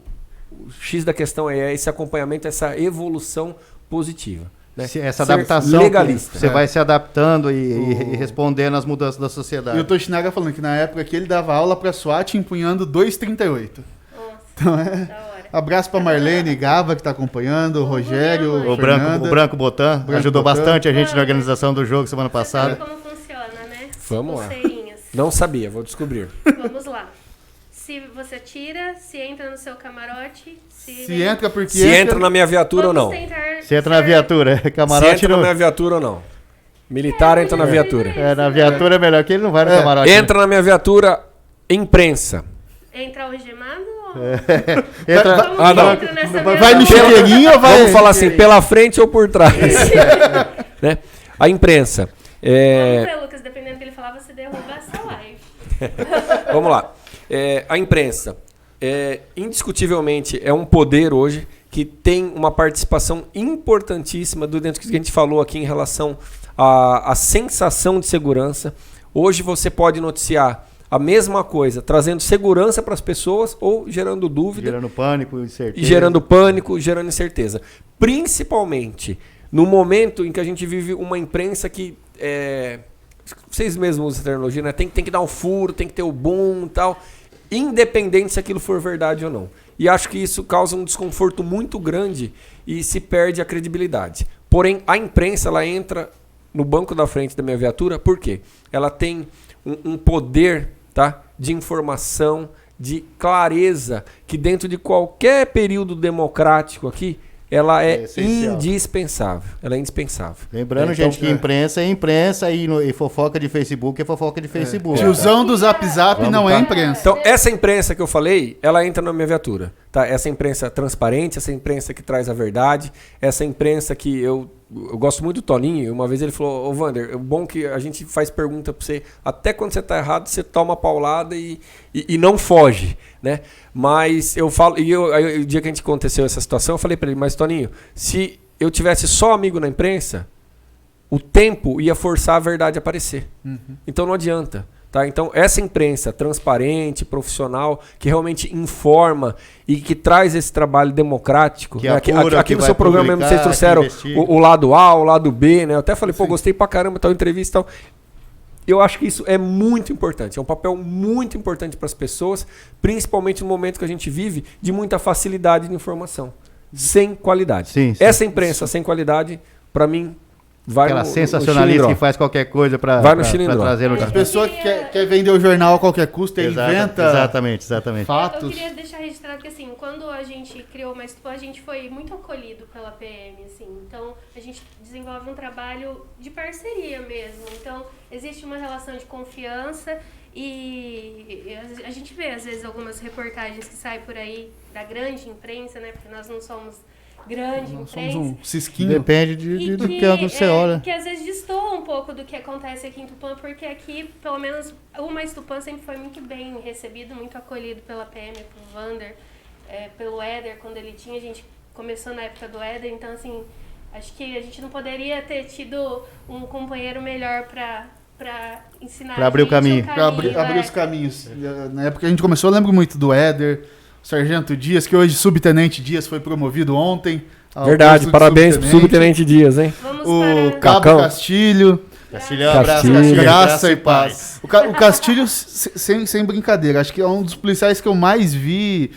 [SPEAKER 5] X da questão é esse acompanhamento, essa evolução positiva. Né?
[SPEAKER 3] Essa
[SPEAKER 5] Ser
[SPEAKER 3] adaptação,
[SPEAKER 5] legalista.
[SPEAKER 3] você vai se adaptando e respondendo às mudanças da sociedade.
[SPEAKER 2] E o Toshinaga falando que na época que ele dava aula pra SWAT empunhando 2,38.
[SPEAKER 6] Nossa,
[SPEAKER 2] Então
[SPEAKER 6] da hora.
[SPEAKER 2] Abraço pra Marlene Gava, que tá acompanhando, o Rogério,
[SPEAKER 3] O
[SPEAKER 2] Fernanda.
[SPEAKER 3] Branco Botan
[SPEAKER 2] Branco
[SPEAKER 3] ajudou
[SPEAKER 2] Botan.
[SPEAKER 3] bastante a gente na organização do jogo semana
[SPEAKER 6] Você sabe
[SPEAKER 3] passada.
[SPEAKER 6] como funciona, né?
[SPEAKER 5] Vamos lá.
[SPEAKER 6] Pulseirinhas.
[SPEAKER 5] Não sabia, vou descobrir.
[SPEAKER 6] Vamos lá. Se você tira, se entra no seu camarote,
[SPEAKER 2] Se entra porque
[SPEAKER 5] Se entra na minha viatura ou não.
[SPEAKER 3] Você entra na viatura,
[SPEAKER 5] Se
[SPEAKER 3] camarote
[SPEAKER 5] entra na
[SPEAKER 3] não.
[SPEAKER 5] minha viatura ou não. Militar entra na viatura.
[SPEAKER 3] É, na viatura é melhor que ele não vai no camarote.
[SPEAKER 5] Entra na minha viatura, imprensa.
[SPEAKER 6] Entra algemado ou...
[SPEAKER 3] Entra,
[SPEAKER 6] Como
[SPEAKER 5] Ah,
[SPEAKER 6] que
[SPEAKER 5] não.
[SPEAKER 6] entra nessa
[SPEAKER 2] Vai no
[SPEAKER 6] viatura?
[SPEAKER 2] chiqueirinho ou vai...
[SPEAKER 5] Vamos falar assim, pela frente ou por trás. Né? A imprensa.
[SPEAKER 6] Vamos ver, Lucas, dependendo do que ele falar, você derruba essa live.
[SPEAKER 5] Vamos lá. A imprensa, indiscutivelmente, é um poder hoje que tem uma participação importantíssima dentro do que a gente falou aqui em relação à sensação de segurança. Hoje você pode noticiar a mesma coisa, trazendo segurança para as pessoas ou gerando dúvida.
[SPEAKER 3] gerando pânico, incerteza.
[SPEAKER 5] E gerando pânico, gerando incerteza. Principalmente no momento em que a gente vive uma imprensa que... vocês mesmos usam a tecnologia, né? Tem que dar um furo, tem que ter o boom e tal. Independente se aquilo for verdade ou não. E acho que isso causa um desconforto muito grande e se perde a credibilidade. Porém, a imprensa, ela entra no banco da frente da minha viatura, por quê? Ela tem um poder, tá, de informação, de clareza, que dentro de qualquer período democrático aqui, ela é
[SPEAKER 3] essencial.
[SPEAKER 5] indispensável. Ela é indispensável.
[SPEAKER 3] Lembrando, gente, que imprensa é imprensa e fofoca de Facebook é fofoca de Facebook.
[SPEAKER 2] Tiozão do Zap Zap
[SPEAKER 3] Vamos
[SPEAKER 2] não é
[SPEAKER 3] pra-
[SPEAKER 2] imprensa.
[SPEAKER 5] Então, essa imprensa que eu falei, ela entra na minha viatura. Tá? Essa imprensa transparente, essa imprensa que traz a verdade, essa imprensa que eu gosto muito do Toninho. Uma vez ele falou: ô Vander, é bom que a gente faz pergunta pra você, até quando você tá errado, você toma paulada e não foge, né? Mas eu falo, aí, o dia que a gente aconteceu essa situação, eu falei pra ele: mas Toninho, se eu tivesse só amigo na imprensa, o tempo ia forçar a verdade a aparecer. Então não adianta. Tá? Então, essa imprensa transparente, profissional, que realmente informa e que traz esse trabalho democrático.
[SPEAKER 3] Que
[SPEAKER 5] Né?
[SPEAKER 3] apura,
[SPEAKER 5] Aqui
[SPEAKER 3] que
[SPEAKER 5] no
[SPEAKER 3] vai
[SPEAKER 5] seu programa mesmo, vocês
[SPEAKER 3] publicar,
[SPEAKER 5] trouxeram
[SPEAKER 3] que investiga.
[SPEAKER 5] o lado A, o lado B, né? Eu até falei, pô, gostei pra caramba tal entrevista e tal. Eu acho que isso é muito importante. É um papel muito importante para as pessoas, principalmente no momento que a gente vive de muita facilidade de informação, sem qualidade.
[SPEAKER 3] Sim, sim.
[SPEAKER 5] Essa imprensa sem qualidade, para mim, vai
[SPEAKER 3] Aquela
[SPEAKER 5] no
[SPEAKER 3] sensacionalista
[SPEAKER 5] chilindró.
[SPEAKER 3] que faz qualquer coisa pra
[SPEAKER 5] Vai no chilindró.
[SPEAKER 3] trazer
[SPEAKER 2] A
[SPEAKER 3] notícia.
[SPEAKER 2] pessoa que quer vender o jornal a qualquer custo, ele inventa
[SPEAKER 3] Exatamente.
[SPEAKER 6] Eu
[SPEAKER 2] fatos.
[SPEAKER 6] queria deixar registrado que, assim, quando a gente criou uma Estupã, a gente foi muito acolhido pela PM, assim. Então, a gente desenvolve um trabalho de parceria mesmo. Então, existe uma relação de confiança e a gente vê, às vezes, algumas reportagens que saem por aí da grande imprensa, né? Porque nós não somos grande
[SPEAKER 2] Nós
[SPEAKER 6] imprensa.
[SPEAKER 2] somos um cisquinho.
[SPEAKER 3] Depende do que ângulo você olha.
[SPEAKER 6] Que às vezes destoa um pouco do que acontece aqui em Tupã, porque aqui, pelo menos, o Mais Tupã sempre foi muito bem recebido, muito acolhido pela PM, pelo Vander, pelo Éder, quando ele tinha, a gente começou na época do Éder, então assim, acho que a gente não poderia ter tido um companheiro melhor para pra ensinar
[SPEAKER 3] Pra abrir o caminho.
[SPEAKER 2] Pra abrir os caminhos. Na época que a gente começou, eu lembro muito do Éder, o Sargento Dias, que hoje Subtenente Dias foi promovido ontem. ao
[SPEAKER 5] Verdade,
[SPEAKER 2] posto de
[SPEAKER 5] parabéns pro Subtenente Dias, hein?
[SPEAKER 6] Vamos
[SPEAKER 2] O
[SPEAKER 6] para...
[SPEAKER 2] Cabo
[SPEAKER 5] Cacão.
[SPEAKER 2] Castilho.
[SPEAKER 3] Castilhão, abraço,
[SPEAKER 5] Castilho.
[SPEAKER 3] Castilho.
[SPEAKER 2] Graça e paz. O Castilho, sem brincadeira, acho que é um dos policiais que eu mais vi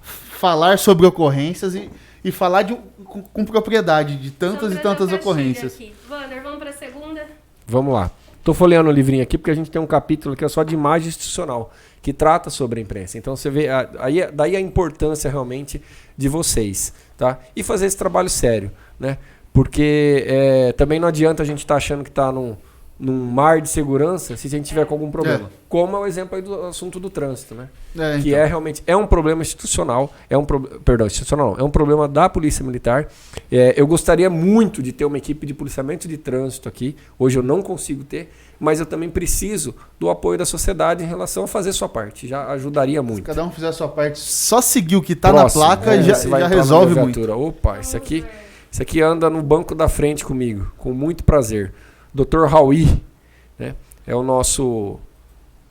[SPEAKER 2] falar sobre ocorrências e falar com propriedade de tantas
[SPEAKER 6] Vamos
[SPEAKER 2] e tantas
[SPEAKER 6] trazer o
[SPEAKER 2] ocorrências.
[SPEAKER 6] Castilho aqui. Wander, vamos pra segunda?
[SPEAKER 5] Vamos lá. Tô folheando o livrinho aqui porque a gente tem um capítulo que é só de imagem institucional, que trata sobre a imprensa. Então você vê, daí a importância realmente de vocês, tá? E fazer esse trabalho sério, né? Porque também não adianta a gente estar achando que está num mar de segurança se a gente tiver com algum problema. Como é o exemplo aí do assunto do trânsito, né? Que
[SPEAKER 2] então.
[SPEAKER 5] realmente um problema institucional, institucional não, é um problema da Polícia Militar. Eu gostaria muito de ter uma equipe de policiamento de trânsito aqui. Hoje eu não consigo ter, mas eu também preciso do apoio da sociedade em relação a fazer sua parte. Já ajudaria
[SPEAKER 2] Se
[SPEAKER 5] muito.
[SPEAKER 2] cada um fizer a sua parte, só seguir o que tá
[SPEAKER 5] Próximo,
[SPEAKER 2] na placa
[SPEAKER 5] esse vai
[SPEAKER 2] já
[SPEAKER 5] entrar na
[SPEAKER 2] resolve muito.
[SPEAKER 5] abreviatura. Opa, esse aqui anda no banco da frente comigo, com muito prazer. Dr. Raui, né? É o nosso...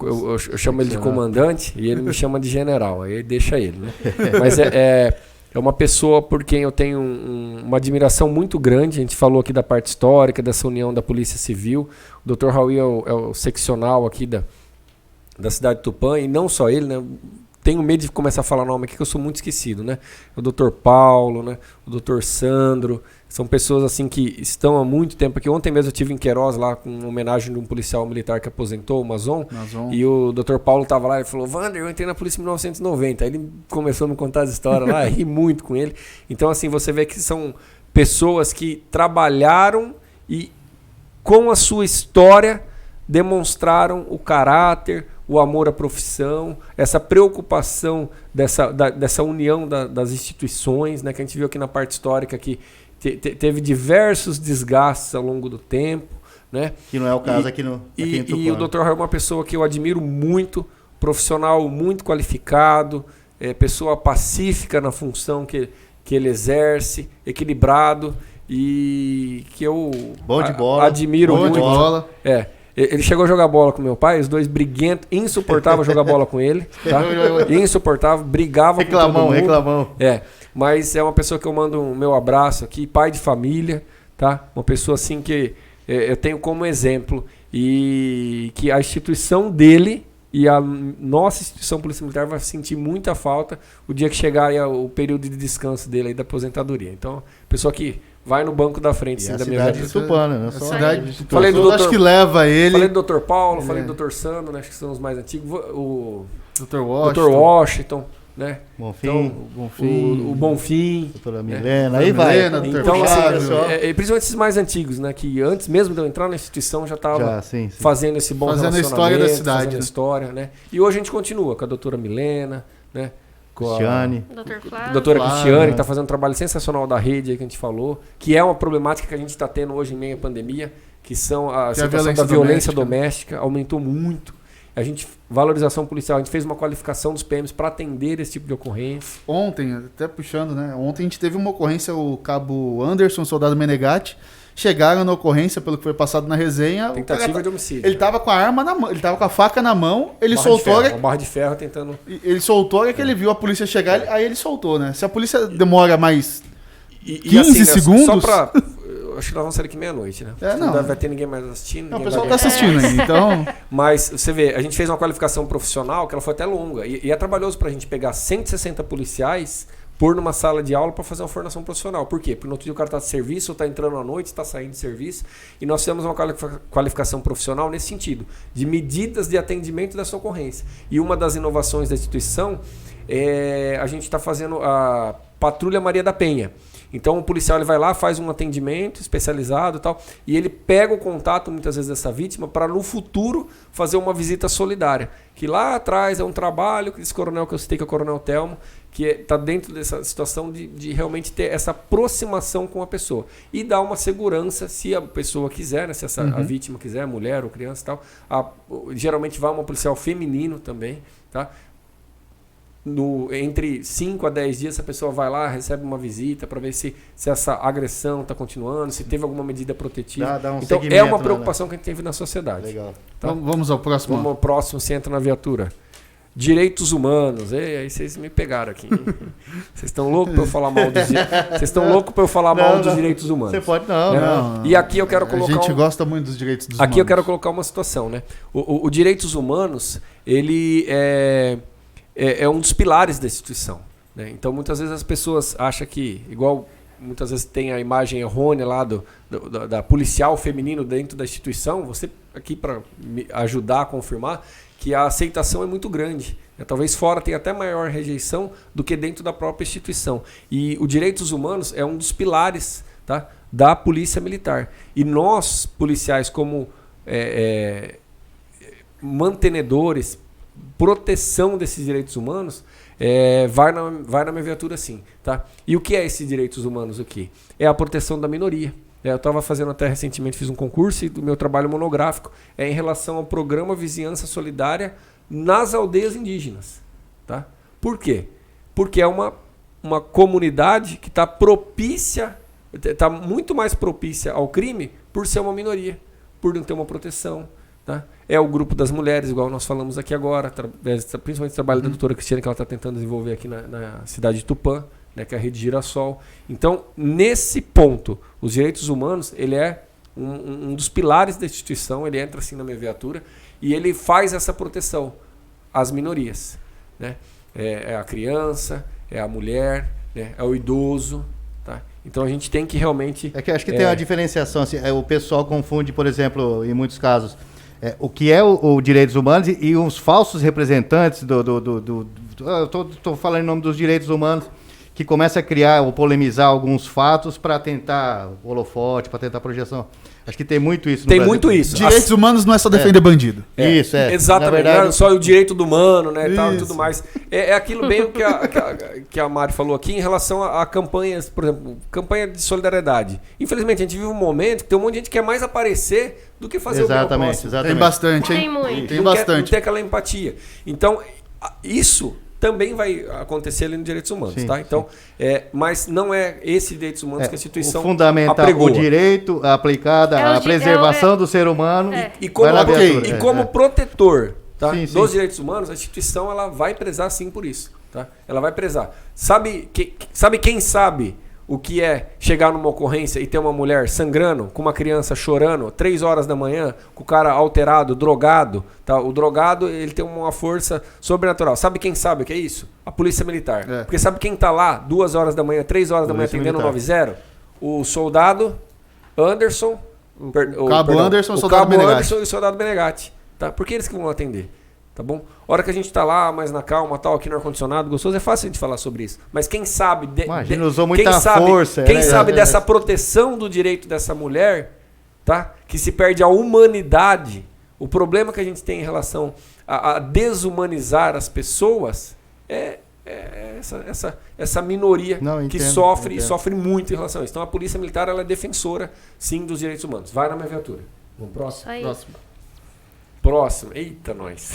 [SPEAKER 5] Eu chamo ele de comandante e ele me chama de general. Aí deixa ele, né? Mas é uma pessoa por quem eu tenho uma admiração muito grande. A gente falou aqui da parte histórica, dessa união da Polícia Civil. O Dr. Raui é o seccional aqui da cidade de Tupã, e não só ele, né? Tenho medo de começar a falar nome aqui, que eu sou muito esquecido, né? O Dr. Paulo, né? O Dr. Sandro, são pessoas assim que estão há muito tempo aqui. Ontem mesmo eu estive em Queiroz lá com uma homenagem de um policial militar que aposentou, o Mazon. E o Dr. Paulo estava lá e falou: Wander, eu entrei na polícia em 1990. Aí ele começou a me contar as histórias lá, ri muito com ele. Então assim, você vê que são pessoas que trabalharam e com a sua história demonstraram o caráter, o amor à profissão, essa preocupação dessa união das instituições, né, que a gente viu aqui na parte histórica, que teve diversos desgastes ao longo do tempo, né?
[SPEAKER 3] Que não é o caso aqui em Tupã.
[SPEAKER 5] E o Dr. Raul é uma pessoa que eu admiro muito, profissional muito qualificado, pessoa pacífica na função que ele exerce, equilibrado, e que eu
[SPEAKER 3] Bom de bola.
[SPEAKER 5] admiro
[SPEAKER 2] Bom
[SPEAKER 5] muito.
[SPEAKER 2] de bola.
[SPEAKER 5] Ele chegou a jogar bola com meu pai, os dois briguentos, insuportável jogar bola com ele, tá? Insuportável, brigava com todo mundo.
[SPEAKER 3] Reclamão.
[SPEAKER 5] Mas é uma pessoa que eu mando o meu abraço aqui, pai de família, tá? Uma pessoa assim que eu tenho como exemplo, e que a instituição dele e a nossa instituição Polícia Militar vai sentir muita falta o dia que chegar aí o período de descanso dele aí da aposentadoria. Então, pessoa que vai no banco da frente, sim,
[SPEAKER 3] E a
[SPEAKER 5] da minha
[SPEAKER 3] cidade
[SPEAKER 5] vida.
[SPEAKER 3] de Tupã, né? Não
[SPEAKER 2] A
[SPEAKER 3] só
[SPEAKER 2] cidade de
[SPEAKER 5] Falei do
[SPEAKER 2] Tupã, acho
[SPEAKER 5] doutor-
[SPEAKER 2] que leva ele.
[SPEAKER 5] Falei do Dr. Paulo, falei do Dr. Sandro, né, acho que são os mais antigos. O
[SPEAKER 2] Dr. Washington.
[SPEAKER 5] Dr. Washington, né?
[SPEAKER 3] Bonfim,
[SPEAKER 5] O Bonfim.
[SPEAKER 3] doutora Milena, aí vai.
[SPEAKER 2] Milena, doutor
[SPEAKER 5] Então,
[SPEAKER 2] Flávio.
[SPEAKER 5] assim, principalmente esses mais antigos, né? Que antes mesmo de eu entrar na instituição já estava
[SPEAKER 3] Já, sim.
[SPEAKER 5] fazendo esse bom
[SPEAKER 2] Fazendo a
[SPEAKER 5] relacionamento,
[SPEAKER 2] história da cidade,
[SPEAKER 5] fazendo a
[SPEAKER 2] né?
[SPEAKER 5] história, né? E hoje a gente continua com a doutora Milena, né? Com
[SPEAKER 3] Cristiane.
[SPEAKER 6] Dr.
[SPEAKER 5] a
[SPEAKER 6] Flávio.
[SPEAKER 5] doutora
[SPEAKER 2] Flávio,
[SPEAKER 5] Cristiane,
[SPEAKER 2] né?
[SPEAKER 5] que está fazendo um trabalho sensacional da rede aí que a gente falou, que é uma problemática que a gente está tendo hoje em meio à pandemia, que são a
[SPEAKER 2] Que é a
[SPEAKER 5] situação
[SPEAKER 2] violência
[SPEAKER 5] da violência
[SPEAKER 2] doméstica.
[SPEAKER 5] doméstica, aumentou muito. Valorização policial, a gente fez uma qualificação dos PMs para atender esse tipo de ocorrência.
[SPEAKER 2] Ontem, até puxando, né? Ontem a gente teve uma ocorrência, o cabo Anderson, o soldado Menegatti, chegaram na ocorrência, pelo que foi passado na resenha. o
[SPEAKER 5] Tentativa
[SPEAKER 2] cara
[SPEAKER 5] de homicídio.
[SPEAKER 2] Ele tava com a arma na mão, ele tava com a faca na mão, ele
[SPEAKER 5] Barra de
[SPEAKER 2] soltou.
[SPEAKER 5] ferro, uma barra de ferro tentando.
[SPEAKER 2] Ele soltou, é que ele viu a polícia chegar, aí ele soltou, né? Se a polícia demora mais.
[SPEAKER 5] E
[SPEAKER 2] 15 segundos?
[SPEAKER 5] Só pra. Acho que nós vamos sair aqui meia-noite, né?
[SPEAKER 2] Não.
[SPEAKER 5] Não vai ter ninguém mais assistindo.
[SPEAKER 2] Não, o
[SPEAKER 5] ninguém
[SPEAKER 2] pessoal
[SPEAKER 5] vai
[SPEAKER 2] tá
[SPEAKER 5] ver.
[SPEAKER 2] assistindo aí, então.
[SPEAKER 5] Mas você vê, a gente fez uma qualificação profissional que ela foi até longa. E é trabalhoso pra gente pegar 160 policiais, pôr numa sala de aula para fazer uma formação profissional. Por quê? Porque no outro dia o cara está de serviço, ou está entrando à noite, está saindo de serviço. E nós temos uma qualificação profissional nesse sentido, de medidas de atendimento dessa ocorrência. E uma das inovações da instituição é a gente está fazendo a Patrulha Maria da Penha. Então o policial ele vai lá, faz um atendimento especializado e tal, e ele pega o contato muitas vezes dessa vítima para no futuro fazer uma visita solidária. Que lá atrás é um trabalho que esse coronel que eu citei, que é o Coronel Telmo, que está dentro dessa situação de realmente ter essa aproximação com a pessoa. E dar uma segurança, se a pessoa quiser, né, se a vítima quiser, mulher ou criança e tal. Geralmente vai uma policial feminino também, tá? entre 5 a 10 dias, a pessoa vai lá, recebe uma visita para ver se essa agressão está continuando, se teve alguma medida protetiva.
[SPEAKER 3] Dá um
[SPEAKER 5] então, é
[SPEAKER 3] segmento,
[SPEAKER 5] uma
[SPEAKER 3] né?
[SPEAKER 5] preocupação que a gente tem na sociedade.
[SPEAKER 3] Legal.
[SPEAKER 5] Tá?
[SPEAKER 2] Vamos ao próximo.
[SPEAKER 5] Vamos ao próximo, você entra na viatura. Direitos humanos. Aí vocês me pegaram aqui. Hein? Vocês estão loucos para eu falar mal dos Vocês estão loucos para eu falar mal dos direitos humanos.
[SPEAKER 3] Você pode não.
[SPEAKER 5] Né?
[SPEAKER 2] Não,
[SPEAKER 5] E aqui eu quero colocar
[SPEAKER 2] A gente gosta muito dos direitos dos
[SPEAKER 5] Aqui eu
[SPEAKER 2] humanos.
[SPEAKER 5] quero colocar uma situação, né? O direitos humanos, ele é um dos pilares da instituição. Né? Então, muitas vezes as pessoas acham que, igual muitas vezes tem a imagem errônea lá da policial feminino dentro da instituição, você aqui para me ajudar a confirmar que a aceitação é muito grande. Né? Talvez fora tenha até maior rejeição do que dentro da própria instituição. E o direitos humanos é um dos pilares, tá, da polícia militar. E nós, policiais, como mantenedores, proteção desses direitos humanos, vai na minha viatura sim. Tá? E o que é esses direitos humanos aqui? É a proteção da minoria. Eu estava fazendo até recentemente, fiz um concurso e do meu trabalho monográfico é em relação ao programa Vizinhança Solidária nas aldeias indígenas. Tá? Por quê? Porque é uma comunidade que está propícia, está muito mais propícia ao crime por ser uma minoria, por não ter uma proteção. Tá? É o grupo das mulheres, igual nós falamos aqui agora, principalmente o trabalho da doutora Cristiane, que ela está tentando desenvolver aqui na cidade de Tupã, né, que é a Rede Girassol. Então, nesse ponto, os direitos humanos, ele é um dos pilares da instituição, ele entra assim na minha viatura, e ele faz essa proteção às minorias. Né? É a criança, é a mulher, né, é o idoso. Tá? Então, a gente tem que realmente...
[SPEAKER 3] É que acho que tem uma diferenciação. Assim, o pessoal confunde, por exemplo, em muitos casos, o que é o direitos humanos e os falsos representantes estou falando em nome dos direitos humanos, que começa a criar ou polemizar alguns fatos para tentar holofote, para tentar projeção. Acho que tem muito isso no
[SPEAKER 5] Tem
[SPEAKER 3] Brasil.
[SPEAKER 5] muito isso.
[SPEAKER 2] Direitos humanos não é só defender bandido.
[SPEAKER 3] Isso,
[SPEAKER 5] Exatamente,
[SPEAKER 3] Na verdade,
[SPEAKER 5] não é só o direito do humano, né, e tal, e
[SPEAKER 2] Isso.
[SPEAKER 5] tudo mais. É aquilo bem que a Mari falou aqui em relação a campanhas, por exemplo, campanha de solidariedade. Infelizmente, a gente vive um momento que tem um monte de gente que quer mais aparecer do que fazer o bem ao próximo.
[SPEAKER 2] Tem bastante, hein?
[SPEAKER 6] Tem muito.
[SPEAKER 2] Tem
[SPEAKER 5] Não
[SPEAKER 2] bastante.
[SPEAKER 5] tem aquela empatia. Então, isso também vai acontecer ali nos direitos humanos,
[SPEAKER 3] Sim,
[SPEAKER 5] tá?
[SPEAKER 3] sim.
[SPEAKER 5] Então, mas não é esse direitos humanos que a instituição
[SPEAKER 3] o fundamental,
[SPEAKER 5] apregoa.
[SPEAKER 3] o direito aplicado à preservação do ser humano.
[SPEAKER 5] E como,
[SPEAKER 3] vai na viatura.
[SPEAKER 5] e como protetor, tá,
[SPEAKER 3] Sim, sim.
[SPEAKER 5] dos direitos humanos, a instituição ela vai prezar sim por isso. Tá? Ela vai prezar. Sabe quem sabe o que é chegar numa ocorrência e ter uma mulher sangrando, com uma criança chorando, 3 horas da manhã, com o cara alterado, drogado. Tá? O drogado ele tem uma força sobrenatural. Sabe quem sabe o que é isso? A Polícia Militar.
[SPEAKER 2] É.
[SPEAKER 5] Porque sabe quem tá lá 2 horas da manhã, 3 horas da manhã
[SPEAKER 3] Polícia
[SPEAKER 5] atendendo o
[SPEAKER 3] Militar.
[SPEAKER 5] 90? O soldado Anderson,
[SPEAKER 2] Cabo Anderson e o
[SPEAKER 5] o
[SPEAKER 2] soldado
[SPEAKER 5] Cabo
[SPEAKER 2] Menegatti.
[SPEAKER 5] Anderson e o soldado Menegatti. Tá? Por que eles que vão atender? Tá bom? A hora que a gente tá lá, mais na calma, tal, aqui no ar-condicionado, gostoso, é fácil a gente falar sobre isso. Mas quem sabe...
[SPEAKER 3] Imagina, usou muita
[SPEAKER 5] quem sabe,
[SPEAKER 3] força.
[SPEAKER 5] Quem
[SPEAKER 3] né?
[SPEAKER 5] sabe dessa proteção do direito dessa mulher, tá? Que se perde a humanidade, o problema que a gente tem em relação a desumanizar as pessoas é essa minoria
[SPEAKER 3] Não,
[SPEAKER 5] que
[SPEAKER 3] entendo,
[SPEAKER 5] sofre e
[SPEAKER 3] entendo.
[SPEAKER 5] sofre muito em relação a isso. Então a Polícia Militar ela é defensora, sim, dos direitos humanos. Vai na minha viatura. Vamos próximo?
[SPEAKER 6] Aí.
[SPEAKER 5] Próximo. Eita, nós.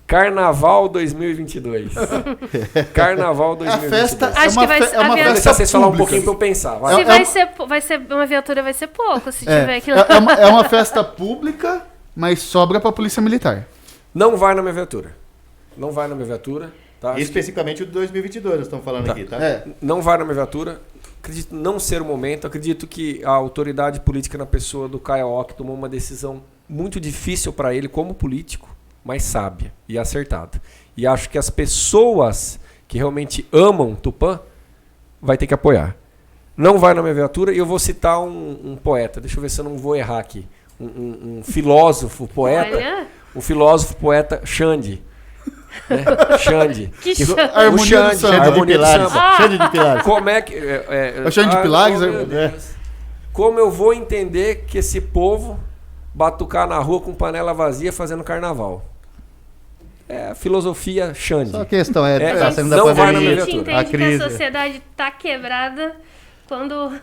[SPEAKER 5] Carnaval 2022. Carnaval
[SPEAKER 2] A
[SPEAKER 5] 2022.
[SPEAKER 2] festa é
[SPEAKER 6] Acho
[SPEAKER 2] uma,
[SPEAKER 6] que vai-
[SPEAKER 2] é uma
[SPEAKER 6] a
[SPEAKER 5] Vou deixar
[SPEAKER 2] festa
[SPEAKER 5] vocês falar um
[SPEAKER 2] pública.
[SPEAKER 5] pouquinho pra eu pensar. Vai.
[SPEAKER 6] Se
[SPEAKER 2] É
[SPEAKER 6] vai ser uma viatura, vai ser pouco, se
[SPEAKER 2] É,
[SPEAKER 6] tiver que...
[SPEAKER 2] é uma festa pública, mas sobra pra Polícia Militar.
[SPEAKER 5] Não vai na minha viatura. Não vai na minha viatura. Tá? Acho que
[SPEAKER 3] Especificamente o de 2022, nós estamos falando aqui, tá?
[SPEAKER 2] É.
[SPEAKER 5] não vai na minha viatura. Acredito não ser o momento. Acredito que a autoridade política na pessoa do Caio Ock tomou uma decisão muito difícil para ele como político, mas sábia e acertada. E acho que as pessoas que realmente amam Tupã vai ter que apoiar. Não vai na minha viatura e eu vou citar um poeta. Deixa eu ver se eu não vou errar aqui. Um filósofo poeta.
[SPEAKER 6] Olha,
[SPEAKER 5] O filósofo poeta Xande. Né? Xande.
[SPEAKER 6] que
[SPEAKER 5] Que-
[SPEAKER 6] chama.
[SPEAKER 2] Harmonia
[SPEAKER 5] o
[SPEAKER 2] do
[SPEAKER 5] Xande,
[SPEAKER 2] samba.
[SPEAKER 3] Cheio de
[SPEAKER 5] Harmonia do
[SPEAKER 3] pilares.
[SPEAKER 5] samba.
[SPEAKER 3] Cheio de pilares.
[SPEAKER 5] Como é que.
[SPEAKER 2] o Xande de Pilares,
[SPEAKER 5] oh, meu
[SPEAKER 2] né?
[SPEAKER 5] Deus. Como eu vou entender que esse povo batucar na rua com panela vazia fazendo carnaval? É a filosofia Xande.
[SPEAKER 3] Só a questão tá saindo da
[SPEAKER 5] não vai na
[SPEAKER 3] pandemia.
[SPEAKER 5] minha
[SPEAKER 6] A gente
[SPEAKER 5] viatura.
[SPEAKER 6] entende que
[SPEAKER 3] crise.
[SPEAKER 6] a sociedade tá quebrada quando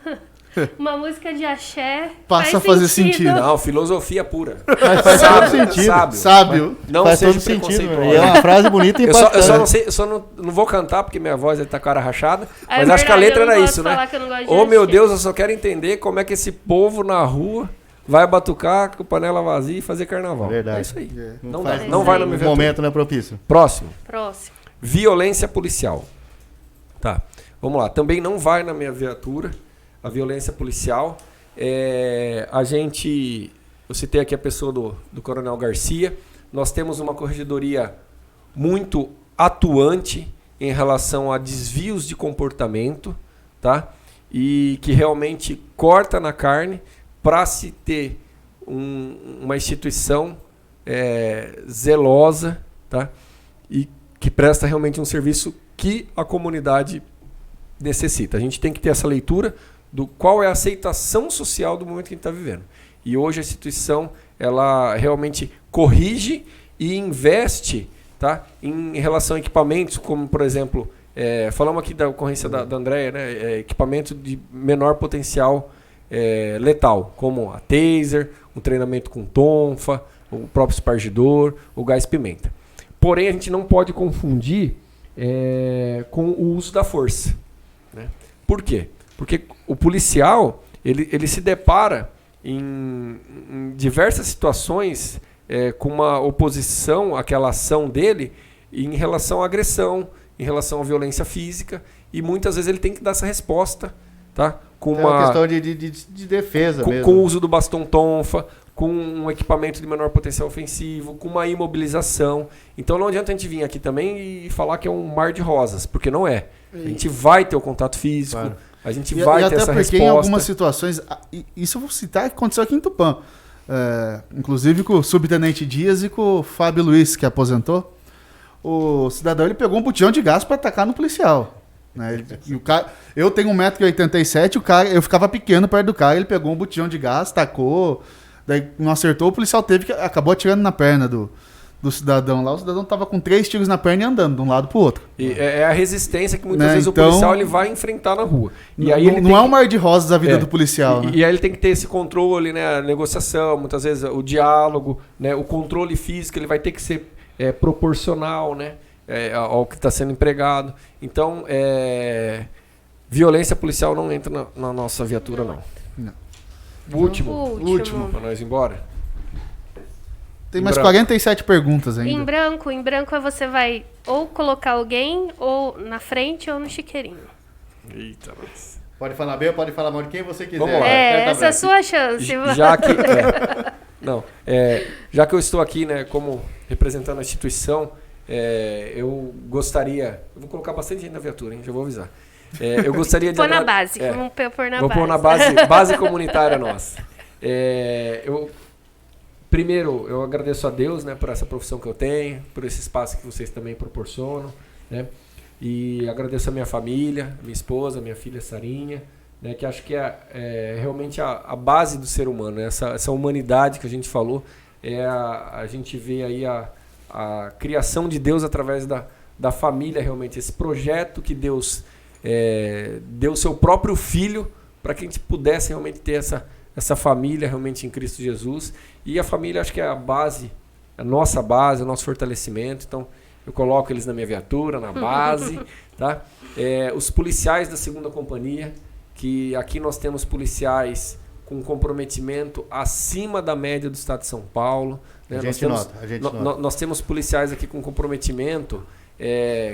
[SPEAKER 6] Uma música de axé.
[SPEAKER 2] Passa
[SPEAKER 6] faz
[SPEAKER 2] a fazer sentido.
[SPEAKER 5] Não, filosofia pura.
[SPEAKER 3] Faz todo sentido.
[SPEAKER 2] Sábio.
[SPEAKER 5] Não
[SPEAKER 3] Faz
[SPEAKER 5] seja
[SPEAKER 3] todo sentido.
[SPEAKER 5] preconceituoso.
[SPEAKER 3] E é uma frase bonita e
[SPEAKER 5] Eu só
[SPEAKER 3] impactante.
[SPEAKER 5] não sei, eu só não vou cantar porque minha voz tá com a cara rachada,
[SPEAKER 6] É
[SPEAKER 5] mas acho que a
[SPEAKER 6] verdade,
[SPEAKER 5] letra
[SPEAKER 6] eu não
[SPEAKER 5] era
[SPEAKER 6] posso
[SPEAKER 5] isso,
[SPEAKER 6] falar
[SPEAKER 5] né?
[SPEAKER 6] que eu não gosto de
[SPEAKER 5] Oh meu
[SPEAKER 6] axé.
[SPEAKER 5] Deus, eu só quero entender como é que esse povo na rua vai batucar com panela vazia e fazer carnaval.
[SPEAKER 3] Verdade.
[SPEAKER 5] É isso aí. Não,
[SPEAKER 3] faz-
[SPEAKER 5] dá, não vai na minha
[SPEAKER 3] O
[SPEAKER 5] viatura.
[SPEAKER 3] momento não é propício.
[SPEAKER 5] Próximo.
[SPEAKER 6] Próximo.
[SPEAKER 5] Violência policial. Tá, vamos lá. Também não vai na minha viatura a violência policial. Eu citei aqui a pessoa do Coronel Garcia. Nós temos uma corregedoria muito atuante em relação a desvios de comportamento, tá? E que realmente corta na carne para se ter uma instituição zelosa, tá? E que presta realmente um serviço que a comunidade necessita. A gente tem que ter essa leitura do qual é a aceitação social do momento que a gente está vivendo. E hoje a instituição ela realmente corrige e investe, tá, em relação a equipamentos, como por exemplo, falamos aqui da ocorrência da Andréia, né, equipamento de menor potencial letal, como a taser, um treinamento com tonfa, o próprio espargidor, o gás pimenta. Porém, a gente não pode confundir com o uso da força, né? Por quê? Porque o policial ele se depara em diversas situações com uma oposição àquela ação dele em relação à agressão, em relação à violência física, e muitas vezes ele tem que dar essa resposta, tá? Com
[SPEAKER 3] É uma questão de defesa mesmo.
[SPEAKER 5] com o uso do bastão tonfa, com um equipamento de menor potencial ofensivo, com uma imobilização. Então não adianta a gente vir aqui também e falar que é um mar de rosas, porque não é. A gente vai ter o contato físico,
[SPEAKER 3] Claro.
[SPEAKER 5] a gente
[SPEAKER 2] E
[SPEAKER 5] vai ter
[SPEAKER 2] até
[SPEAKER 5] essa
[SPEAKER 2] porque
[SPEAKER 5] resposta.
[SPEAKER 2] em algumas situações, isso eu vou citar que aconteceu aqui em Tupã. Inclusive com o subtenente Dias e com o Fábio Luiz, que aposentou. O cidadão ele pegou um botijão de gás para atacar no policial. Né? E o cara, eu tenho 1,87 m, o cara, eu ficava pequeno perto do cara, ele pegou um botijão de gás, tacou, daí não acertou, o policial acabou atirando na perna do cidadão lá. O cidadão tava com 3 tiros na perna e andando de um lado pro outro.
[SPEAKER 5] E é a resistência que muitas
[SPEAKER 2] Né,
[SPEAKER 5] vezes
[SPEAKER 2] então,
[SPEAKER 5] o policial ele vai enfrentar na rua. E aí ele
[SPEAKER 2] não
[SPEAKER 5] tem
[SPEAKER 2] é um mar de rosas a vida do policial, né?
[SPEAKER 5] E aí ele tem que ter esse controle, né, a negociação, muitas vezes o diálogo, né, o controle físico, ele vai ter que ser proporcional, né, ao que está sendo empregado. Então, violência policial não entra na nossa viatura, não.
[SPEAKER 2] Não.
[SPEAKER 5] Último para nós ir embora.
[SPEAKER 2] Tem
[SPEAKER 5] Em
[SPEAKER 2] mais
[SPEAKER 5] branco.
[SPEAKER 2] 47 perguntas ainda.
[SPEAKER 6] Em branco você vai ou colocar alguém ou na frente ou no chiqueirinho.
[SPEAKER 5] Eita, mas...
[SPEAKER 3] Pode falar bem ou pode falar mal de quem você quiser.
[SPEAKER 5] Vamos lá.
[SPEAKER 6] Essa é a sua chance.
[SPEAKER 5] Já que já que eu estou aqui, né, como representando a instituição, eu gostaria, eu vou colocar bastante gente na viatura, hein, já vou avisar. Eu gostaria de
[SPEAKER 6] Pôr na base. Vamos pôr na
[SPEAKER 5] vou
[SPEAKER 6] base.
[SPEAKER 5] pôr na base comunitária nossa. Primeiro, eu agradeço a Deus, né, por essa profissão que eu tenho, por esse espaço que vocês também proporcionam, né? E agradeço a minha família, minha esposa, minha filha Sarinha, né, que acho que é realmente a base do ser humano, né? Essa humanidade que a gente falou, a gente vê aí a criação de Deus através da família, realmente, esse projeto que Deus deu seu próprio filho para que a gente pudesse realmente ter essa família realmente em Cristo Jesus. E a família acho que é a base, a nossa base, o nosso fortalecimento. Então eu coloco eles na minha viatura, na base, tá? Os policiais da 2ª Companhia, que aqui nós temos policiais com comprometimento acima da média do estado de São Paulo, né? Nós temos policiais aqui com comprometimento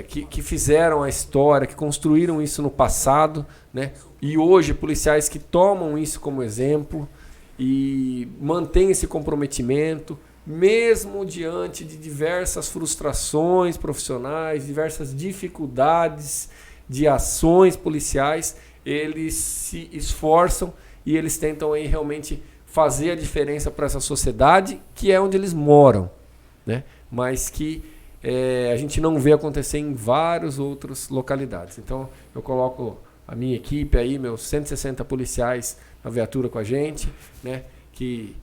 [SPEAKER 5] que fizeram a história, que construíram isso no passado, né? E hoje policiais que tomam isso como exemplo e mantêm esse comprometimento, mesmo diante de diversas frustrações profissionais, diversas dificuldades de ações policiais, eles se esforçam e eles tentam aí realmente fazer a diferença para essa sociedade, que é onde eles moram, né? Mas que a gente não vê acontecer em várias outras localidades. Então eu coloco a minha equipe aí, meus 160 policiais na viatura com a gente, né, que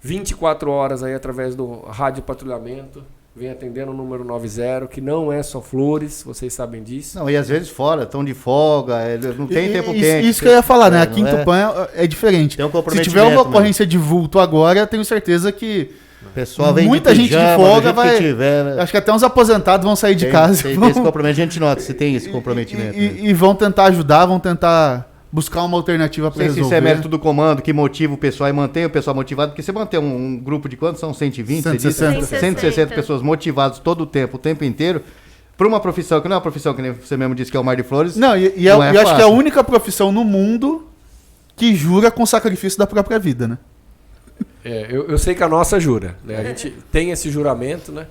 [SPEAKER 5] 24 horas aí através do rádio patrulhamento vem atendendo o número 90, que não é só flores, vocês sabem disso.
[SPEAKER 3] Não, e às vezes fora, estão de folga, não tem tempo quente.
[SPEAKER 2] Isso que eu ia falar, né? Aqui em
[SPEAKER 3] não é?
[SPEAKER 2] Tupã é diferente.
[SPEAKER 3] Tem um
[SPEAKER 2] Se
[SPEAKER 3] comprometimento
[SPEAKER 2] tiver uma
[SPEAKER 3] mesmo.
[SPEAKER 2] ocorrência de vulto agora, eu tenho certeza que
[SPEAKER 3] O pessoal vem
[SPEAKER 2] muita gente de
[SPEAKER 3] pijama, do
[SPEAKER 2] folga
[SPEAKER 3] jeito que
[SPEAKER 2] vai.
[SPEAKER 3] tiver, né?
[SPEAKER 2] Acho que até uns aposentados vão sair de casa
[SPEAKER 3] Tem,
[SPEAKER 2] e
[SPEAKER 3] tem
[SPEAKER 2] vão-
[SPEAKER 3] esse comprometimento, a gente nota se tem esse comprometimento. né?
[SPEAKER 2] e vão tentar ajudar, vão tentar buscar uma alternativa
[SPEAKER 3] Não
[SPEAKER 2] para
[SPEAKER 3] sei se
[SPEAKER 2] resolver.
[SPEAKER 3] isso é mérito do comando que motiva o pessoal e mantém o pessoal motivado, porque você mantém um grupo de quantos? São 120, você disse?
[SPEAKER 2] 160.
[SPEAKER 3] 160 pessoas motivadas todo o tempo inteiro, para uma profissão que não é uma profissão que nem você mesmo disse que é o Mar de Flores.
[SPEAKER 2] Não,
[SPEAKER 3] Não é
[SPEAKER 2] eu acho que é a
[SPEAKER 3] fácil.
[SPEAKER 2] única profissão no mundo que jura com sacrifício da própria vida, né?
[SPEAKER 5] Eu sei que a nossa jura, né? A gente tem esse juramento, né?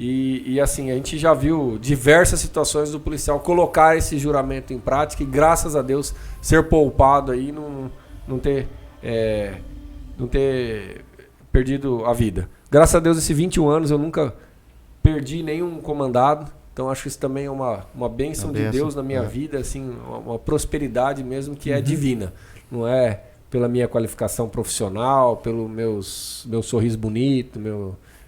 [SPEAKER 5] E assim, a gente já viu diversas situações do policial colocar esse juramento em prática e graças a Deus ser poupado aí, não ter perdido a vida. Graças a Deus, esses 21 anos eu nunca perdi nenhum comandado. Então acho que isso também é uma bênção
[SPEAKER 3] Uma
[SPEAKER 5] de
[SPEAKER 3] bênção,
[SPEAKER 5] Deus na minha vida, assim, uma prosperidade mesmo que é divina. Não é pela minha qualificação profissional, pelo meu sorriso bonito,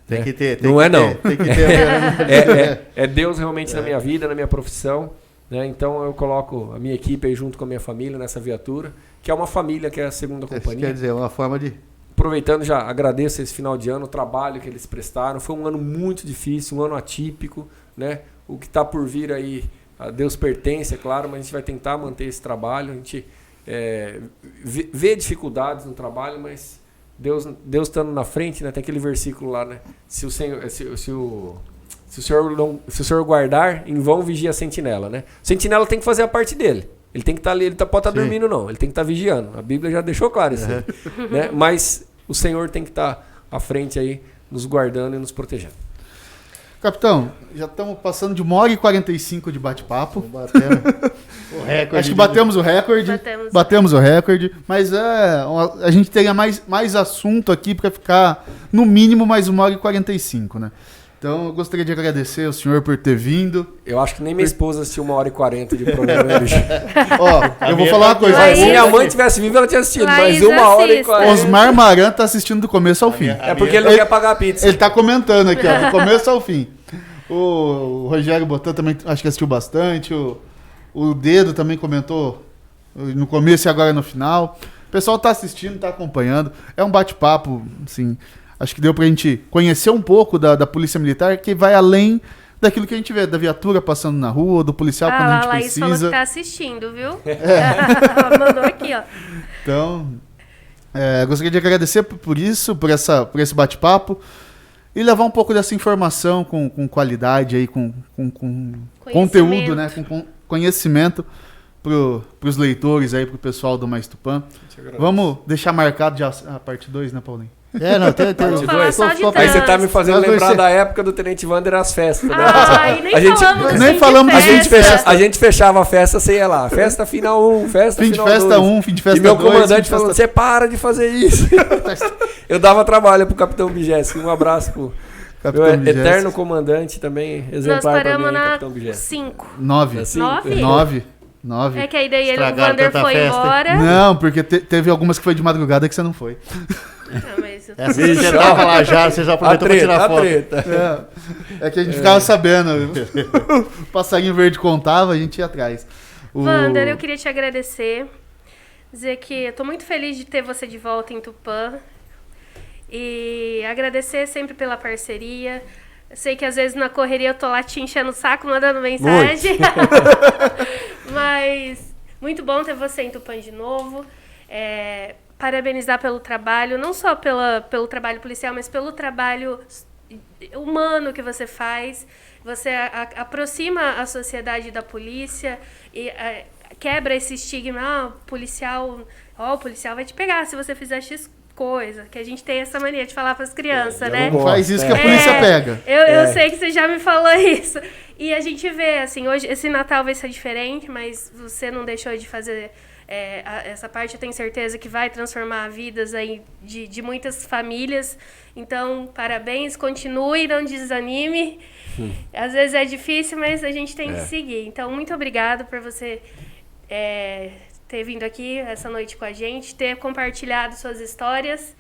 [SPEAKER 3] Tem
[SPEAKER 5] né?
[SPEAKER 3] que ter.
[SPEAKER 5] Não é não.
[SPEAKER 3] Tem que ter.
[SPEAKER 5] É Deus realmente na minha vida, na minha profissão. Né? Então eu coloco a minha equipe aí junto com a minha família nessa viatura, que é uma família, que é a segunda
[SPEAKER 3] Isso
[SPEAKER 5] companhia.
[SPEAKER 3] quer dizer, uma forma de...
[SPEAKER 5] Aproveitando, já agradeço esse final de ano, o trabalho que eles prestaram. Foi um ano muito difícil, um ano atípico. Né? O que está por vir aí, a Deus pertence, é claro, mas a gente vai tentar manter esse trabalho. A gente vê dificuldades no trabalho, mas Deus estando na frente, né? Tem aquele versículo lá, né? Se o Senhor guardar, em vão vigia a sentinela, né? O sentinela tem que fazer a parte dele. Ele tem que estar ali, ele pode estar
[SPEAKER 3] Sim.
[SPEAKER 5] dormindo não, ele tem que estar vigiando. A Bíblia já deixou claro isso aí, né? Mas o Senhor tem que estar à frente aí, nos guardando e nos protegendo.
[SPEAKER 2] Capitão, já estamos passando de 1h45 de bate-papo.
[SPEAKER 3] Batendo o recorde.
[SPEAKER 2] Acho que batemos o recorde. Batemos o recorde. Mas a gente teria mais assunto aqui para ficar, no mínimo, mais 1h45, né? Então, eu gostaria de agradecer ao senhor por ter vindo.
[SPEAKER 5] Eu acho que nem minha esposa assistiu 1h40 de programa hoje.
[SPEAKER 2] Ó, eu vou falar uma coisa.
[SPEAKER 6] Laís-
[SPEAKER 5] Se minha mãe tivesse viva, ela tinha assistido, mas
[SPEAKER 6] Laís
[SPEAKER 5] 1h40.
[SPEAKER 6] assista.
[SPEAKER 2] Osmar Maran tá assistindo do começo ao fim.
[SPEAKER 5] É porque ele não quer pagar a pizza.
[SPEAKER 2] Ele tá comentando aqui, ó, do começo ao fim. O Rogério Botan também acho que assistiu bastante. O Dedo também comentou no começo e agora no final. O pessoal tá assistindo, tá acompanhando. É um bate-papo, assim. Acho que deu pra gente conhecer um pouco da Polícia Militar, que vai além daquilo que a gente vê, da viatura passando na rua, do policial quando a
[SPEAKER 6] A
[SPEAKER 2] gente
[SPEAKER 6] Laís falou
[SPEAKER 2] precisa.
[SPEAKER 6] que tá assistindo, viu? Ela mandou aqui, ó.
[SPEAKER 2] Então, gostaria de agradecer por isso, por esse bate-papo. E levar um pouco dessa informação com qualidade aí, com conteúdo, né? Com conhecimento para os leitores aí, para o pessoal do Mais Tupã. Vamos deixar marcado já a parte 2, né, Paulinho?
[SPEAKER 6] Vamos falar só de
[SPEAKER 5] Aí você tá me fazendo
[SPEAKER 2] Nós dois
[SPEAKER 5] lembrar
[SPEAKER 2] ser-
[SPEAKER 5] da época do Tenente Wander as festas, né?
[SPEAKER 6] Ai, nem
[SPEAKER 5] A gente-
[SPEAKER 6] falamos do
[SPEAKER 2] nem
[SPEAKER 6] fim
[SPEAKER 2] falamos
[SPEAKER 6] de
[SPEAKER 2] do fim de
[SPEAKER 6] festa.
[SPEAKER 5] A gente fechava a festa, você ia lá. Festa final 1, festa
[SPEAKER 2] Fim de
[SPEAKER 5] final
[SPEAKER 2] festa
[SPEAKER 5] 2.
[SPEAKER 2] 1, fim de festa
[SPEAKER 5] E meu
[SPEAKER 2] 2.
[SPEAKER 5] comandante falou, você para de fazer isso. Eu dava trabalho pro Capitão Bijeski. Um abraço pro
[SPEAKER 2] Capitão
[SPEAKER 5] meu
[SPEAKER 2] Bijeski.
[SPEAKER 5] eterno comandante também,
[SPEAKER 6] Nós
[SPEAKER 5] exemplar pra mim,
[SPEAKER 6] paramos
[SPEAKER 5] hein,
[SPEAKER 6] na
[SPEAKER 5] Capitão Bijeski.
[SPEAKER 6] 5.
[SPEAKER 2] 9.
[SPEAKER 5] Assim?
[SPEAKER 6] 9? É que aí daí o
[SPEAKER 3] Estragaram
[SPEAKER 6] Wander
[SPEAKER 3] tanta
[SPEAKER 6] foi
[SPEAKER 3] festa.
[SPEAKER 6] embora.
[SPEAKER 2] Não, porque teve algumas que foi de madrugada que você não foi.
[SPEAKER 6] Não, mas eu-
[SPEAKER 3] Essa você tava lá já, você já
[SPEAKER 5] A
[SPEAKER 3] aproveitou pra tirar
[SPEAKER 5] treta, a
[SPEAKER 3] foto.
[SPEAKER 5] treta.
[SPEAKER 2] É que a gente ficava sabendo. O passarinho verde contava, a gente ia atrás.
[SPEAKER 6] Wander, eu queria te agradecer. Dizer que eu tô muito feliz de ter você de volta em Tupã. E agradecer sempre pela parceria. Eu sei que às vezes na correria eu tô lá te enchendo o saco, mandando mensagem. Mas muito bom ter você em Tupã de novo. Parabenizar pelo trabalho, não só pelo trabalho policial, mas pelo trabalho humano que você faz. Você aproxima a sociedade da polícia e quebra esse estigma, o policial vai te pegar se você fizer X coisa, que a gente tem essa mania de falar para as crianças, né?
[SPEAKER 5] não
[SPEAKER 2] Faz isso que a polícia pega.
[SPEAKER 6] Eu sei que você já me falou isso. E a gente vê, assim, hoje, esse Natal vai ser diferente, mas você não deixou de fazer essa parte. Eu tenho certeza que vai transformar vidas aí de muitas famílias. Então, parabéns, continue, não desanime. Às vezes é difícil, mas a gente tem que seguir. Então, muito obrigado por você ter vindo aqui essa noite com a gente, ter compartilhado suas histórias.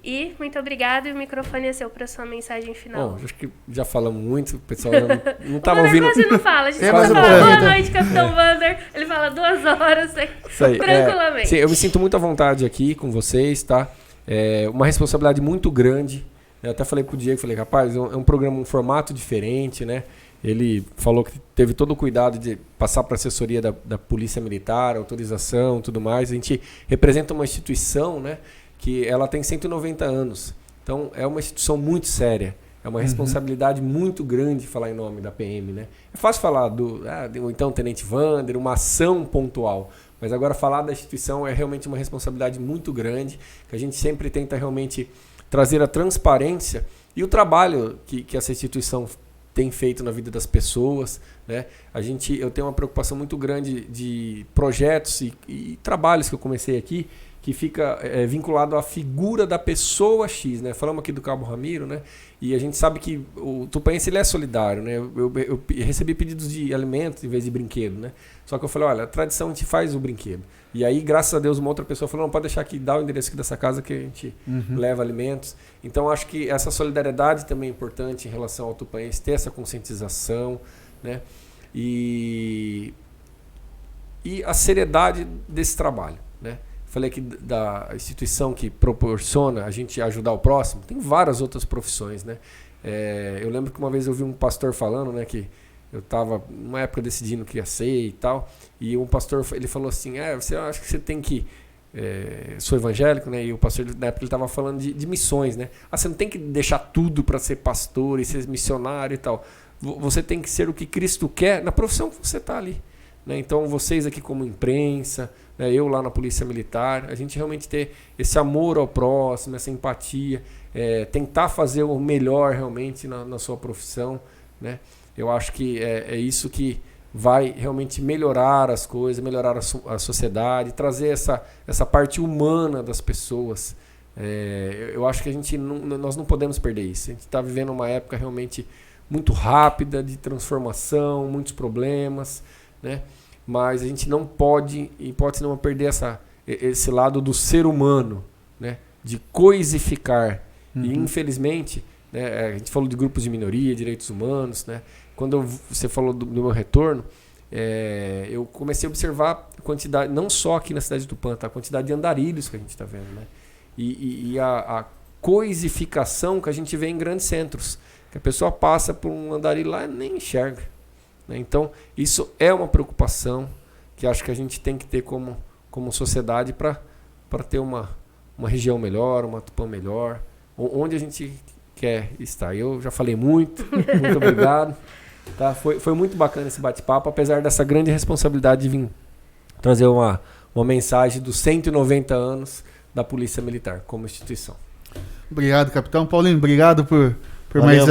[SPEAKER 6] E muito obrigado, e o microfone é seu para sua mensagem final.
[SPEAKER 5] Bom, acho que já falamos muito, o pessoal já não
[SPEAKER 6] O
[SPEAKER 5] estava
[SPEAKER 6] Wander
[SPEAKER 5] ouvindo.
[SPEAKER 6] quase não fala. A gente
[SPEAKER 2] Temos
[SPEAKER 6] só
[SPEAKER 2] o
[SPEAKER 6] fala,
[SPEAKER 2] Wander.
[SPEAKER 6] boa noite, Capitão Wander. Ele fala 2 horas,
[SPEAKER 5] Isso aí.
[SPEAKER 6] tranquilamente.
[SPEAKER 5] Sim, eu me sinto muito à vontade aqui com vocês, tá? É uma responsabilidade muito grande. Eu até falei pro Diego, falei, rapaz, é um programa, um formato diferente, né? Ele falou que teve todo o cuidado de passar para a assessoria da Polícia Militar, autorização, tudo mais. A gente representa uma instituição, né, que ela tem 190 anos. Então, é uma instituição muito séria. É uma responsabilidade muito grande falar em nome da PM, né? É fácil falar do então Tenente Wander, uma ação pontual. Mas agora falar da instituição é realmente uma responsabilidade muito grande, que a gente sempre tenta realmente trazer a transparência e o trabalho que essa instituição tem feito na vida das pessoas, né? Eu tenho uma preocupação muito grande de projetos e trabalhos que eu comecei aqui, que fica vinculado à figura da pessoa X, né? Falamos aqui do Cabo Ramiro, né? E a gente sabe que o tupanense ele é solidário, né? Eu recebi pedidos de alimentos em vez de brinquedo, né? Só que eu falei, olha, a tradição a gente faz o brinquedo. E aí, graças a Deus, uma outra pessoa falou, não, pode deixar aqui, dá o endereço aqui dessa casa que a gente leva alimentos. Então, acho que essa solidariedade também é importante em relação ao tupanense, ter essa conscientização, né? E a seriedade desse trabalho, né? Falei aqui da instituição que proporciona a gente ajudar o próximo. Tem várias outras profissões, né? Eu lembro que uma vez eu vi um pastor falando, né, que eu estava numa época decidindo o que ia ser e tal, e um pastor ele falou assim, você acha que você tem que sou evangélico, né? E o pastor na época ele estava falando de missões, né? Você não tem que deixar tudo para ser pastor e ser missionário e tal. Você tem que ser o que Cristo quer na profissão que você está ali, né? Então vocês aqui como imprensa, né? Eu lá na Polícia Militar, a gente realmente ter esse amor ao próximo, essa empatia, tentar fazer o melhor realmente na sua profissão, né? Eu acho que é isso que vai realmente melhorar as coisas, melhorar a sociedade, trazer essa parte humana das pessoas. Eu acho que nós não podemos perder isso. A gente está vivendo uma época realmente muito rápida de transformação, muitos problemas, né? Mas a gente não pode, em hipótese nenhuma, perder esse lado do ser humano, né? De coisificar. E infelizmente, né, a gente falou de grupos de minoria, direitos humanos, né? Quando você falou do meu retorno, eu comecei a observar a quantidade, não só aqui na cidade de Tupã, tá? A quantidade de andarilhos que a gente está vendo, né? E a coisificação que a gente vê em grandes centros, que a pessoa passa por um andarilho lá e nem enxerga, né? Então, isso é uma preocupação que acho que a gente tem que ter como sociedade para ter uma região melhor, uma Tupã melhor, onde a gente quer estar. Eu já falei muito, muito obrigado. Tá? Foi muito bacana esse bate-papo, apesar dessa grande responsabilidade de vir trazer uma mensagem dos 190 anos da Polícia Militar como instituição.
[SPEAKER 2] Obrigado, capitão. Paulinho, obrigado por
[SPEAKER 3] Valeu,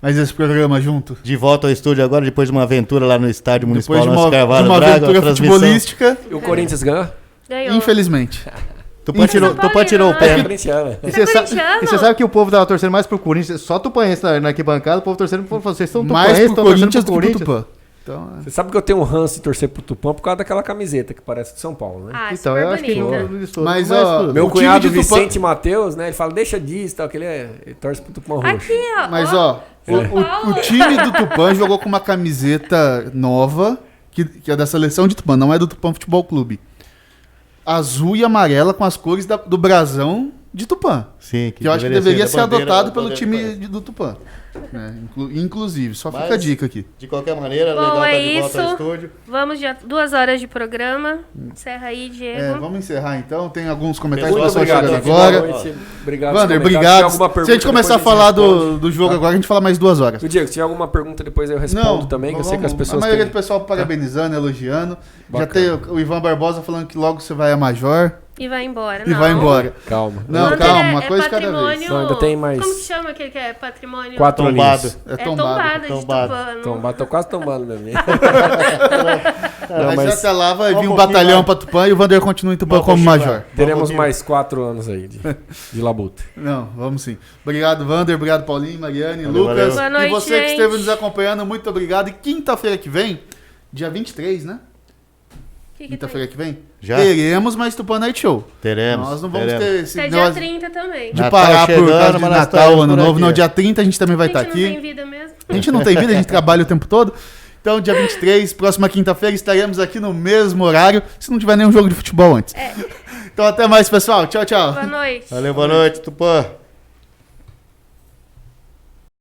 [SPEAKER 2] mais esse programa junto.
[SPEAKER 3] De volta ao estúdio agora, depois de uma aventura lá no Estádio Municipal
[SPEAKER 2] Depois de
[SPEAKER 3] Nosso Carvalho
[SPEAKER 2] uma
[SPEAKER 3] Braga,
[SPEAKER 2] aventura
[SPEAKER 3] transmissão.
[SPEAKER 2] futebolística,
[SPEAKER 5] E o Corinthians ganhou?
[SPEAKER 6] Ganhou.
[SPEAKER 2] infelizmente.
[SPEAKER 3] Tupã tirou o
[SPEAKER 5] É,
[SPEAKER 3] pé.
[SPEAKER 5] corintiana.
[SPEAKER 3] E você
[SPEAKER 6] corintiano?
[SPEAKER 3] sabe que o povo tava torcendo mais pro Corinthians, só tupanense na arquibancada, o povo torcendo pro vocês são
[SPEAKER 2] Mais
[SPEAKER 3] tupanenses,
[SPEAKER 2] pro
[SPEAKER 3] estão torcendo
[SPEAKER 2] Corinthians
[SPEAKER 3] pro
[SPEAKER 2] do que pro
[SPEAKER 3] Corinthians.
[SPEAKER 2] Tupã. Então,
[SPEAKER 5] Você sabe que eu tenho um ranço de torcer pro Tupã por causa daquela camiseta que parece de São Paulo, né?
[SPEAKER 6] Ah,
[SPEAKER 3] Então,
[SPEAKER 6] super
[SPEAKER 3] eu acho que
[SPEAKER 6] bonita.
[SPEAKER 3] não listou.
[SPEAKER 2] Mas, ó,
[SPEAKER 3] tudo.
[SPEAKER 5] Meu
[SPEAKER 2] o time
[SPEAKER 5] cunhado
[SPEAKER 2] de Tupã-
[SPEAKER 5] Vicente Matheus, né? Ele fala, deixa disso, tal, que ele torce pro Tupã roxo.
[SPEAKER 6] Aqui, ó.
[SPEAKER 2] Mas,
[SPEAKER 6] ó.
[SPEAKER 2] ó, o time do Tupã jogou com uma camiseta nova, que é da seleção de Tupã, não é do Tupã Futebol Clube. Azul e amarela com as cores do brasão de Tupã.
[SPEAKER 3] Sim,
[SPEAKER 2] Que eu acho que deveria
[SPEAKER 3] da
[SPEAKER 2] ser
[SPEAKER 3] bandeira-
[SPEAKER 2] adotado
[SPEAKER 3] da
[SPEAKER 2] pelo
[SPEAKER 3] bandeira
[SPEAKER 2] time
[SPEAKER 3] do país.
[SPEAKER 2] do Tupã. Né? Inclusive, só fica
[SPEAKER 3] Mas-
[SPEAKER 2] a dica aqui.
[SPEAKER 3] De qualquer maneira,
[SPEAKER 6] Bom,
[SPEAKER 3] legal
[SPEAKER 6] é
[SPEAKER 3] estar de volta ao
[SPEAKER 6] isso.
[SPEAKER 3] estúdio.
[SPEAKER 6] Vamos já 2 horas de programa. Encerra aí, Diego.
[SPEAKER 2] Vamos encerrar então. Tem alguns comentários
[SPEAKER 3] Muito
[SPEAKER 2] que pessoal
[SPEAKER 3] obrigado,
[SPEAKER 2] chegando
[SPEAKER 3] gente.
[SPEAKER 2] agora.
[SPEAKER 5] Boa noite. Obrigado.
[SPEAKER 2] Wander,
[SPEAKER 5] pelos comentários. Se tiver
[SPEAKER 2] obrigado.
[SPEAKER 5] alguma
[SPEAKER 2] Se a
[SPEAKER 5] pergunta,
[SPEAKER 2] gente começar a
[SPEAKER 5] depois
[SPEAKER 2] falar
[SPEAKER 5] responde.
[SPEAKER 2] do jogo agora, a gente fala mais 2 horas.
[SPEAKER 5] Diego, se tiver alguma pergunta, depois eu respondo também, que eu sei que as pessoas
[SPEAKER 2] A maioria
[SPEAKER 5] têm.
[SPEAKER 2] do pessoal parabenizando, elogiando. Já
[SPEAKER 5] Bacana.
[SPEAKER 2] tem o Ivan Barbosa falando que logo você vai a Major
[SPEAKER 6] E vai embora.
[SPEAKER 2] e
[SPEAKER 6] não.
[SPEAKER 2] vai embora.
[SPEAKER 5] Calma.
[SPEAKER 2] Não,
[SPEAKER 6] Wander
[SPEAKER 2] calma, uma coisa de cada
[SPEAKER 6] patrimônio...
[SPEAKER 2] vez.
[SPEAKER 5] Não, ainda tem mais-
[SPEAKER 6] Como que chama aquele que é patrimônio?
[SPEAKER 5] 4
[SPEAKER 3] Tombado.
[SPEAKER 5] aninhos.
[SPEAKER 2] É
[SPEAKER 6] É
[SPEAKER 2] tombado.
[SPEAKER 6] tombada de
[SPEAKER 3] Tombado.
[SPEAKER 6] Tupã. não-
[SPEAKER 5] Tô quase tombando mesmo.
[SPEAKER 2] Mas,
[SPEAKER 5] mas
[SPEAKER 2] até lá vai
[SPEAKER 3] Só
[SPEAKER 2] vir
[SPEAKER 3] um
[SPEAKER 2] um
[SPEAKER 3] pouquinho
[SPEAKER 2] batalhão
[SPEAKER 3] mais.
[SPEAKER 2] pra Tupã e o Wander continua em Tupã
[SPEAKER 3] Vamos
[SPEAKER 2] como
[SPEAKER 3] continuar.
[SPEAKER 2] Major.
[SPEAKER 5] Teremos
[SPEAKER 3] pouquinho.
[SPEAKER 5] mais 4 anos aí de labuta.
[SPEAKER 2] Não, vamos sim. Obrigado, Wander. Obrigado, Paulinho, Mariane,
[SPEAKER 3] Valeu,
[SPEAKER 2] Lucas.
[SPEAKER 6] valeu. Boa
[SPEAKER 2] E
[SPEAKER 6] noite,
[SPEAKER 2] você que
[SPEAKER 6] gente.
[SPEAKER 2] esteve nos acompanhando, muito obrigado. E quinta-feira que vem, dia 23, né?
[SPEAKER 6] Que
[SPEAKER 2] Quinta-feira que vem?
[SPEAKER 3] Já?
[SPEAKER 2] Teremos mais Tupã Night Show.
[SPEAKER 3] Teremos.
[SPEAKER 2] Nós não vamos
[SPEAKER 3] teremos.
[SPEAKER 2] ter esse
[SPEAKER 6] Até dia
[SPEAKER 2] negócio
[SPEAKER 6] 30 também.
[SPEAKER 2] de
[SPEAKER 3] Natal
[SPEAKER 2] parar por
[SPEAKER 3] chegando,
[SPEAKER 2] causa de
[SPEAKER 3] mas nós
[SPEAKER 2] Natal,
[SPEAKER 3] estaremos
[SPEAKER 2] Ano
[SPEAKER 3] por
[SPEAKER 2] Novo.
[SPEAKER 3] aqui.
[SPEAKER 2] Não, dia 30 a gente também vai
[SPEAKER 6] A
[SPEAKER 2] estar
[SPEAKER 6] gente não tem
[SPEAKER 2] aqui.
[SPEAKER 6] vida mesmo.
[SPEAKER 2] A gente não tem vida, a gente trabalha o tempo todo. Então, dia 23, próxima quinta-feira, estaremos aqui no mesmo horário, se não tiver nenhum jogo de futebol antes.
[SPEAKER 6] É.
[SPEAKER 2] Então, até mais, pessoal. Tchau, tchau.
[SPEAKER 6] Boa noite.
[SPEAKER 3] Valeu, boa noite, Tupã.